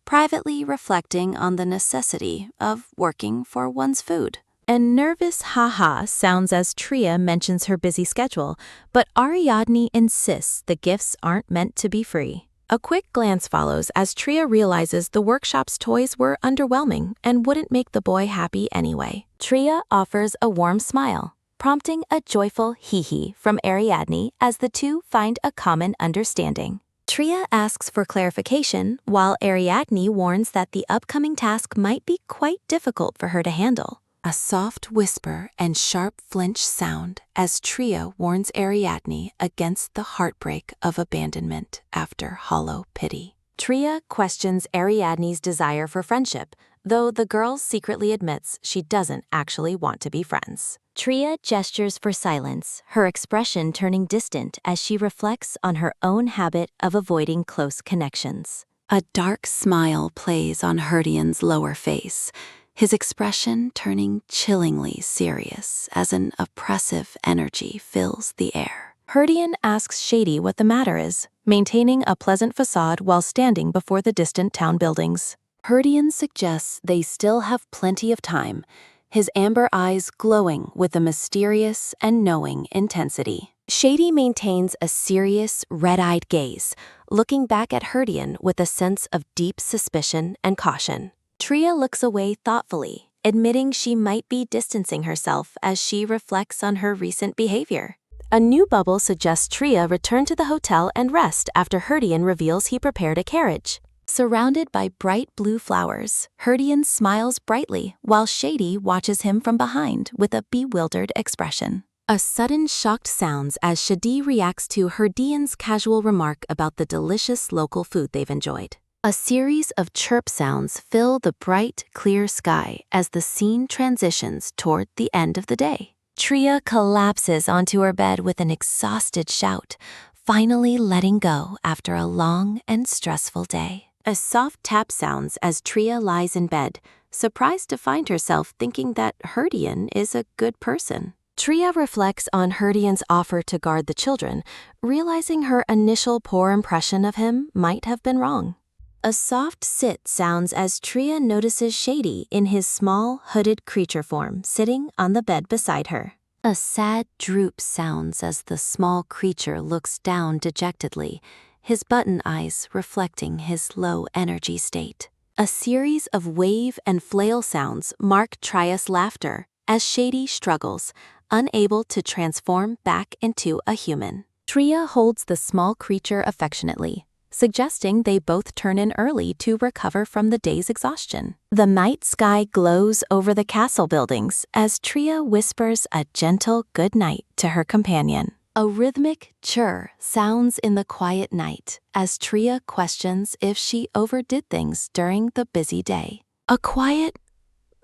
privately reflecting on the necessity of working for one's food. A nervous ha-ha sounds as Tria mentions her busy schedule, but Ariadne insists the gifts aren't meant to be free. A quick glance follows as Tria realizes the workshop's toys were underwhelming and wouldn't make the boy happy anyway. Tria offers a warm smile, prompting a joyful hee-hee from Ariadne as the two find a common understanding. Tria asks for clarification, while Ariadne warns that the upcoming task might be quite difficult for her to handle. A soft whisper and sharp flinch sound as Tria warns Ariadne against the heartbreak of abandonment after hollow pity. Tria questions Ariadne's desire for friendship, though the girl secretly admits she doesn't actually want to be friends. Tria gestures for silence, her expression turning distant as she reflects on her own habit of avoiding close connections. A dark smile plays on Herdian's lower face, his expression turning chillingly serious as an oppressive energy fills the air. Herdian asks Shady what the matter is, maintaining a pleasant facade while standing before the distant town buildings. Herdian suggests they still have plenty of time, his amber eyes glowing with a mysterious and knowing intensity. Shady maintains a serious, red-eyed gaze, looking back at Herdian with a sense of deep suspicion and caution. Tria looks away thoughtfully, admitting she might be distancing herself as she reflects on her recent behavior. A new bubble suggests Tria return to the hotel and rest after Herdian reveals he prepared a carriage. Surrounded by bright blue flowers, Herdian smiles brightly while Shady watches him from behind with a bewildered expression. A sudden shocked sounds as Shadi reacts to Herdian's casual remark about the delicious local food they've enjoyed. A series of chirp sounds fill the bright, clear sky as the scene transitions toward the end of the day. Tria collapses onto her bed with an exhausted shout, finally letting go after a long and stressful day. A soft tap sounds as Tria lies in bed, surprised to find herself thinking that Herdian is a good person. Tria reflects on Herdian's offer to guard the children, realizing her initial poor impression of him might have been wrong. A soft sit sounds as Tria notices Shady in his small, hooded creature form sitting on the bed beside her. A sad droop sounds as the small creature looks down dejectedly, his button eyes reflecting his low energy state. A series of wave and flail sounds mark Tria's laughter as Shady struggles, unable to transform back into a human. Tria holds the small creature affectionately, suggesting they both turn in early to recover from the day's exhaustion. The night sky glows over the castle buildings as Tria whispers a gentle good night to her companion. A rhythmic chirr sounds in the quiet night as Tria questions if she overdid things during the busy day. A quiet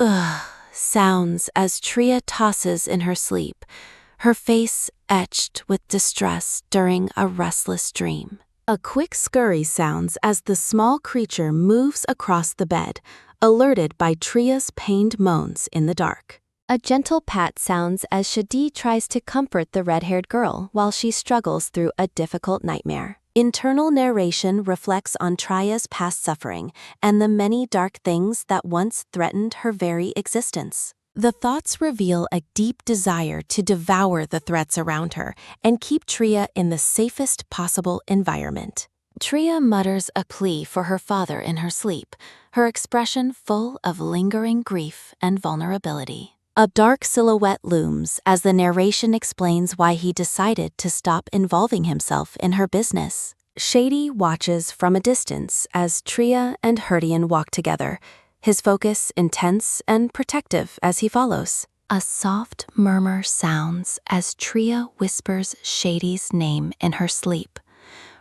ugh sounds as Tria tosses in her sleep, her face etched with distress during a restless dream. A quick scurry sounds as the small creature moves across the bed, alerted by Tria's pained moans in the dark. A gentle pat sounds as Shadi tries to comfort the red-haired girl while she struggles through a difficult nightmare. Internal narration reflects on Tria's past suffering and the many dark things that once threatened her very existence. The thoughts reveal a deep desire to devour the threats around her and keep Tria in the safest possible environment. Tria mutters a plea for her father in her sleep, her expression full of lingering grief and vulnerability. A dark silhouette looms as the narration explains why he decided to stop involving himself in her business. Shady watches from a distance as Tria and Herdian walk together, his focus intense and protective as he follows. A soft murmur sounds as Tria whispers Shady's name in her sleep,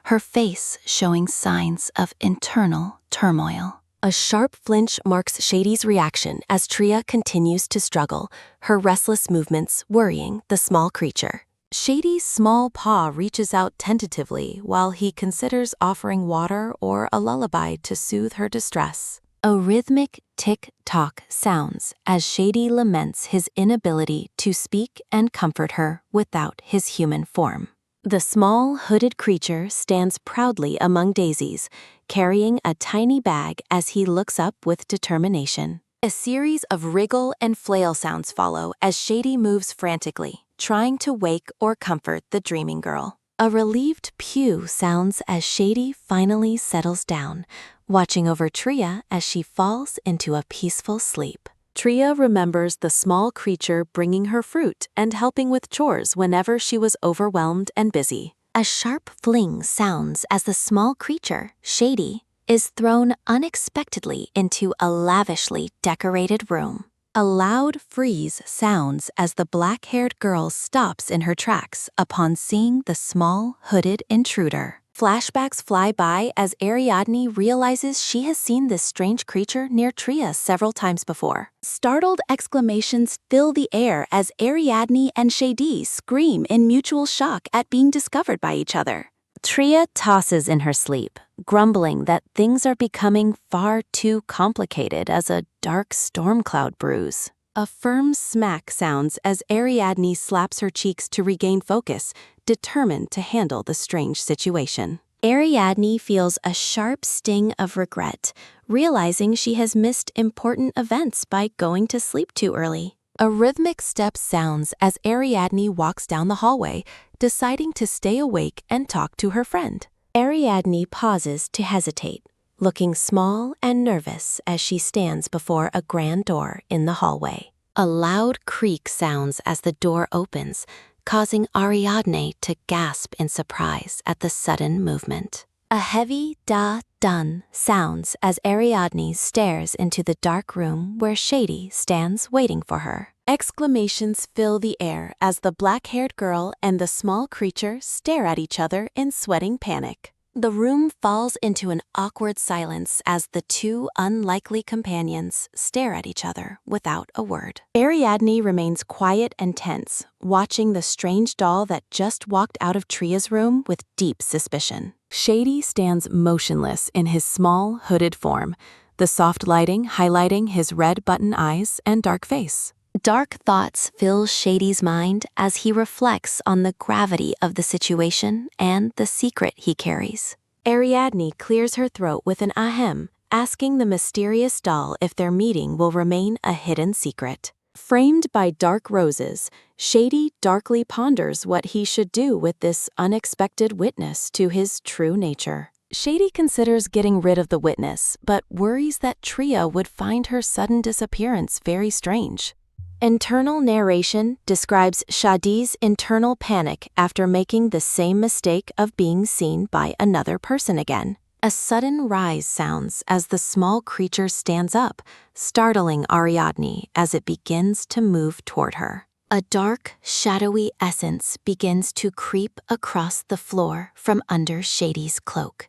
her face showing signs of internal turmoil. A sharp flinch marks Shady's reaction as Tria continues to struggle, her restless movements worrying the small creature. Shady's small paw reaches out tentatively while he considers offering water or a lullaby to soothe her distress. A rhythmic tick-tock sounds as Shady laments his inability to speak and comfort her without his human form. The small, hooded creature stands proudly among daisies, carrying a tiny bag as he looks up with determination. A series of wriggle and flail sounds follow as Shady moves frantically, trying to wake or comfort the dreaming girl. A relieved pew sounds as Shady finally settles down, watching over Tria as she falls into a peaceful sleep. Tria remembers the small creature bringing her fruit and helping with chores whenever she was overwhelmed and busy. A sharp fling sounds as the small creature, Shady, is thrown unexpectedly into a lavishly decorated room. A loud freeze sounds as the black-haired girl stops in her tracks upon seeing the small, hooded intruder. Flashbacks fly by as Ariadne realizes she has seen this strange creature near Tria several times before. Startled exclamations fill the air as Ariadne and Shady scream in mutual shock at being discovered by each other. Tria tosses in her sleep, grumbling that things are becoming far too complicated as a dark storm cloud brews. A firm smack sounds as Ariadne slaps her cheeks to regain focus, determined to handle the strange situation. Ariadne feels a sharp sting of regret, realizing she has missed important events by going to sleep too early. A rhythmic step sounds as Ariadne walks down the hallway, deciding to stay awake and talk to her friend. Ariadne pauses to hesitate, looking small and nervous as she stands before a grand door in the hallway. A loud creak sounds as the door opens, causing Ariadne to gasp in surprise at the sudden movement. A heavy da-dun sounds as Ariadne stares into the dark room where Shady stands waiting for her. Exclamations fill the air as the black-haired girl and the small creature stare at each other in sweating panic. The room falls into an awkward silence as the two unlikely companions stare at each other without a word. Ariadne remains quiet and tense, watching the strange doll that just walked out of Tria's room with deep suspicion. Shady stands motionless in his small, hooded form, the soft lighting highlighting his red button eyes and dark face. Dark thoughts fill Shady's mind as he reflects on the gravity of the situation and the secret he carries. Ariadne clears her throat with an ahem, asking the mysterious doll if their meeting will remain a hidden secret. Framed by dark roses, Shady darkly ponders what he should do with this unexpected witness to his true nature. Shady considers getting rid of the witness, but worries that Tria would find her sudden disappearance very strange. Internal narration describes Shady's internal panic after making the same mistake of being seen by another person again. A sudden rise sounds as the small creature stands up, startling Ariadne as it begins to move toward her. A dark, shadowy essence begins to creep across the floor from under Shady's cloak,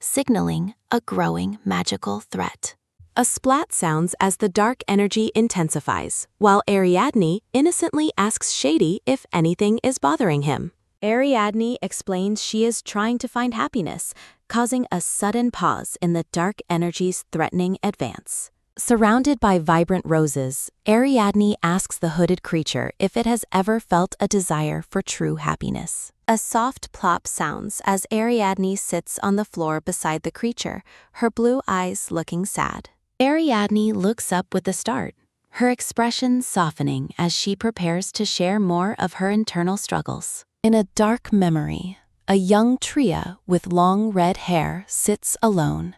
signaling a growing magical threat. A splat sounds as the dark energy intensifies, while Ariadne innocently asks Shady if anything is bothering him. Ariadne explains she is trying to find happiness, causing a sudden pause in the dark energy's threatening advance. Surrounded by vibrant roses, Ariadne asks the hooded creature if it has ever felt a desire for true happiness. A soft plop sounds as Ariadne sits on the floor beside the creature, her blue eyes looking sad. Ariadne looks up with a start, her expression softening as she prepares to share more of her internal struggles. In a dark memory, a young Tria with long red hair sits alone,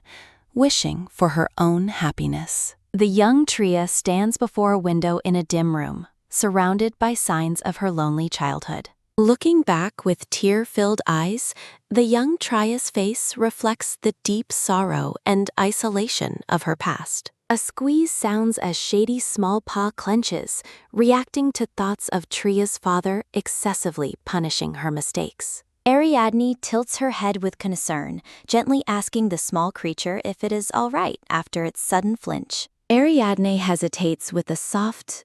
wishing for her own happiness. The young Tria stands before a window in a dim room, surrounded by signs of her lonely childhood. Looking back with tear-filled eyes, the young Tria's face reflects the deep sorrow and isolation of her past. A squeeze sounds as Shady's small paw clenches, reacting to thoughts of Tria's father excessively punishing her mistakes. Ariadne tilts her head with concern, gently asking the small creature if it is all right after its sudden flinch. Ariadne hesitates with a soft,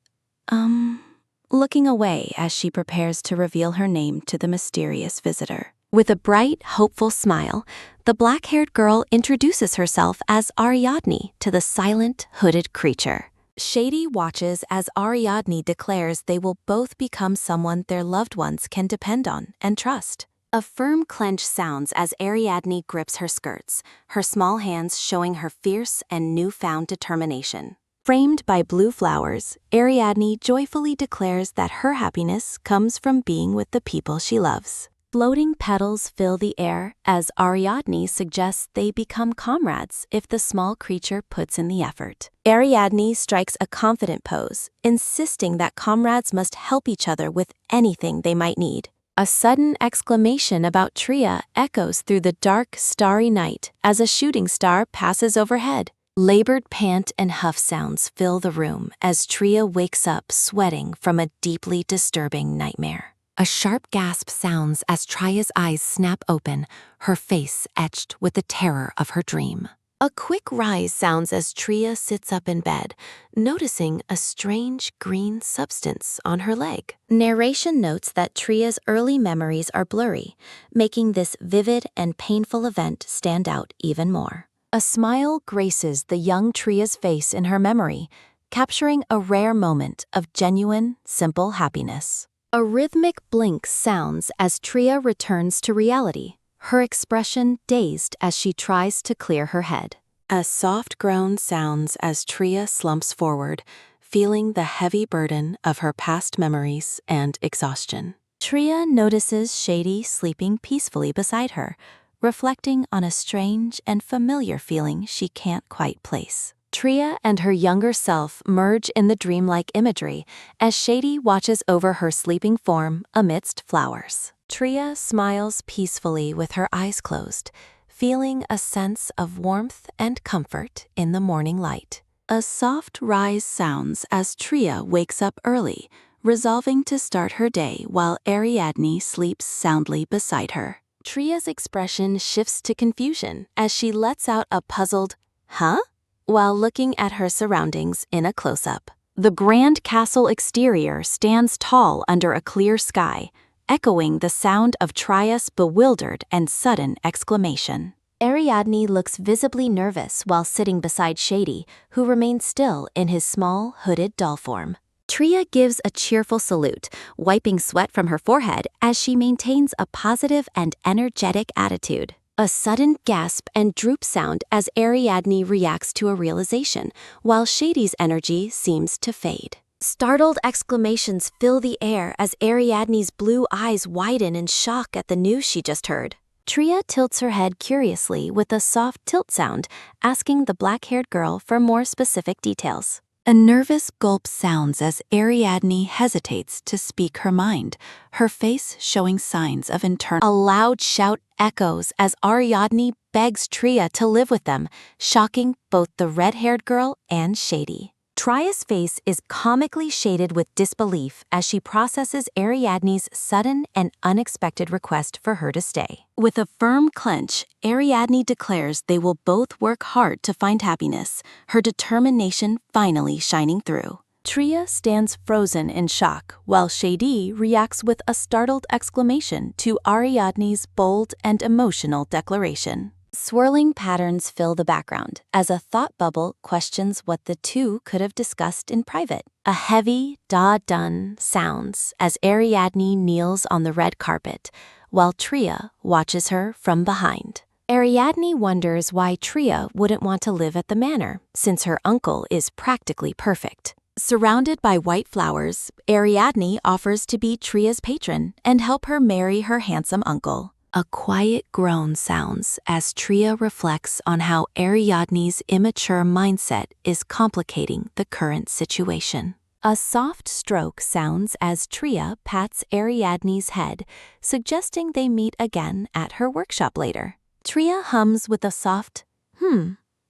looking away as she prepares to reveal her name to the mysterious visitor. With a bright, hopeful smile, the black-haired girl introduces herself as Ariadne to the silent, hooded creature. Shady watches as Ariadne declares they will both become someone their loved ones can depend on and trust. A firm clench sounds as Ariadne grips her skirts, her small hands showing her fierce and newfound determination. Framed by blue flowers, Ariadne joyfully declares that her happiness comes from being with the people she loves. Floating petals fill the air as Ariadne suggests they become comrades if the small creature puts in the effort. Ariadne strikes a confident pose, insisting that comrades must help each other with anything they might need. A sudden exclamation about Tria echoes through the dark, starry night as a shooting star passes overhead. Labored pant and huff sounds fill the room as Tria wakes up sweating from a deeply disturbing nightmare. A sharp gasp sounds as Tria's eyes snap open, her face etched with the terror of her dream. A quick rise sounds as Tria sits up in bed, noticing a strange green substance on her leg. Narration notes that Tria's early memories are blurry, making this vivid and painful event stand out even more. A smile graces the young Tria's face in her memory, capturing a rare moment of genuine, simple happiness. A rhythmic blink sounds as Tria returns to reality, her expression dazed as she tries to clear her head. A soft groan sounds as Tria slumps forward, feeling the heavy burden of her past memories and exhaustion. Tria notices Shady sleeping peacefully beside her, reflecting on a strange and familiar feeling she can't quite place. Tria and her younger self merge in the dreamlike imagery as Shady watches over her sleeping form amidst flowers. Tria smiles peacefully with her eyes closed, feeling a sense of warmth and comfort in the morning light. A soft rise sounds as Tria wakes up early, resolving to start her day while Ariadne sleeps soundly beside her. Tria's expression shifts to confusion as she lets out a puzzled, "Huh?" while looking at her surroundings in a close-up. The grand castle exterior stands tall under a clear sky, echoing the sound of Tria's bewildered and sudden exclamation. Ariadne looks visibly nervous while sitting beside Shady, who remains still in his small, hooded doll form. Tria gives a cheerful salute, wiping sweat from her forehead as she maintains a positive and energetic attitude. A sudden gasp and droop sound as Ariadne reacts to a realization, while Shady's energy seems to fade. Startled exclamations fill the air as Ariadne's blue eyes widen in shock at the news she just heard. Tria tilts her head curiously with a soft tilt sound, asking the black-haired girl for more specific details. A nervous gulp sounds as Ariadne hesitates to speak her mind, her face showing signs of internal. A loud shout echoes as Ariadne begs Tria to live with them, shocking both the red-haired girl and Shady. Tria's face is comically shaded with disbelief as she processes Ariadne's sudden and unexpected request for her to stay. With a firm clench, Ariadne declares they will both work hard to find happiness, her determination finally shining through. Tria stands frozen in shock, while Shady reacts with a startled exclamation to Ariadne's bold and emotional declaration. Swirling patterns fill the background as a thought bubble questions what the two could have discussed in private. A heavy da-dun sounds as Ariadne kneels on the red carpet, while Tria watches her from behind. Ariadne wonders why Tria wouldn't want to live at the manor, since her uncle is practically perfect. Surrounded by white flowers, Ariadne offers to be Tria's patron and help her marry her handsome uncle. A quiet groan sounds as Tria reflects on how Ariadne's immature mindset is complicating the current situation. A soft stroke sounds as Tria pats Ariadne's head, suggesting they meet again at her workshop later. Tria hums with a soft,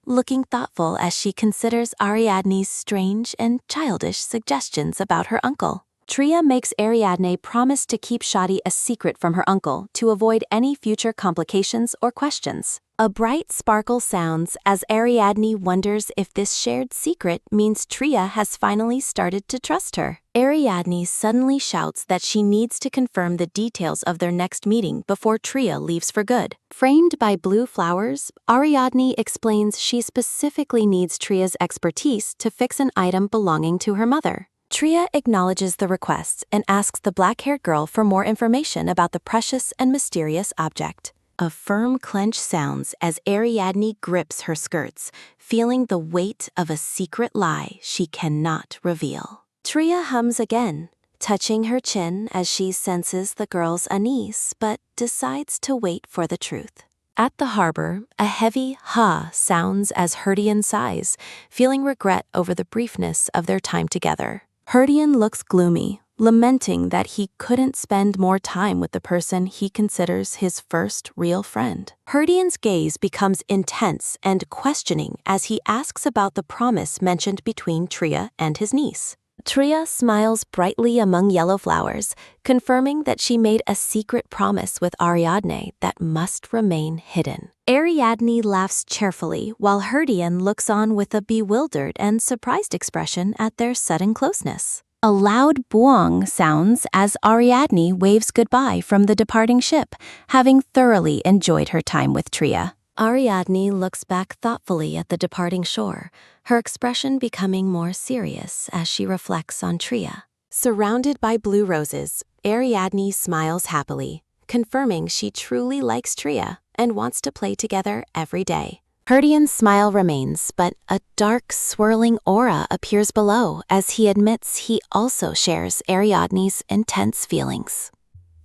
looking thoughtful as she considers Ariadne's strange and childish suggestions about her uncle. Tria makes Ariadne promise to keep Shady a secret from her uncle to avoid any future complications or questions. A bright sparkle sounds as Ariadne wonders if this shared secret means Tria has finally started to trust her. Ariadne suddenly shouts that she needs to confirm the details of their next meeting before Tria leaves for good. Framed by blue flowers, Ariadne explains she specifically needs Tria's expertise to fix an item belonging to her mother. Tria acknowledges the request and asks the black-haired girl for more information about the precious and mysterious object. A firm clench sounds as Ariadne grips her skirts, feeling the weight of a secret lie she cannot reveal. Tria hums again, touching her chin as she senses the girl's unease but decides to wait for the truth. At the harbor, a heavy ha sounds as Herdian sighs, feeling regret over the briefness of their time together. Herdian looks gloomy, lamenting that he couldn't spend more time with the person he considers his first real friend. Herdian's gaze becomes intense and questioning as he asks about the promise mentioned between Tria and his niece. Tria smiles brightly among yellow flowers, confirming that she made a secret promise with Ariadne that must remain hidden. Ariadne laughs cheerfully while Herdian looks on with a bewildered and surprised expression at their sudden closeness. A loud boing sounds as Ariadne waves goodbye from the departing ship, having thoroughly enjoyed her time with Tria. Ariadne looks back thoughtfully at the departing shore, her expression becoming more serious as she reflects on Tria. Surrounded by blue roses, Ariadne smiles happily, confirming she truly likes Tria and wants to play together every day. Herdian's smile remains, but a dark, swirling aura appears below as he admits he also shares Ariadne's intense feelings.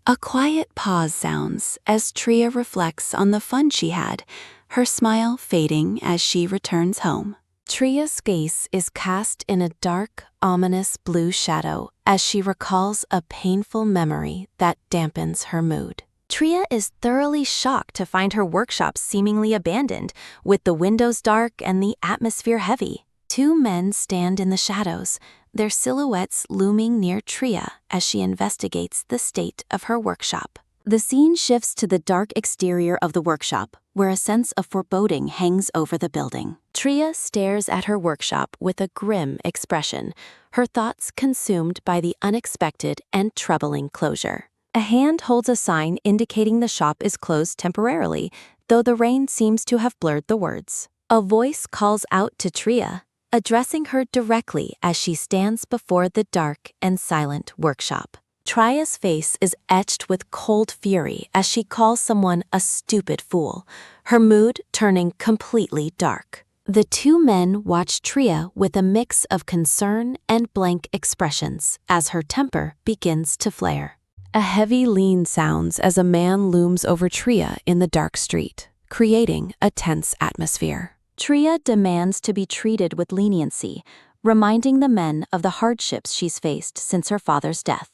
A quiet pause sounds as Tria reflects on the fun she had, her smile fading as she returns home. Tria's gaze is cast in a dark, ominous blue shadow as she recalls a painful memory that dampens her mood. Tria is thoroughly shocked to find her workshop seemingly abandoned, with the windows dark and the atmosphere heavy. Two men stand in the shadows, their silhouettes looming near Tria as she investigates the state of her workshop. The scene shifts to the dark exterior of the workshop, where a sense of foreboding hangs over the building. Tria stares at her workshop with a grim expression, her thoughts consumed by the unexpected and troubling closure. A hand holds a sign indicating the shop is closed temporarily, though the rain seems to have blurred the words. A voice calls out to Tria, addressing her directly as she stands before the dark and silent workshop. Tria's face is etched with cold fury as she calls someone a stupid fool, her mood turning completely dark. The two men watch Tria with a mix of concern and blank expressions as her temper begins to flare. A heavy lean sounds as a man looms over Tria in the dark street, creating a tense atmosphere. Tria demands to be treated with leniency, reminding the men of the hardships she's faced since her father's death.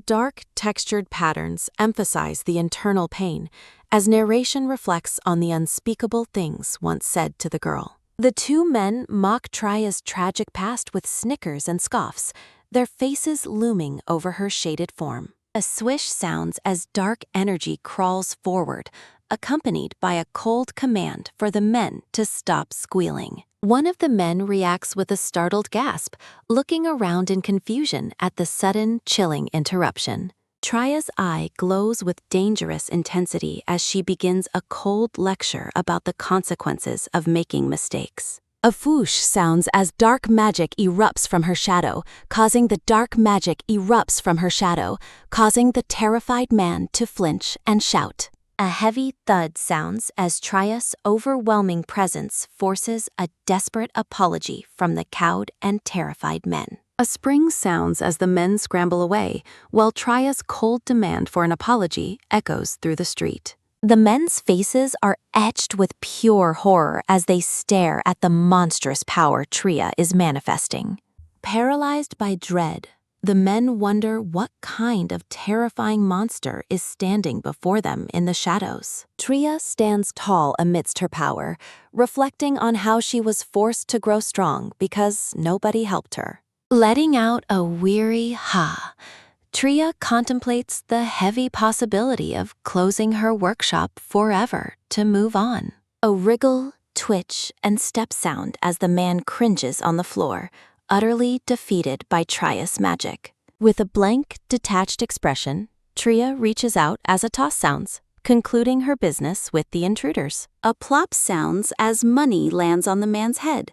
Dark, textured patterns emphasize the internal pain as narration reflects on the unspeakable things once said to the girl. The two men mock Tria's tragic past with snickers and scoffs, their faces looming over her shaded form. A swish sounds as dark energy crawls forward, accompanied by a cold command for the men to stop squealing. One of the men reacts with a startled gasp, looking around in confusion at the sudden, chilling interruption. Tria's eye glows with dangerous intensity as she begins a cold lecture about the consequences of making mistakes. A whoosh sounds as dark magic erupts from her shadow, causing the terrified man to flinch and shout. A heavy thud sounds as Tria's overwhelming presence forces a desperate apology from the cowed and terrified men. A spring sounds as the men scramble away, while Tria's cold demand for an apology echoes through the street. The men's faces are etched with pure horror as they stare at the monstrous power Tria is manifesting. Paralyzed by dread, the men wonder what kind of terrifying monster is standing before them in the shadows. Tria stands tall amidst her power, reflecting on how she was forced to grow strong because nobody helped her. Letting out a weary ha, Tria contemplates the heavy possibility of closing her workshop forever to move on. A wriggle, twitch, and step sound as the man cringes on the floor, utterly defeated by Tria's magic. With a blank, detached expression, Tria reaches out as a toss sounds, concluding her business with the intruders. A plop sounds as money lands on the man's head,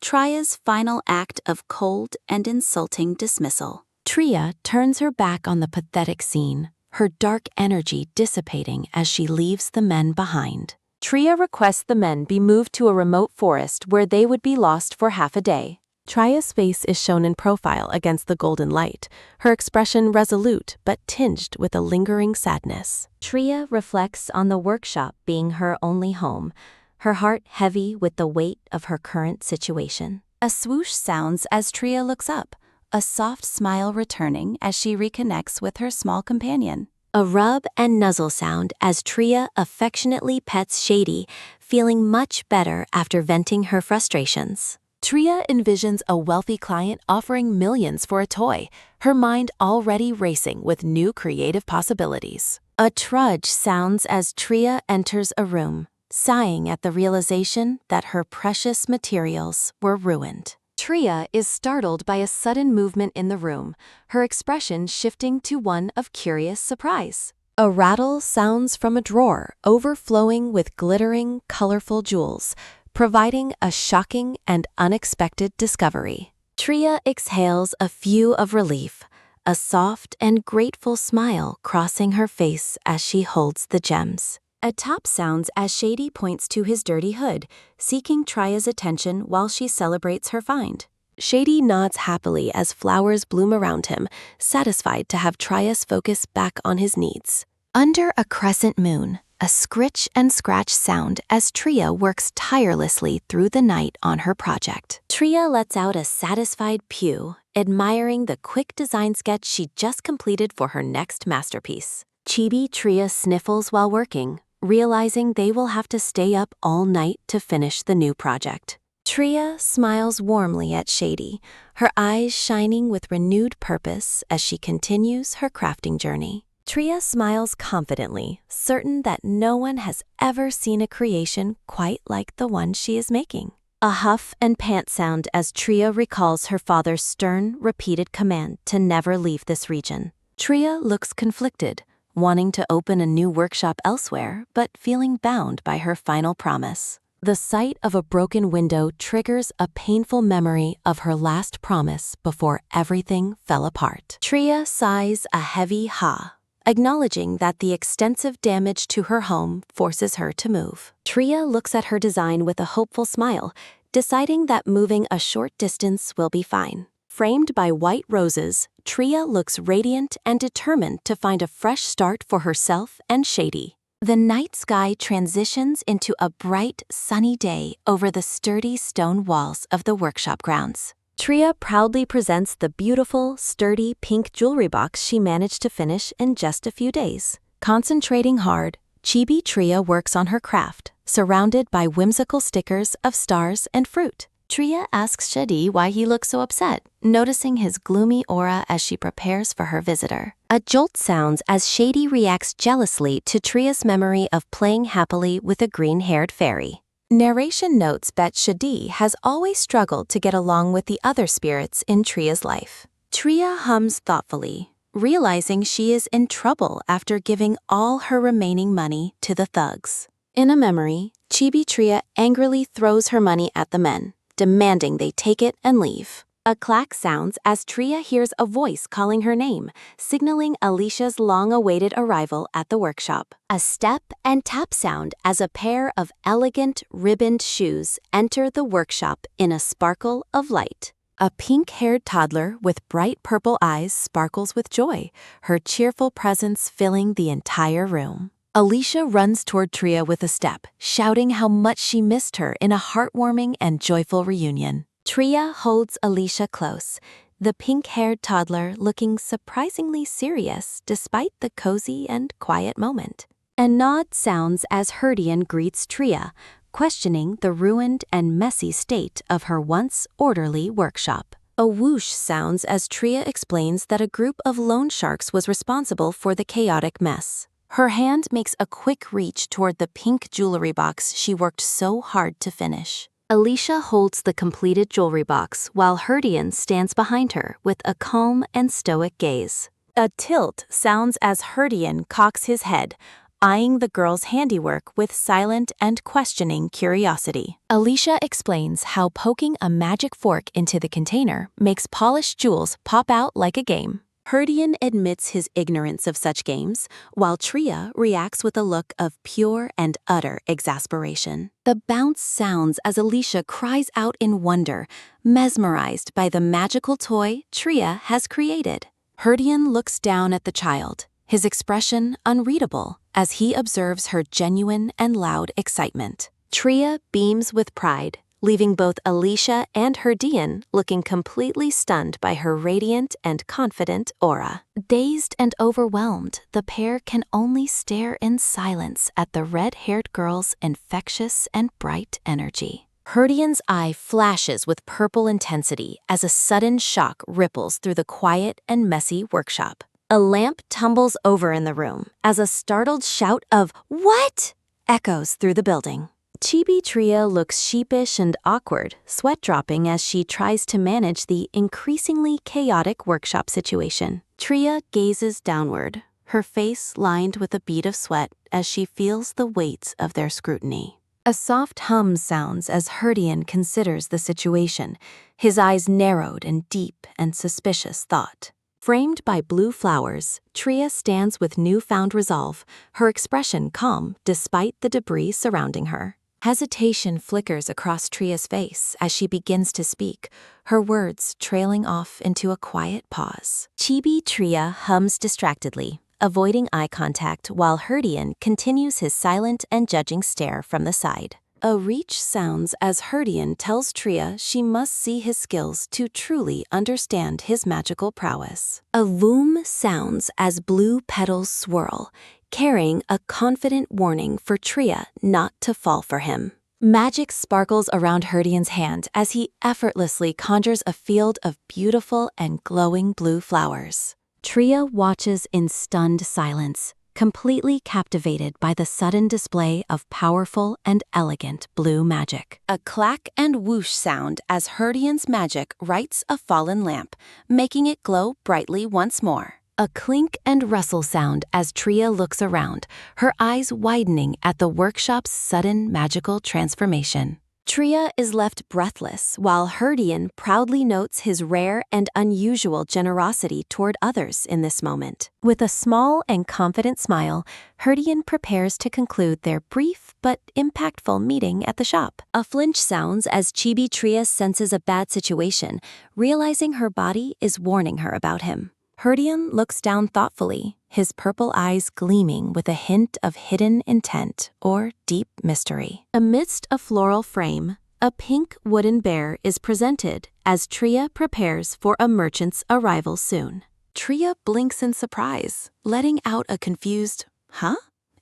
Tria's final act of cold and insulting dismissal. Tria turns her back on the pathetic scene, her dark energy dissipating as she leaves the men behind. Tria requests the men be moved to a remote forest where they would be lost for half a day. Tria's face is shown in profile against the golden light, her expression resolute but tinged with a lingering sadness. Tria reflects on the workshop being her only home, her heart heavy with the weight of her current situation. A swoosh sounds as Tria looks up, a soft smile returning as she reconnects with her small companion. A rub and nuzzle sound as Tria affectionately pets Shady, feeling much better after venting her frustrations. Tria envisions a wealthy client offering millions for a toy, her mind already racing with new creative possibilities. A trudge sounds as Tria enters a room, sighing at the realization that her precious materials were ruined. Tria is startled by a sudden movement in the room, her expression shifting to one of curious surprise. A rattle sounds from a drawer, overflowing with glittering, colorful jewels, providing a shocking and unexpected discovery. Tria exhales a few of relief, a soft and grateful smile crossing her face as she holds the gems. A top sounds as Shady points to his dirty hood, seeking Tria's attention while she celebrates her find. Shady nods happily as flowers bloom around him, satisfied to have Tria's focus back on his needs. Under a crescent moon, a scritch and scratch sound as Tria works tirelessly through the night on her project. Tria lets out a satisfied pew, admiring the quick design sketch she just completed for her next masterpiece. Chibi Tria sniffles while working, realizing they will have to stay up all night to finish the new project. Tria smiles warmly at Shady, her eyes shining with renewed purpose as she continues her crafting journey. Tria smiles confidently, certain that no one has ever seen a creation quite like the one she is making. A huff and pant sound as Tria recalls her father's stern, repeated command to never leave this region. Tria looks conflicted, wanting to open a new workshop elsewhere, but feeling bound by her final promise. The sight of a broken window triggers a painful memory of her last promise before everything fell apart. Tria sighs a heavy ha, acknowledging that the extensive damage to her home forces her to move. Tria looks at her design with a hopeful smile, deciding that moving a short distance will be fine. Framed by white roses, Tria looks radiant and determined to find a fresh start for herself and Shady. The night sky transitions into a bright, sunny day over the sturdy stone walls of the workshop grounds. Tria proudly presents the beautiful, sturdy pink jewelry box she managed to finish in just a few days. Concentrating hard, Chibi Tria works on her craft, surrounded by whimsical stickers of stars and fruit. Tria asks Shady why he looks so upset, noticing his gloomy aura as she prepares for her visitor. A jolt sounds as Shady reacts jealously to Tria's memory of playing happily with a green-haired fairy. Narration notes that Shady has always struggled to get along with the other spirits in Tria's life. Tria hums thoughtfully, realizing she is in trouble after giving all her remaining money to the thugs. In a memory, Chibi Tria angrily throws her money at the men, demanding they take it and leave. A clack sounds as Tria hears a voice calling her name, signaling Alicia's long-awaited arrival at the workshop. A step and tap sound as a pair of elegant, ribboned shoes enter the workshop in a sparkle of light. A pink-haired toddler with bright purple eyes sparkles with joy, her cheerful presence filling the entire room. Alicia runs toward Tria with a step, shouting how much she missed her in a heartwarming and joyful reunion. Tria holds Alicia close, the pink-haired toddler looking surprisingly serious despite the cozy and quiet moment. A nod sounds as Herdian greets Tria, questioning the ruined and messy state of her once orderly workshop. A whoosh sounds as Tria explains that a group of loan sharks was responsible for the chaotic mess. Her hand makes a quick reach toward the pink jewelry box she worked so hard to finish. Alicia holds the completed jewelry box while Herdian stands behind her with a calm and stoic gaze. A tilt sounds as Herdian cocks his head, eyeing the girl's handiwork with silent and questioning curiosity. Alicia explains how poking a magic fork into the container makes polished jewels pop out like a game. Herdian admits his ignorance of such games, while Tria reacts with a look of pure and utter exasperation. The bounce sounds as Alicia cries out in wonder, mesmerized by the magical toy Tria has created. Herdian looks down at the child, his expression unreadable as he observes her genuine and loud excitement. Tria beams with pride, leaving both Alicia and Herdian looking completely stunned by her radiant and confident aura. Dazed and overwhelmed, the pair can only stare in silence at the red-haired girl's infectious and bright energy. Herdian's eye flashes with purple intensity as a sudden shock ripples through the quiet and messy workshop. A lamp tumbles over in the room as a startled shout of "What?" echoes through the building. Chibi Tria looks sheepish and awkward, sweat dropping as she tries to manage the increasingly chaotic workshop situation. Tria gazes downward, her face lined with a bead of sweat as she feels the weights of their scrutiny. A soft hum sounds as Herdian considers the situation, his eyes narrowed in deep and suspicious thought. Framed by blue flowers, Tria stands with newfound resolve, her expression calm despite the debris surrounding her. Hesitation flickers across Tria's face as she begins to speak, her words trailing off into a quiet pause. Chibi Tria hums distractedly, avoiding eye contact while Herdian continues his silent and judging stare from the side. A reach sounds as Herdian tells Tria she must see his skills to truly understand his magical prowess. A loom sounds as blue petals swirl, carrying a confident warning for Tria not to fall for him. Magic sparkles around Herdian's hand as he effortlessly conjures a field of beautiful and glowing blue flowers. Tria watches in stunned silence, completely captivated by the sudden display of powerful and elegant blue magic. A clack and whoosh sound as Herdian's magic rights a fallen lamp, making it glow brightly once more. A clink and rustle sound as Tria looks around, her eyes widening at the workshop's sudden magical transformation. Tria is left breathless while Herdian proudly notes his rare and unusual generosity toward others in this moment. With a small and confident smile, Herdian prepares to conclude their brief but impactful meeting at the shop. A flinch sounds as Chibi Tria senses a bad situation, realizing her body is warning her about him. Herdian looks down thoughtfully, his purple eyes gleaming with a hint of hidden intent or deep mystery. Amidst a floral frame, a pink wooden bear is presented as Tria prepares for a merchant's arrival soon. Tria blinks in surprise, letting out a confused, "Huh?"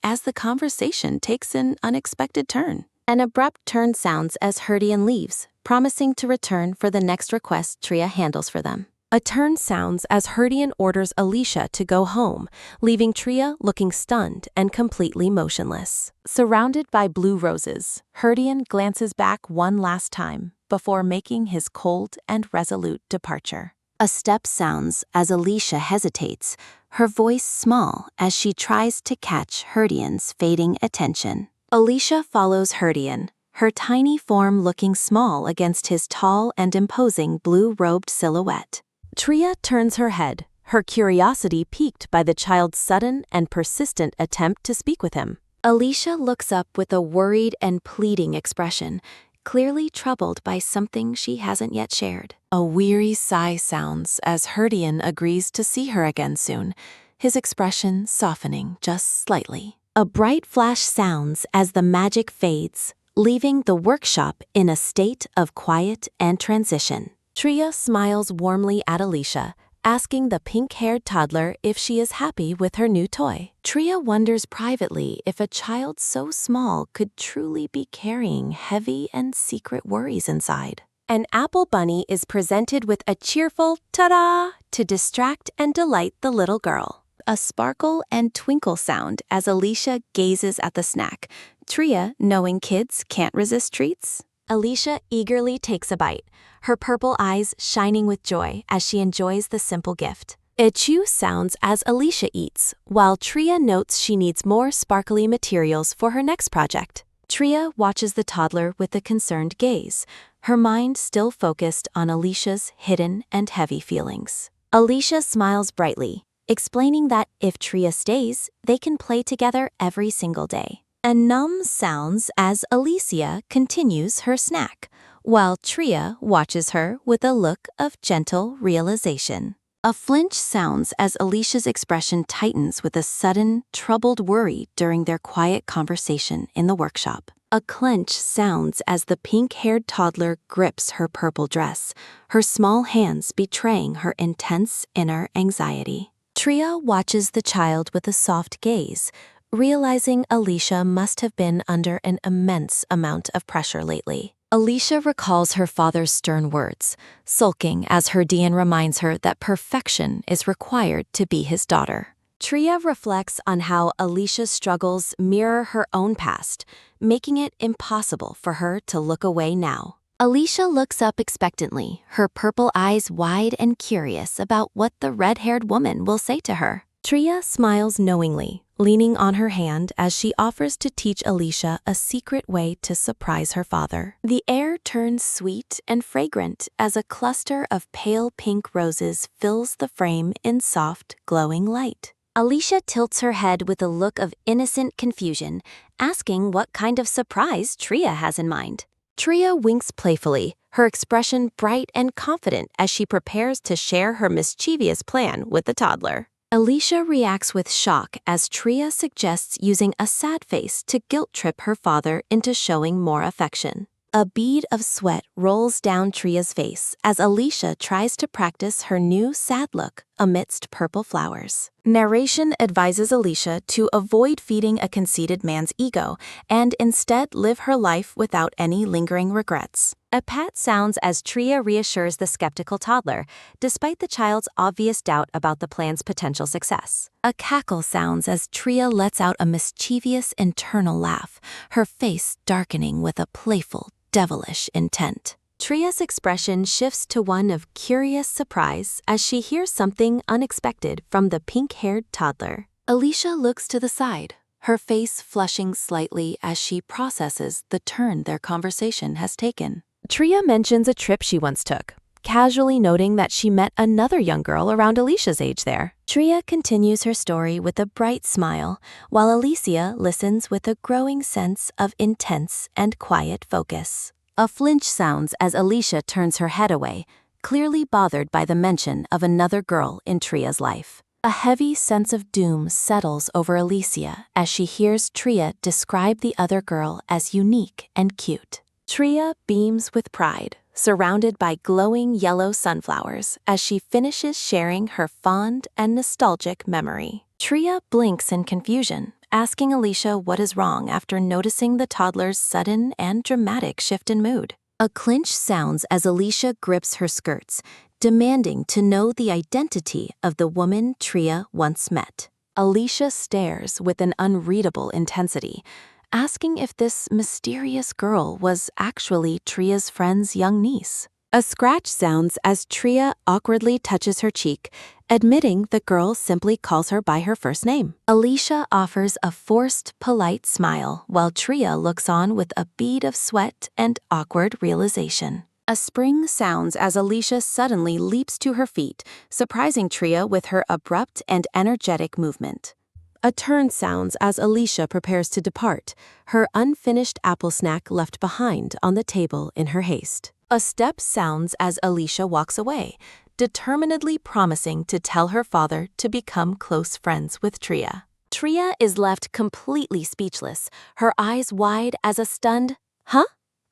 as the conversation takes an unexpected turn. An abrupt turn sounds as Herdian leaves, promising to return for the next request Tria handles for them. A turn sounds as Herdian orders Alicia to go home, leaving Tria looking stunned and completely motionless. Surrounded by blue roses, Herdian glances back one last time before making his cold and resolute departure. A step sounds as Alicia hesitates, her voice small as she tries to catch Herdian's fading attention. Alicia follows Herdian, her tiny form looking small against his tall and imposing blue-robed silhouette. Tria turns her head, her curiosity piqued by the child's sudden and persistent attempt to speak with him. Alicia looks up with a worried and pleading expression, clearly troubled by something she hasn't yet shared. A weary sigh sounds as Herdian agrees to see her again soon, his expression softening just slightly. A bright flash sounds as the magic fades, leaving the workshop in a state of quiet and transition. Tria smiles warmly at Alicia, asking the pink-haired toddler if she is happy with her new toy. Tria wonders privately if a child so small could truly be carrying heavy and secret worries inside. An apple bunny is presented with a cheerful ta-da to distract and delight the little girl. A sparkle and twinkle sound as Alicia gazes at the snack. Tria, knowing kids can't resist treats. Alicia eagerly takes a bite, her purple eyes shining with joy as she enjoys the simple gift. A chew sounds as Alicia eats, while Tria notes she needs more sparkly materials for her next project. Tria watches the toddler with a concerned gaze, her mind still focused on Alicia's hidden and heavy feelings. Alicia smiles brightly, explaining that if Tria stays, they can play together every single day. A num sounds as Alicia continues her snack, while Tria watches her with a look of gentle realization. A flinch sounds as Alicia's expression tightens with a sudden, troubled worry during their quiet conversation in the workshop. A clench sounds as the pink-haired toddler grips her purple dress, her small hands betraying her intense inner anxiety. Tria watches the child with a soft gaze, realizing Alicia must have been under an immense amount of pressure lately. Alicia recalls her father's stern words, sulking as Herdian reminds her that perfection is required to be his daughter. Tria reflects on how Alicia's struggles mirror her own past, making it impossible for her to look away now. Alicia looks up expectantly, her purple eyes wide and curious about what the red-haired woman will say to her. Tria smiles knowingly, leaning on her hand as she offers to teach Alicia a secret way to surprise her father. The air turns sweet and fragrant as a cluster of pale pink roses fills the frame in soft, glowing light. Alicia tilts her head with a look of innocent confusion, asking what kind of surprise Tria has in mind. Tria winks playfully, her expression bright and confident as she prepares to share her mischievous plan with the toddler. Alicia reacts with shock as Tria suggests using a sad face to guilt-trip her father into showing more affection. A bead of sweat rolls down Tria's face as Alicia tries to practice her new sad look amidst purple flowers. Narration advises Alicia to avoid feeding a conceited man's ego and instead live her life without any lingering regrets. A pat sounds as Tria reassures the skeptical toddler, despite the child's obvious doubt about the plan's potential success. A cackle sounds as Tria lets out a mischievous internal laugh, her face darkening with a playful, devilish intent. Tria's expression shifts to one of curious surprise as she hears something unexpected from the pink-haired toddler. Alicia looks to the side, her face flushing slightly as she processes the turn their conversation has taken. Tria mentions a trip she once took, casually noting that she met another young girl around Alicia's age there. Tria continues her story with a bright smile, while Alicia listens with a growing sense of intense and quiet focus. A flinch sounds as Alicia turns her head away, clearly bothered by the mention of another girl in Tria's life. A heavy sense of doom settles over Alicia as she hears Tria describe the other girl as unique and cute. Tria beams with pride, surrounded by glowing yellow sunflowers as she finishes sharing her fond and nostalgic memory. Tria blinks in confusion, asking Alicia what is wrong after noticing the toddler's sudden and dramatic shift in mood. A clinch sounds as Alicia grips her skirts, demanding to know the identity of the woman Tria once met. Alicia stares with an unreadable intensity, asking if this mysterious girl was actually Tria's friend's young niece. A scratch sounds as Tria awkwardly touches her cheek, admitting the girl simply calls her by her first name. Alicia offers a forced, polite smile while Tria looks on with a bead of sweat and awkward realization. A spring sounds as Alicia suddenly leaps to her feet, surprising Tria with her abrupt and energetic movement. A turn sounds as Alicia prepares to depart, her unfinished apple snack left behind on the table in her haste. A step sounds as Alicia walks away, determinedly promising to tell her father to become close friends with Tria. Tria is left completely speechless, her eyes wide as a stunned, "Huh?"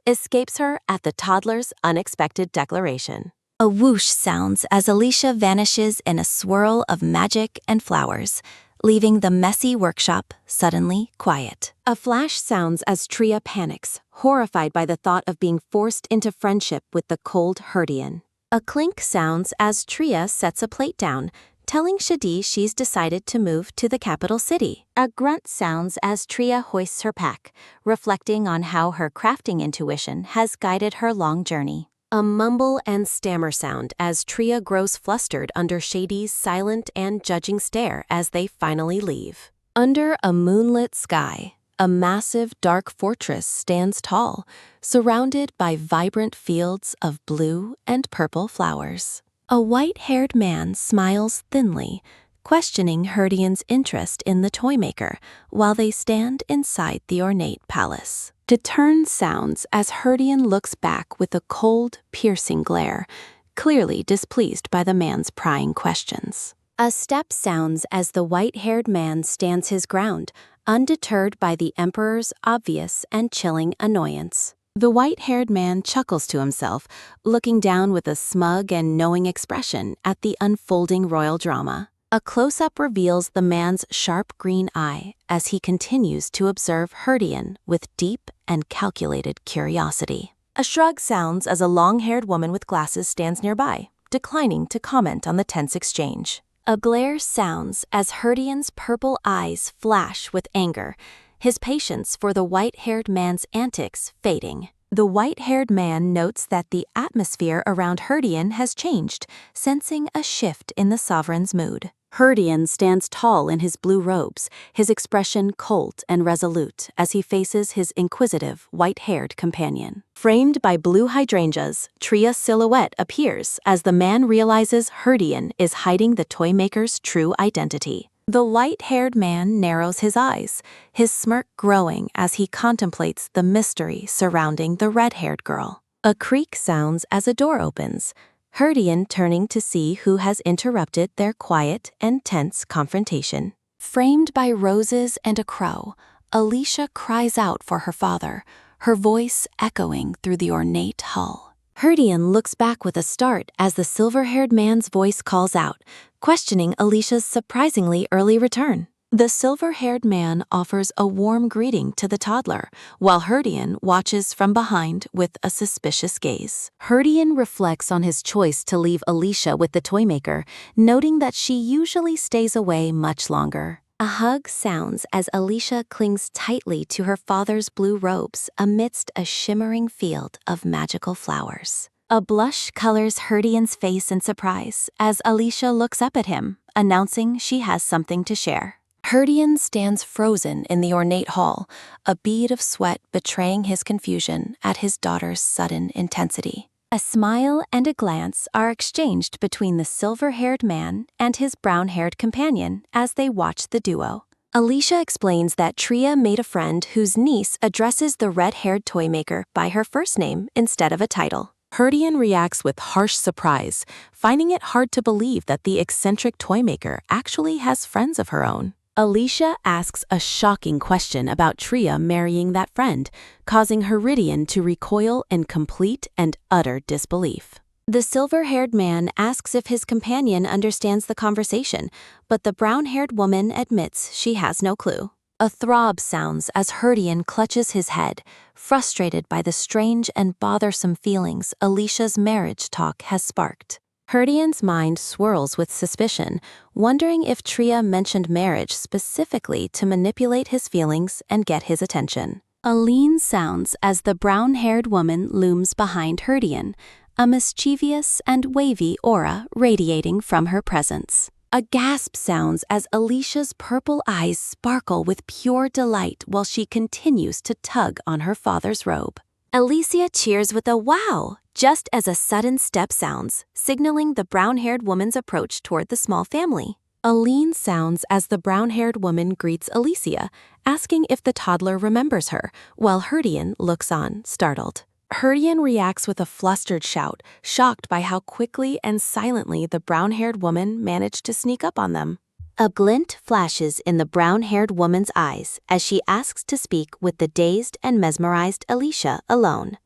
escapes her at the toddler's unexpected declaration. A whoosh sounds as Alicia vanishes in a swirl of magic and flowers, leaving the messy workshop suddenly quiet. A flash sounds as Tria panics, horrified by the thought of being forced into friendship with the cold Herdian. A clink sounds as Tria sets a plate down, telling Shadi she's decided to move to the capital city. A grunt sounds as Tria hoists her pack, reflecting on how her crafting intuition has guided her long journey. A mumble and stammer sound as Tria grows flustered under Shadi's silent and judging stare as they finally leave. Under a moonlit sky, a massive dark fortress stands tall, surrounded by vibrant fields of blue and purple flowers. A white-haired man smiles thinly, questioning Herdian's interest in the toy maker while they stand inside the ornate palace. Return sounds as Herdian looks back with a cold, piercing glare, clearly displeased by the man's prying questions. A step sounds as the white-haired man stands his ground, undeterred by the Emperor's obvious and chilling annoyance. The white-haired man chuckles to himself, looking down with a smug and knowing expression at the unfolding royal drama. A close-up reveals the man's sharp green eye as he continues to observe Herdian with deep and calculated curiosity. A shrug sounds as a long-haired woman with glasses stands nearby, declining to comment on the tense exchange. A glare sounds as Herdian's purple eyes flash with anger, his patience for the white-haired man's antics fading. The white-haired man notes that the atmosphere around Herdian has changed, sensing a shift in the sovereign's mood. Herdian stands tall in his blue robes, his expression cold and resolute as he faces his inquisitive, white-haired companion. Framed by blue hydrangeas, Tria's silhouette appears as the man realizes Herdian is hiding the toy maker's true identity. The white-haired man narrows his eyes, his smirk growing as he contemplates the mystery surrounding the red-haired girl. A creak sounds as a door opens. Herdian turning to see who has interrupted their quiet and tense confrontation. Framed by roses and a crow, Alicia cries out for her father, her voice echoing through the ornate hall. Herdian looks back with a start as the silver-haired man's voice calls out, questioning Alicia's surprisingly early return. The silver-haired man offers a warm greeting to the toddler, while Herdian watches from behind with a suspicious gaze. Herdian reflects on his choice to leave Alicia with the toymaker, noting that she usually stays away much longer. A hug sounds as Alicia clings tightly to her father's blue robes amidst a shimmering field of magical flowers. A blush colors Herdian's face in surprise as Alicia looks up at him, announcing she has something to share. Herdian stands frozen in the ornate hall, a bead of sweat betraying his confusion at his daughter's sudden intensity. A smile and a glance are exchanged between the silver-haired man and his brown-haired companion as they watch the duo. Alicia explains that Tria made a friend whose niece addresses the red-haired toymaker by her first name instead of a title. Herdian reacts with harsh surprise, finding it hard to believe that the eccentric toymaker actually has friends of her own. Alicia asks a shocking question about Tria marrying that friend, causing Herdian to recoil in complete and utter disbelief. The silver-haired man asks if his companion understands the conversation, but the brown-haired woman admits she has no clue. A throb sounds as Herdian clutches his head, frustrated by the strange and bothersome feelings Alicia's marriage talk has sparked. Herdian's mind swirls with suspicion, wondering if Tria mentioned marriage specifically to manipulate his feelings and get his attention. A lean sounds as the brown-haired woman looms behind Herdian, a mischievous and wavy aura radiating from her presence. A gasp sounds as Alicia's purple eyes sparkle with pure delight while she continues to tug on her father's robe. Alicia cheers with a wow, just as a sudden step sounds, signaling the brown-haired woman's approach toward the small family. A lean sounds as the brown-haired woman greets Alicia, asking if the toddler remembers her, while Herdian looks on, startled. Herdian reacts with a flustered shout, shocked by how quickly and silently the brown-haired woman managed to sneak up on them. A glint flashes in the brown-haired woman's eyes as she asks to speak with the dazed and mesmerized Alicia alone.